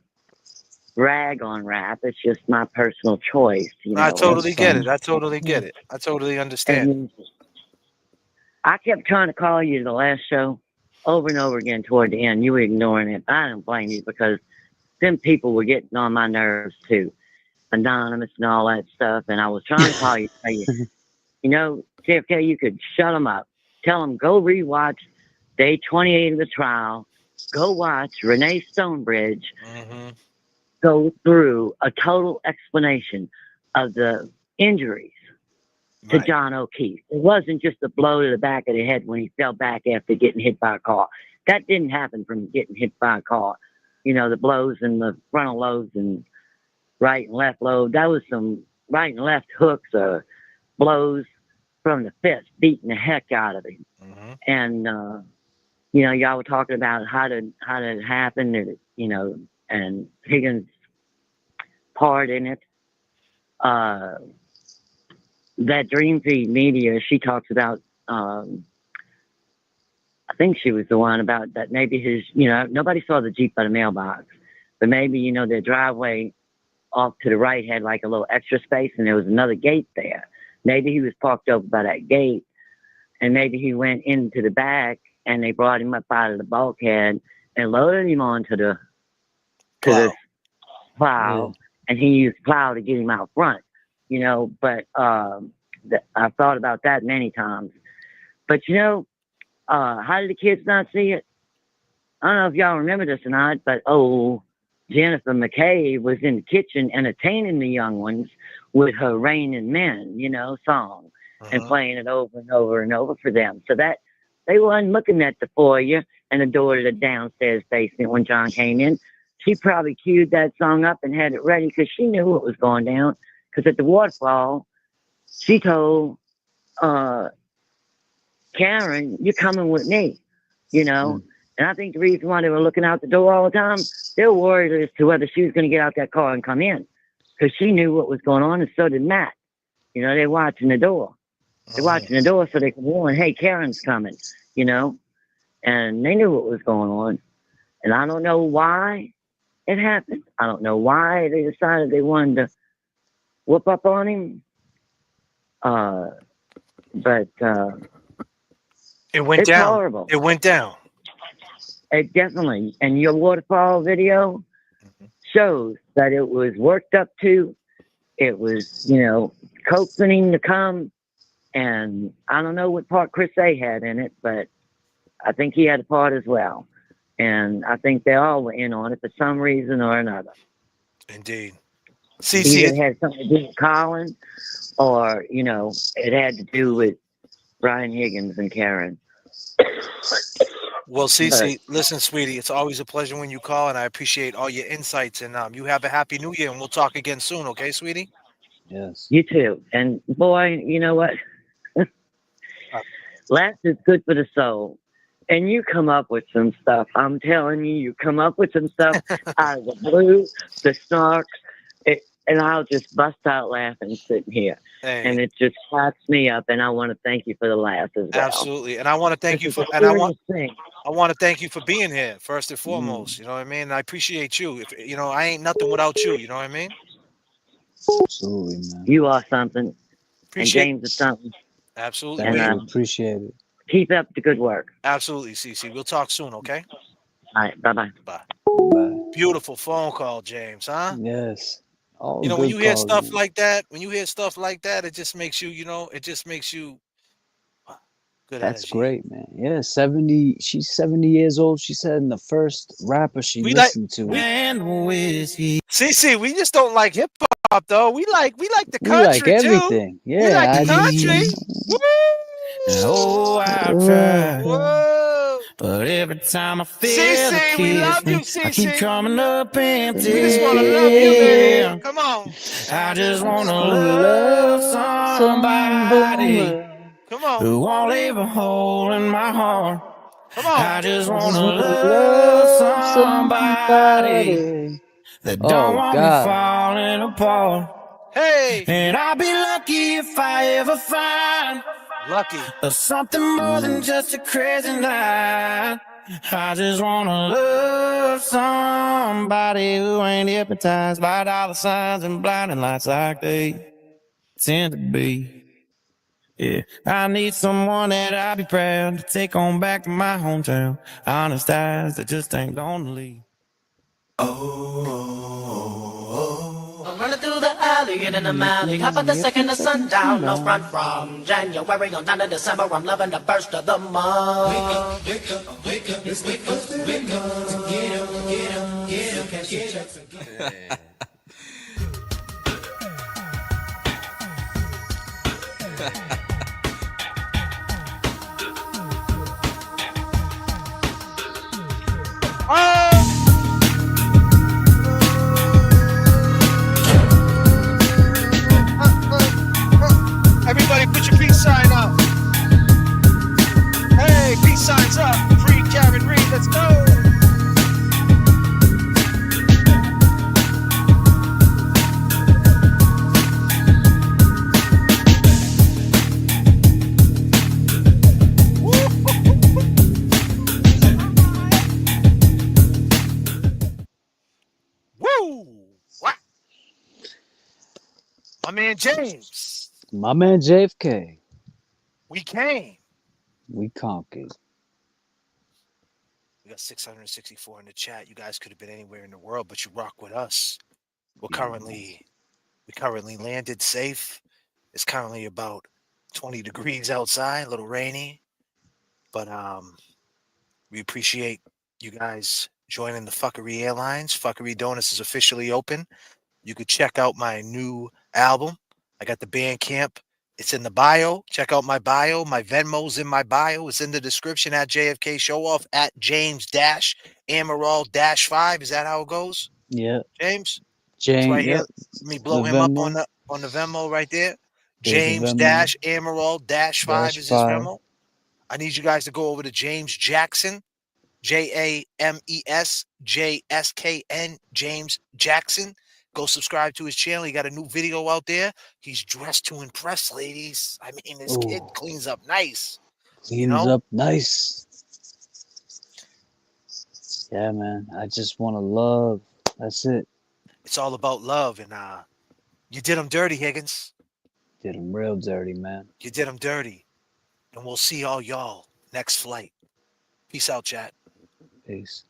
rag on rap. It's just my personal choice. You know, I totally get it. I totally get it. I totally understand. And I kept trying to call you the last show over and over again toward the end. You were ignoring it. I don't blame you, because them people were getting on my nerves too. Anonymous and all that stuff. And I was trying to call you, tell you, you know, JFK, you could shut them up. Tell them, go rewatch day 28 of the trial. Go watch Renee Stonebridge go through a total explanation of the injuries to John O'Keefe. It wasn't just a blow to the back of the head when he fell back after getting hit by a car. That didn't happen from getting hit by a car. You know, the blows in the frontal lobes and right and left lobe, that was some right and left hooks or blows from the fist, beating the heck out of him. And, you know, y'all were talking about how did it happen, and, you know, and Higgins' part in it. uh, that Dream Feed Media, she talks about, I think she was the one about that maybe his, nobody saw the Jeep by the mailbox, but maybe, their driveway off to the right had like a little extra space and there was another gate there. Maybe he was parked over by that gate and maybe he went into the back and they brought him up out of the bulkhead and loaded him onto the plow and he used the plow to get him out front, but I've thought about that many times. But how did the kids not see it? I don't know if y'all remember this or not, but Jennifer McKay was in the kitchen entertaining the young ones with her Raining Men, song, and playing it over and over and over for them. So that they weren't looking at the foyer and the door to the downstairs basement when John came in. She probably queued that song up and had it ready because she knew what was going down. Because at the waterfall, she told Karen, "You're coming with me," And I think the reason why they were looking out the door all the time, they were worried as to whether she was going to get out that car and come in. Because she knew what was going on, and so did Matt. They're watching the door. They're watching the door so they can warn, hey, Karen's coming, And they knew what was going on. And I don't know why it happened. I don't know why they decided they wanted to whoop up on him. But it went it's down. Horrible. It went down. It definitely. And your waterfall video shows that it was worked up to. It was, coaxing him to come. And I don't know what part Chris A had in it, but I think he had a part as well. And I think they all were in on it for some reason or another. Indeed. Either it had something to do with Colin or, it had to do with Brian Higgins and Karen. Well, Cece, listen, sweetie, it's always a pleasure when you call, and I appreciate all your insights. And you have a happy new year, and we'll talk again soon, okay, sweetie? Yes. You too. And boy, you know what? Laughter is good for the soul. And you come up with some stuff. I'm telling you, you come up with some stuff out of the blue, the snark, and I'll just bust out laughing sitting here. Hey. And it just cracks me up. And I want to thank you for the laugh as well. Absolutely. And I want to thank you for, and I want to thank you for being here first and foremost. You know what I mean? I appreciate you. If I ain't nothing without you. You know what I mean? Absolutely, man. You are something. And James is something. Absolutely. Thank you. Appreciate it. Keep up the good work. Absolutely, Cece. We'll talk soon, okay? All right. Bye-bye. Bye. Bye. Beautiful phone call, James, huh? Yes. All when you hear calls, stuff man. like that, it just makes you, good That's energy. great, man. Yeah, 70. She's 70 years old. She said in the first rapper she listened to. Cece, we just don't like hip hop though. We like the country We like everything. too. Yeah, we like the country. Oh, I've tried. But every time I feel Cece, we love you, I keep Cece. coming up empty. We just want to love you, baby. Come on. I just want to love somebody who won't leave a hole in my heart. Come on. I just want to love somebody that don't want me falling apart. Hey. And I'll be lucky if I ever find something more than just a crazy night. I just want to love somebody who ain't hypnotized by dollar signs and blinding lights like they tend to be. Yeah, I need someone that I'll be proud to take on back to my hometown. Honest eyes that just ain't gonna leave. I'm running through the alley in an alley. Hop at the second of sundown. No front from January on down to December. I'm loving the burst of the month. Wake up, wake up, it's wake up, wake up. Get up, get up, get up, cash your checks again. Everybody put your peace sign up. Hey, peace signs up. Free Karen Reed, let's go. My man James. My man J.F.K. We came. We conquered. We got 664 in the chat. You guys could have been anywhere in the world, but you rock with us. We currently landed safe. It's currently about 20 degrees outside, a little rainy, but we appreciate you guys joining the Fuckery Airlines. Fuckery Donuts is officially open. You could check out my new album. I got the Bandcamp. It's in the bio. Check out my bio. My Venmo's in my bio. It's in the description at J.F.K. Showoff at James-Amaral-5. Is that how it goes? Yeah. James? James. It's right here. Yep. Let me blow The him up Venmo. on the Venmo right there. There's the Venmo. James-Amaral-5 is his Venmo. I need you guys to go over to James Jackson. JamesJskn, James Jackson. Go subscribe to his channel. He got a new video out there. He's dressed to impress, ladies. I mean, this kid cleans up nice. Cleans up nice. Yeah, man. I just want to love. That's it. It's all about love. And you did him dirty, Higgins. Did him real dirty, man. You did him dirty. And we'll see all y'all next flight. Peace out, chat. Peace.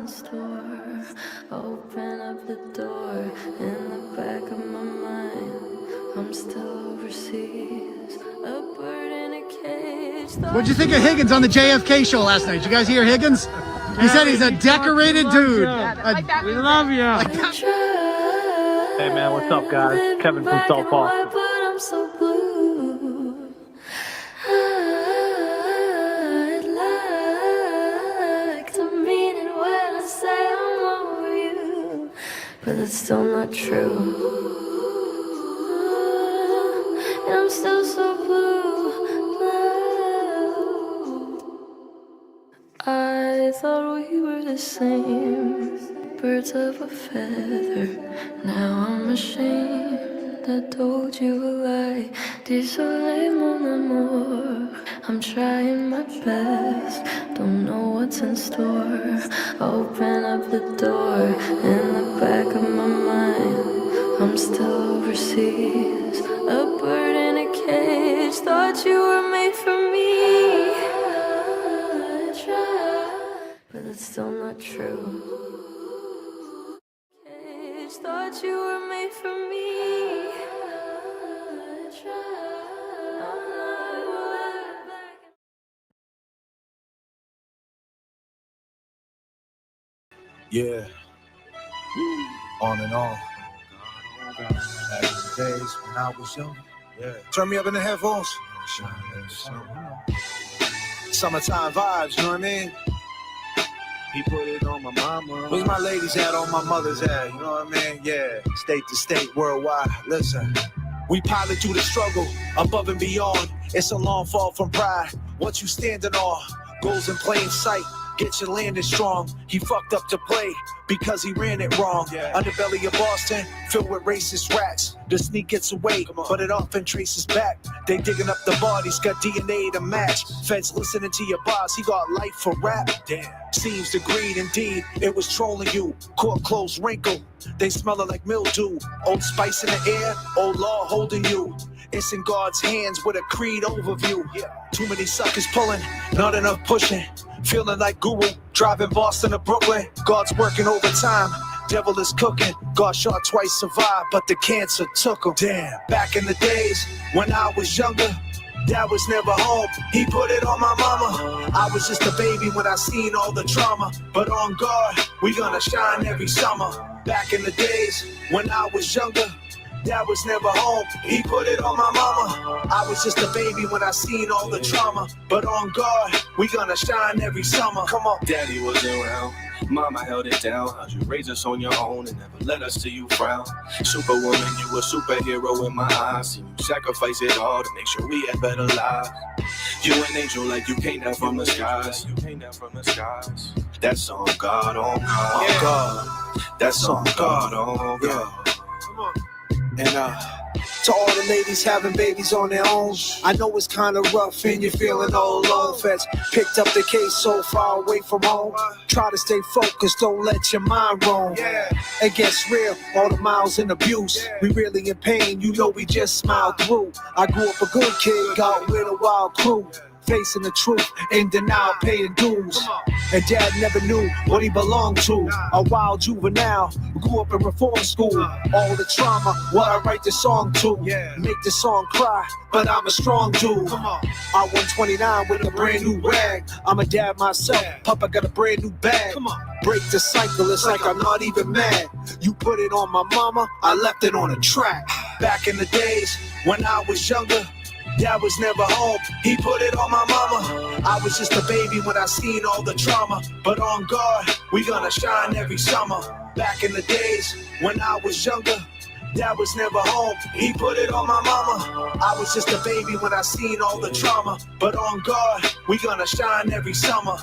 Store, open up the door. In the back of my mind, I'm still overseas. A bird in a cage. What'd you think of Higgins on the JFK show last night? You guys hear Higgins? He said he's a decorated dude. We love you. Hey man, what's up, guys? Kevin from South Park. But I'm so blue. I'd like to mean it when I say I'm over you, but it's still not true. And I'm still so blue. I thought we were the same, birds of a feather. Now I'm ashamed I told you a lie. Désolé mon amour, I'm trying my best. Don't know what's in store. Open up the door. In the back of my mind, I'm still overseas. A bird in a cage. Thought you were made for me. I tried, but it's still not true. Thought you were made for me. I tried. I'm not back. Yeah. On and on. Back in the days when I was young. Yeah. Turn me up in the headphones. Summertime vibes, you know what I mean? He put it on my mama. Where's my ladies at, on my mother's at? You know what I mean? Yeah. State to state, worldwide. Listen. We pilot through the struggle, above and beyond. It's a long fall from pride. What you standing on? Goals in plain sight. Get your landing strong. He fucked up to play because he ran it wrong. Underbelly of Boston, filled with racist rats. The sneak gets away, but it often traces back. They digging up the bodies, got DNA to match. Feds listening to your boss, he got life for rap. Damn. Seems to greed indeed, it was trolling you. Court clothes wrinkled, they smelling like mildew. Old Spice in the air, old law holding you. It's in God's hands with a creed overview. Too many suckers pulling, not enough pushing. Feeling like Guru, driving Boston to Brooklyn. God's working overtime, devil is cooking. God shot twice, survived, but the cancer took him. Damn, back in the days when I was younger, Dad was never home, he put it on my mama. I was just a baby when I seen all the trauma. But on guard, we gonna shine every summer. Back in the days when I was younger, Dad was never home, he put it on my mama. I was just a baby when I seen all the trauma. But on guard, we gonna shine every summer. Come on. Daddy wasn't around, mama held it down. How'd you raise us on your own and never let us see you frown? Superwoman, you a superhero in my eyes. See you sacrifice it all to make sure we had better lives. You an angel like you came down from the skies. You came down from the skies. That's on God, on God, Yeah. God. That's on God, on God. And To all the ladies having babies on their own, I know it's kinda rough and you're feeling all alone. Feds picked up the case so far away from home. Try to stay focused, don't let your mind roam. It gets real, all the miles and abuse. We really in pain, you know we just smile through. I grew up a good kid, got with a wild crew. Facing the truth, in denial, paying dues. And dad never knew what he belonged to. A wild juvenile, grew up in reform school. All the trauma, what I write this song to. Make the song cry, but I'm a strong dude. I 129 with a brand new rag. I'm a dad myself, Papa got a brand new bag. Break the cycle, it's like I'm not even mad. You put it on my mama, I left it on a track. Back in the days, when I was younger, Dad was never home, he put it on my mama. I was just a baby when I seen all the trauma. But on God, we gonna shine every summer. Back in the days, when I was younger, Dad was never home, he put it on my mama. I was just a baby when I seen all the trauma. But on God, we gonna shine every summer.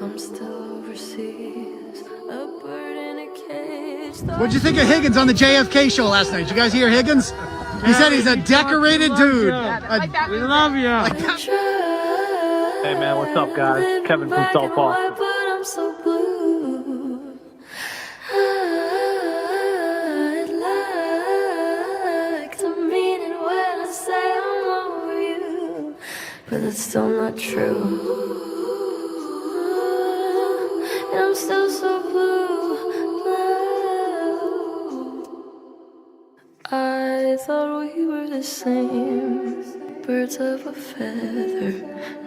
I'm still overseas, a bird in a cage. What'd you think of Higgins on the J.F.K. show last night? Did you guys hear Higgins? He said he's a decorated dude. We love you. Hey man, what's up guys? Kevin from South Boston. But I'm so blue. I'd like to mean it when I say I'm over you, but it's still not true. And I'm still so blue. I thought we were the same, birds of a feather.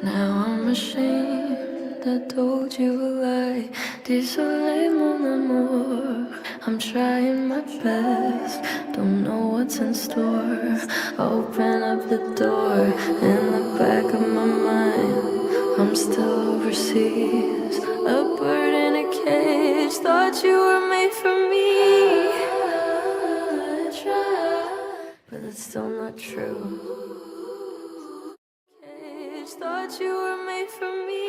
Now I'm ashamed I told you a lie. Désolé mon amour, I'm trying my best. Don't know what's in store. Open up the door in the back of my mind. I'm still overseas, a bird in a cage. Thought you were made for me. I tried, but it's still not true. Cage, thought you were made for me.